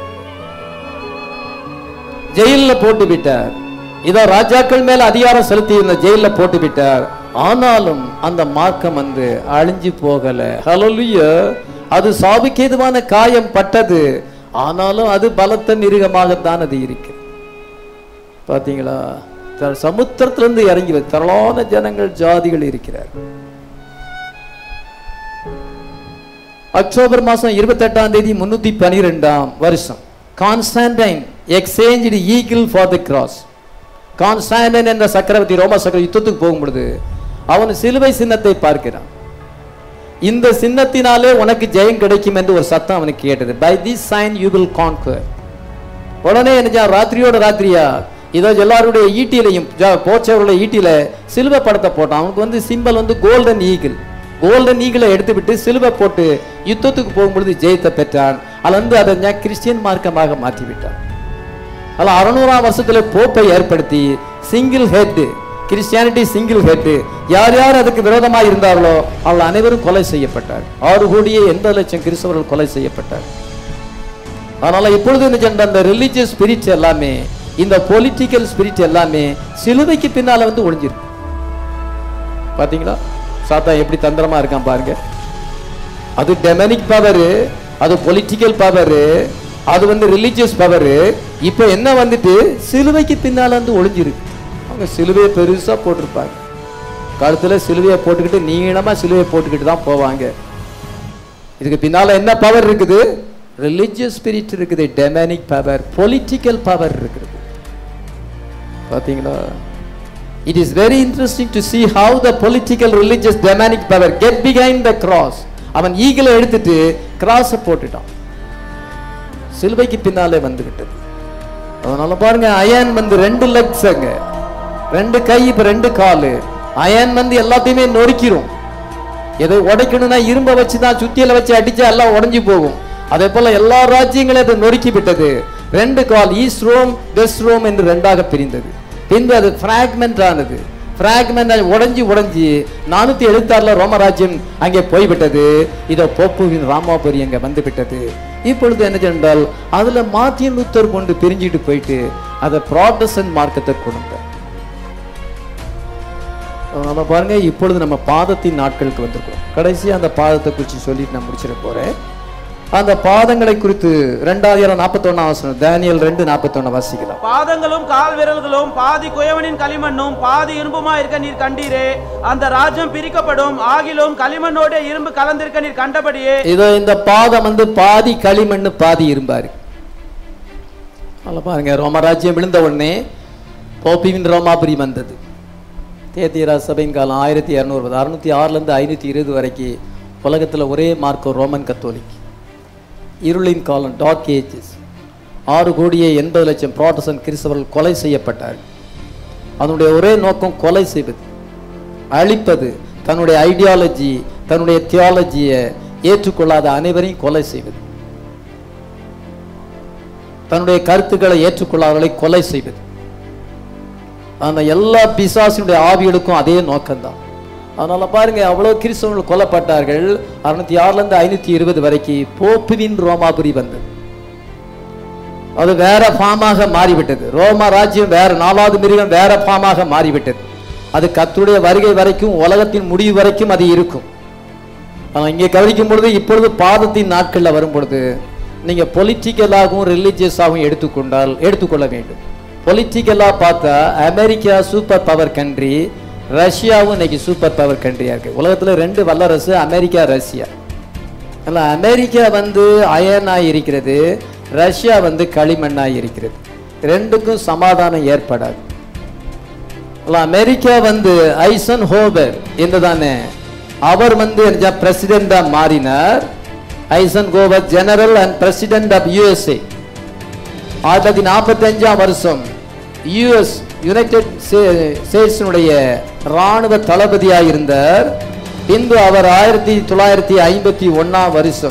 ஜெயிலில் போட்டு விட்டார். இதோ ராஜாக்கள் மேல அதிகாரம் செலுத்தி இருந்த ஜெயிலில் போட்டு விட்டார். ஆனாலும் அந்த மார்க்கம் வந்து அழிஞ்சு போகல. ஹல்லேலூயா. அது சாவுக்கேதுவான காயம் பட்டது. ஆனாலும் அது பலத்த மிருகமாகத்தான் அது இருக்கு. பாத்தீங்களா? சமுத்திரத்திலிருந்து இறங்கி திரளான ஜனங்கள் ஜாதிகள் இருக்கிறார். அக்டோபர் மாசம் 28ஆம் தேதி 312ஆம் வருஷம் Constantine exchanged eagle for the cross. Constantine என்ற சக்கரவர்த்தி ரோம சக்கர யுத்தத்துக்கு போகும்பொழுது அவன் சிலுவை சின்னத்தை பார்க்கிறான். இந்த சின்னத்தினாலே உனக்கு ஜெயம் கிடைக்கும் என்று ஒரு சத்தம் அவனுக்கு கேட்டது. By this sign you will conquer. உடனே என்ன ராத்திரியோட ராத்திரியா இதோ எல்லாருடைய ஈட்டிலையும் போச்சவருடைய ஈட்டில சிலுவை படத்தை போட்டான். அவனுக்கு வந்து சிம்பல் வந்து கோல்டன் ஈகிள். கோல்டன் ஈகிளை எடுத்து விட்டு சிலுவை போட்டு யுத்தத்துக்கு போகும்பொழுது ஜெயத்தை பெற்றான். அது வந்து அதை கிறிஸ்டியன் மார்க்கமாக மாற்றிவிட்டான். அதில் 600ஆம் வருஷத்துல போப்பை ஏற்படுத்தி single head Christianity single head. யார் யார் அதுக்கு விரோதமாக இருந்தார்களோ அவர்கள் அனைவரும் கொலை செய்யப்பட்டார். 6,80,00,000 கிறிஸ்தவர்கள் கொலை செய்யப்பட்டார். அதனால இப்பொழுது அந்த ரிலிஜியஸ் ஸ்பிரிட் எல்லாமே, இந்த பொலிட்டிக்கல் ஸ்பிரிட் எல்லாமே சிலுவைக்கு பின்னால வந்து ஒளிஞ்சிருக்கு. பாத்தீங்களா சாத்தான் எப்படி தந்திரமா இருக்கான் பாருங்க. அது டெமனிக் பவர், அது பொலிட்டிக்கல் பவர், அது வந்து ரிலிஜியஸ் பவர். இப்போ என்ன வந்துட்டு சிலுவைக்கு பின்னால வந்து ஒளிஞ்சிருக்கு. அவங்க சிலுவையை பெருசா போட்டிருப்பாங்க, கழுத்துல சிலுவையை போட்டுக்கிட்டு நீளமா சிலுவையை போட்டுக்கிட்டு தான் போவாங்க. இதுக்கு பின்னால என்ன பவர் இருக்குது? ரிலிஜியஸ் ஸ்பிரிட் இருக்குது, டெமனிக் பவர், பொலிட்டிக்கல் பவர் இருக்குது. பாத்தீங்களா? It is very interesting to see how the political, religious, demonic power get behind the cross. அவன் ஈகிளை எடுத்துட்டு கிராஸ போட்டுட்டான், சிலுவைக்கு பின்னாலே வந்து விட்டது. அதனால பாருங்க, அயன் வந்து 2 லெக்ஸ், 2 கை, இப்ப 2 காலு. அயன் வந்து எல்லாத்தையுமே நொறுக்கிரும். எதை உடைக்கணும்னா இரும்ப வச்சுதான், சுத்தியில வச்சு அடிச்சா எல்லாம் உடைஞ்சு போகும். அதே போல எல்லா ராஜ்யங்களையும் அதை நொறுக்கி விட்டது. 2 கால், ஈஸ்ட் ரோம் வெஸ்ட் ரோம் என்று 2ஆக பிரிந்தது. பின்பு அது பிராக்மெண்ட் ஆனது. பிராக்மெண்ட் உடைஞ்சி 476 ரோமராஜ்யம் அங்கே போய்விட்டது. இதோ போப்புவின் ராமாபுரி அங்கே வந்து விட்டது. இப்பொழுது என்ன சென்றால் அதுல மார்ட்டின் லூத்தர் கொண்டு பிரிஞ்சிட்டு போயிட்டு அதை ப்ராட்டஸ்டன்ட் மார்க்கத்தை கொடுங்க. நம்ம பாருங்க, இப்பொழுது நம்ம பாதத்தின் நாட்களுக்கு வந்திருக்கோம். கடைசி அந்த பாதத்தை குறித்து சொல்லிட்டு நான் முடிச்சிட போறேன். அந்த பாதங்களை குறித்து 2041 தானியேல் 2:41 வாசிக்கலாம். பாதங்களும் கால் விரல்களும் பாதி குயவனின் களிமண்ணும் பாதி இரும்புமா இருக்க நீர் கண்டீரே. அந்த ராஜ்யம் பிரிக்கப்படும், ஆகிலும் களிமண்ணோட இரும்பு கலந்திருக்க நீர் கண்டபடியே. இதோ இந்த பாதம் வந்து பாதி களிமண்ணு பாதி இரும்பாரு. பாருங்க, ரோமராஜ்யம் விழுந்த உடனே போப்பிவின் ரோமாபுரி வந்தது. தேத்தியரா சபையின் காலம் 1260, 606 520 வரைக்கும் உலகத்தில் ஒரே மார்க்கோ ரோமன் கத்தோலிக். இருளின் காலம், டார்க் ஏஜஸ். 6,80,00,000 புராட்டஸ்டன்ட் கிறிஸ்தவர்கள் கொலை செய்யப்பட்டார்கள். அதனுடைய ஒரே நோக்கம் கொலை செய்வது, அழிப்பது, தன்னுடைய ஐடியாலஜி, தன்னுடைய தியாலஜியை ஏற்றுக்கொள்ளாத அனைவரையும் கொலை செய்வது, தன்னுடைய கருத்துக்களை ஏற்றுக்கொள்ளாதவர்களை கொலை செய்வது. அந்த எல்லா பிசாசினுடைய ஆவிகளுக்கும் அதே நோக்கம்தான். அதனால பாருங்க, அவ்வளவு கிறிஸ்தவர்கள் கொல்லப்பட்டார்கள். 606 520 வரைக்கும் போப்புவின் ரோமாபுரி வந்தது. அது வேற ஃபார்மாக மாறிவிட்டது. ரோமா ராஜ்யம் வேற, 4வது மிருகம் வேற ஃபார்மாக மாறிவிட்டது. அது கர்த்தருடைய வருகை வரைக்கும், உலகத்தின் முடிவு வரைக்கும் அது இருக்கும். ஆனால் இங்கே கவனிக்கும் பொழுது இப்பொழுது பாதத்தின் நாட்களில் வரும் பொழுது நீங்க பொலிட்டிக்கலாகவும் ரிலிஜியஸாகவும் எடுத்துக்கொள்ள வேண்டும். பொலிட்டிக்கலா பார்த்தா அமெரிக்கா சூப்பர் பவர் கண்ட்ரி, ரஷ்யாவும் இன்னைக்கு சூப்பர் பவர் கண்ட்ரியா இருக்கு. உலகத்துல 2 வல்லரசு, அமெரிக்கா ரஷ்யா. அமெரிக்கா வந்து அயனாய் இருக்கிறது, ரஷ்யா வந்து களிமண்ணாய் இருக்கிறது. 2க்கும் சமாதானம் ஏற்படாது. அமெரிக்கா வந்து ஐசன் ஹோவர் என்றுதானே அவர் வந்து பிரசிடென்டா மாறினார். Eisenhower general and president of USA. 1945 US United ஸ்டேட்ஸினுடைய இராணுவ தளபதியாக இருந்தார். பின்பு அவர் 1951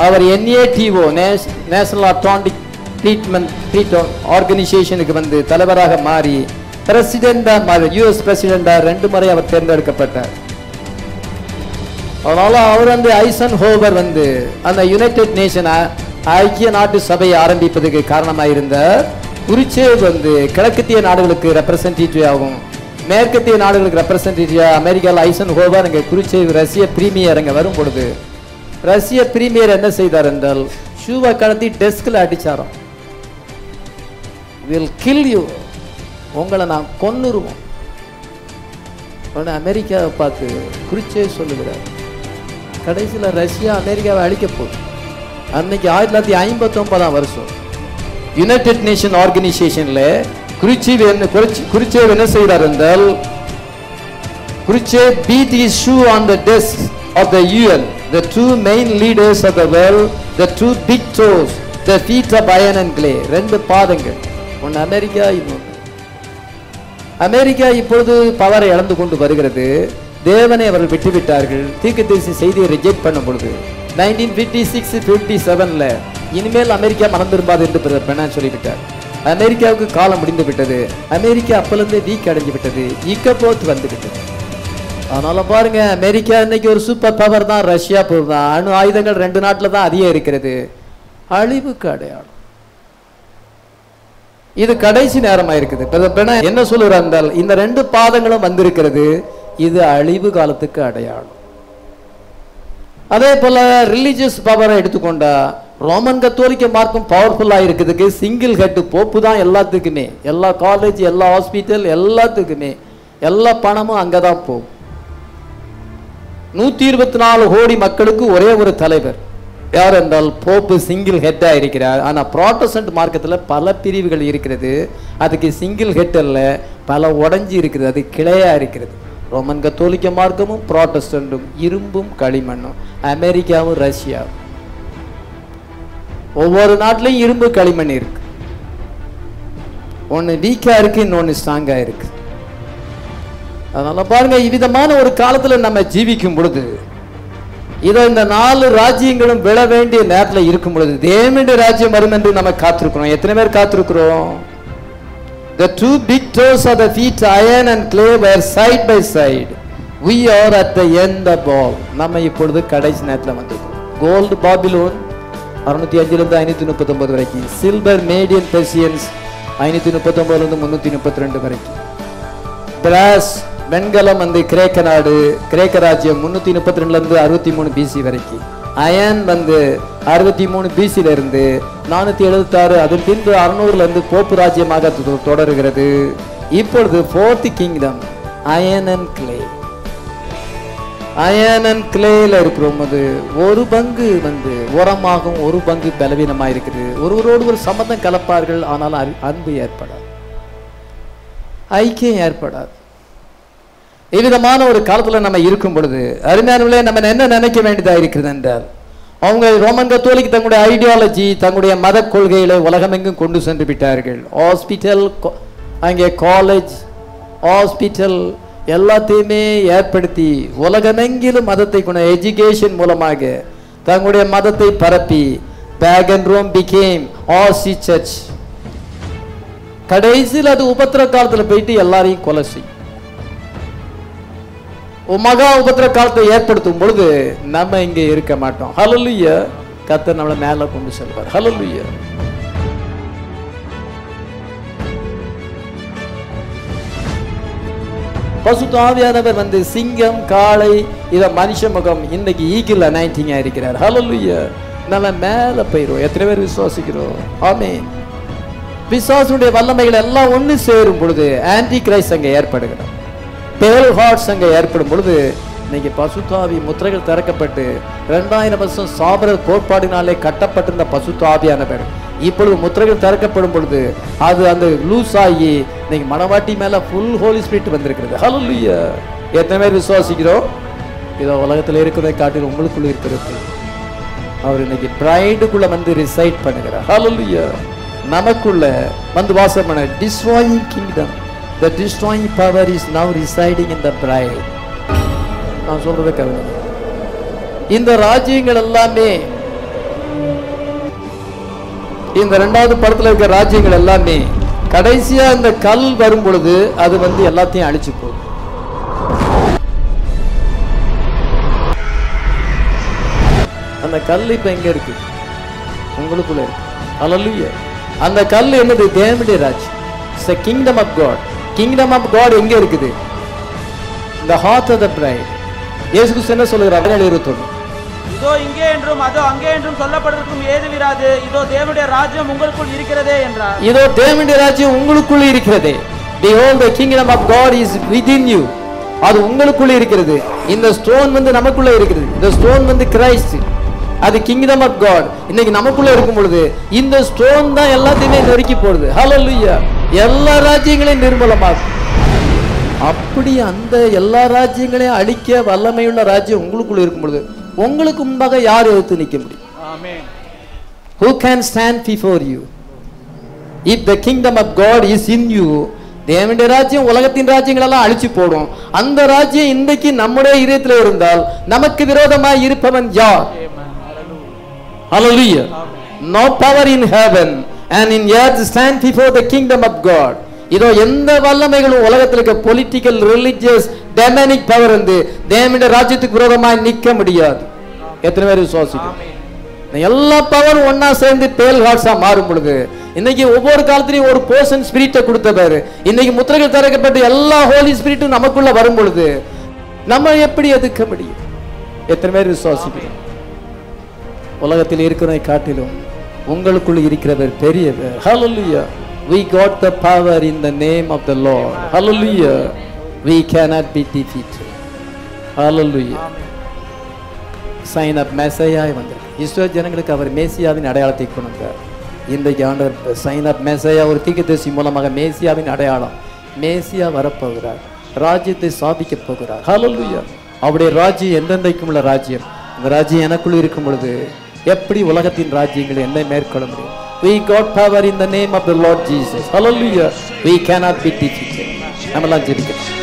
அவர் NATO, நேஷனல் அட்டாமிக் ட்ரீட்மெண்ட் ஆர்கனைசேஷனுக்கு வந்து தலைவராக மாறி பிரசிடென்டா US பிரசிடென்டா 2 முறை அவர் தேர்ந்தெடுக்கப்பட்டார். அதனால அவர் வந்து ஐசன் ஹோவர் வந்து அந்த யுனைடெட் நேஷன் ஐக்கிய நாட்டு சபையை ஆரம்பிப்பதற்கு காரணமாக இருந்தார். குருச்சேவ் வந்து கிழக்கத்திய நாடுகளுக்கு ரெப்ரசன்டேட்டிவ் ஆகும், மேற்கத்திய நாடுகளுக்கு ரெப்ரசன்டேட்டிவ். அமெரிக்காவில் ஐசன் ஹோவர் அங்கே குருச்சேவ் ரஷ்ய பிரீமியர் அங்கே வரும் பொழுது ரஷ்ய பிரீமியர் என்ன செய்தார் என்றால் ஷூவை கடத்தி டெஸ்கில் அடிச்சாராம். வில் கில் யூ, உங்களை நான் கொன்னுருவோம். அமெரிக்காவை பார்த்து குருச்சேவ் சொல்லுகிறார். கடைசியில் ரஷ்யா அமெரிக்காவை அழிக்க போகுது. அன்னைக்கு 1959 யுனைடெட் நேஷன் ஆர்கனைசேஷன்ல குருச்சேவ் என்ன செய்தார் என்றால் Khrushchev beat his shoe on the desk of the UN, the 2 main leaders of the world, the 2 big toes, the feet of iron and clay. 2 பாதங்கள், ஒன்று அமெரிக்கா, இன்னொன்று. அமெரிக்கா இப்பொழுது பவரை இழந்து கொண்டு வருகிறது. தேவனை அவர்கள் விட்டுவிட்டார்கள். தீர்க்கதரிசி செய்தியை ரிஜெக்ட் பண்ணும் பொழுது 1956-57 இனிமேல் அமெரிக்கா மனம் திரும்பாது என்று சொல்லிவிட்டார். அமெரிக்காவுக்கு காலம் முடிந்து விட்டது. அமெரிக்கா அப்பலிருந்தே வீக் அடைஞ்சு விட்டது. இக்கப்போத் வந்து விட்டது. அதனால பாருங்க, அமெரிக்கா இன்னைக்கு ஒரு சூப்பர் பவர் தான். ரஷ்யா போர் தான். அணு ஆயுதங்கள் 2 நாட்டில் தான் அதிகம் இருக்கிறது. அழிவுக்கு அடையாளம். இது கடைசி நேரமா இருக்குது. என்ன சொல்லுறார் என்றால், இந்த 2 பாதங்களும் வந்திருக்கிறது. இது அழிவு காலத்துக்கு அடையாளம். அதே போல ரிலீஜியஸ் பவரை எடுத்துக்கொண்டா, ரோமன் கத்தோலிக்க மார்க்கம் பவர்ஃபுல்லா இருக்குதுக்கு சிங்கிள் ஹெட் போப்பு தான் எல்லாத்துக்குமே. எல்லா காலேஜ், எல்லா ஹாஸ்பிட்டல், எல்லாத்துக்குமே எல்லா பணமும் அங்கதான் போகும். 124 கோடி மக்களுக்கு ஒரே ஒரு தலைவர். யார் என்றால் போப்பு சிங்கிள் ஹெட்டா இருக்கிறார். ஆனா புராட்டஸ்டன்ட் மார்க்கத்தில் பல பிரிவுகள் இருக்கிறது. அதுக்கு சிங்கிள் ஹெட் அல்ல, பல உடஞ்சி இருக்கிறது. அது கிளையா இருக்கிறது. ரோமன் கத்தோலிக்க மார்க்கமும் புராட்டஸ்டன்ட்டும் இரும்பும் களிமண்ணும். அமெரிக்காவும் ரஷ்யாவும் ஒவ்வொரு நாட்டிலையும் இரும்பு களிமண் இருக்கு. ஒன்னு வீக்கா இருக்கு, இன்னொன்னு ஸ்ட்ராங்கா இருக்கு. அதனால பாருங்க, இவ்விதமான ஒரு காலத்துல நம்ம ஜீவிக்கும் பொழுது, இதோ இந்த 4 ராஜ்யங்களும் விழ வேண்டிய நேரத்தில் இருக்கும் பொழுது தேவனுடைய ராஜ்யம் வரும் என்று நம்ம காத்திருக்கிறோம். எத்தனை பேர் காத்திருக்கிறோம்? The 2 big toes of the feet, iron and clay, were side by side. We are at the end of all. நம்ம இப்பொழுது கடைசி நேரத்தில் வந்திருக்கோம். கோல்டு பாபிலோன் 605 539 வரைக்கும், சில்வர் மேடியன் பெர்சியன்ஸ் 539 332 வரைக்கும், பிராஸ் வெண்கலம் வந்து கிரேக்க நாடு, கிரேக்க ராஜ்யம் 332 63 BC வரைக்கும், அயன் வந்து 63 BCல இருந்து 476, அதன் பின்பு 600 போப்பு ராஜ்யமாக தொடர்கிறது. இப்பொழுது 4th kingdom iron and clay. Iron and கிளேல இருக்கிறோம். அது ஒரு பங்கு வந்து உரமாகும், ஒரு பங்கு பலவீனமாக இருக்குது. ஒருவரோடு ஒரு சம்பந்தம் கலப்பார்கள், ஆனால் அன்பு ஏற்படாது, ஐக்கியம் ஏற்படாது. இவ்விதமான ஒரு காலத்தில் நம்ம இருக்கும் பொழுது அருமையானவர்களே, நம்ம என்ன நினைக்க வேண்டியதாக இருக்கிறது என்றால், அவங்க ரோமன் கத்தோலிக் தங்களுடைய ஐடியாலஜி, தங்களுடைய மத கொள்கைகளை உலகமெங்கும் கொண்டு சென்று விட்டார்கள். ஹாஸ்பிட்டல், அங்கே காலேஜ், ஹாஸ்பிட்டல் எல்லாத்தையுமே ஏற்படுத்தி உலகமெங்கிலும் மதத்தை கொண்ட எஜுகேஷன் மூலமாக தங்களுடைய மதத்தை பரப்பி pagan Rome became RC church. கடைசியில் அது உபத்திர காலத்தில் போயிட்டு எல்லாரையும் கொலை செய்யும். மகா உபத்திர காலத்தை ஏற்படுத்தும் பொழுது நம்ம இங்கே இருக்க மாட்டோம். ஹல்லேலூயா. கர்த்தர் நம்மளை மேல கொண்டு செல்வார். ஹல்லேலூயா. பசுத்த ஆவியானவர் வந்து சிங்கம், காளை, இத மனுஷ முகம், இன்னைக்கு ஈகிள் அனாயிண்டிங்கா இருக்கிறார். ஹல்லேலூயா. நம்ம மேல போயிரும். எத்தனை பேர் விசுவாசிக்கிறோம்? ஆமென். பிசாசுடைய வல்லமைகள் எல்லாம் ஒன்று சேரும் பொழுது ஆன்டி கிரைஸ்ட் அங்கே ஏற்படுகிறார். பேல் ஹார்ட்ஸ் அங்கே ஏற்படும் பொழுது இன்னைக்கு பசுத்தாவி முத்திரைகள் திறக்கப்பட்டு 2000 வருஷம் சாபர கோட்பாடினாலே கட்டப்பட்டிருந்த பசுத்தாவியானவர் இப்பொழுது முத்திரைகள் திறக்கப்படும் பொழுது அது அந்த லூஸ் ஆகி இன்னைக்கு மனவாட்டி மேல ஃபுல் ஹோலி ஸ்பிரிட் வந்திருக்கிறது. ஹல்லேலூயா. எத்தனை பேர் விசுவாசிக்கிறோம்? இதோ உலகத்தில் இருக்கிறதை காட்டில் உங்களுக்குள்ள இருக்கிறது. அவர் இன்னைக்கு பிரைடுக்குள்ள வந்து ரிசைட் பண்ணுகிறார். ஹல்லேலூயா. நமக்குள்ள வந்து வாசம் பண்ண destroying kingdom. The destroying power is now residing in the bride. நான் சொல்றதை கவனிங்க. இந்த ராஜ்யங்கள் எல்லாமே, இந்த 2வது படத்துல இருக்கிற ராஜ்யங்கள் எல்லாமே கடைசியா இந்த கல் வரும் பொழுது அது வந்து எல்லாத்தையும் அழிச்சு போகும். அந்த கல் இப்ப எங்க இருக்கு? உங்களுக்குள்ள இருக்கு. ஹல்லேலூயா. அந்த கல் என்னது? தேவனுடைய ராஜ்யம். It's the kingdom of God. Kingdom of God எங்க இருக்குது? the heart of the bride. இயேசு கிறிஸ்து என்ன சொல்றார்? 21. இதோ இங்கே என்றும் அதோ அங்கே என்றும் சொல்லப்பட்டிருக்கும் ஏது விராது, இதோ தேவனுடைய ராஜ்யம் உங்களுக்குள் இருக்கிறதே என்றார். இதோ தேவனுடைய ராஜ்யம் உங்களுக்குள் இருக்கிறதே. behold the kingdom of God is within you. அது உங்களுக்குள்ள இருக்கிறது. இந்த ஸ்டோன் வந்து நமக்குள்ள இருக்குது. இந்த ஸ்டோன் வந்து கிரைஸ்ட். அது கிங்டம் ஆஃப் காட் இன்னைக்கு நமக்குள்ள இருக்கும் பொழுது இந்த ஸ்டோன் தான் எல்லாத்தையுமே நொறுக்கி போடுது. ஹல்லேலூயா. எல்லா ராஜ்யங்களையும் நிர்மூலமாகும். அப்படி அந்த எல்லா ராஜ்யங்களையும் அழிக்க வல்லமையுள்ள ராஜ்யம் உங்களுக்குள்ள இருக்கும் பொழுது உங்களுக்கு முன்பாக யார் எதிர்த்து நிற்க முடியும்? ஆமென். Who can stand before you? If the kingdom of God is in you, தேவனுடைய ராஜ்யம் உலகத்தின் ராஜ்யங்கள் எல்லாம் அழிச்சு போடும். அந்த ராஜ்யம் இன்றைக்கு நம்முடைய இதயத்தில் இருந்தால் நமக்கு விரோதமாய் இருப்பவன் யார்? Hallelujah. No power in heaven and in earth stand before the kingdom of God. இதோ எந்த வல்லமைகளும் உலகத்தில் இருக்க பொலிட்டிக்கல் ரிலிஜியஸ் டெமனிக் பவர் வந்து தேவனுடைய ராஜ்யத்துக்கு விரோதமாய் நிற்க முடியாது. எத்தனை பேர் விசுவாசிக்கிறோம்? எல்லா பவரும் ஒன்னா சேர்ந்து பேல் ஹார்ட்ஸா மாறும் பொழுது, இன்னைக்கு ஒவ்வொரு காலத்திலையும் ஒரு பர்சன் ஸ்பிரிட்டை கொடுத்தவர், இன்னைக்கு முத்திரைகள் திறக்கப்பட்டு எல்லா ஹோலி ஸ்பிரிட்டும் நமக்குள்ள வரும் பொழுது நம்ம எப்படி எதிர்க்க முடியும்? எத்தனை பேர் விசுவாசிக்கிறோம்? உலகத்தில் இருக்கிறதை காட்டிலும் உங்களுக்குள்ள இருக்கிறவர் பெரியவர். Hallelujah. We got the power in the name of the Lord. Hallelujah. We cannot be defeated. Hallelujah. Sign of Messiah வந்திருக்கு. இஸ்ரவேல் ஜனங்களுக்கு அவர் மேசியாவின் அடையாளத்தை கொடுத்தார். இன்றைக்கு ஆண்டவர் சைன் ஆஃப் மெசையா ஒரு தீர்க்கதரிசி மூலமாக மேசியாவின் அடையாளம், மேசியா வரப்போகிறார், ராஜ்யத்தை ஸ்தாபிக்கப் போகிறார். ஹல்லேலூயா. அவருடைய ராஜ்யம் என்றென்றைக்கும் உள்ள ராஜ்யம். அந்த ராஜ்யம் எனக்குள் இருக்கும் பொழுது எப்படி உலகத்தின் ராஜ்யங்கள் என்னை மேற்கொள்ள முடியும்? We got power in the name of the Lord Jesus. Hallelujah. We cannot be defeated. நம்மலாம் ஜெபிக்கிறோம்.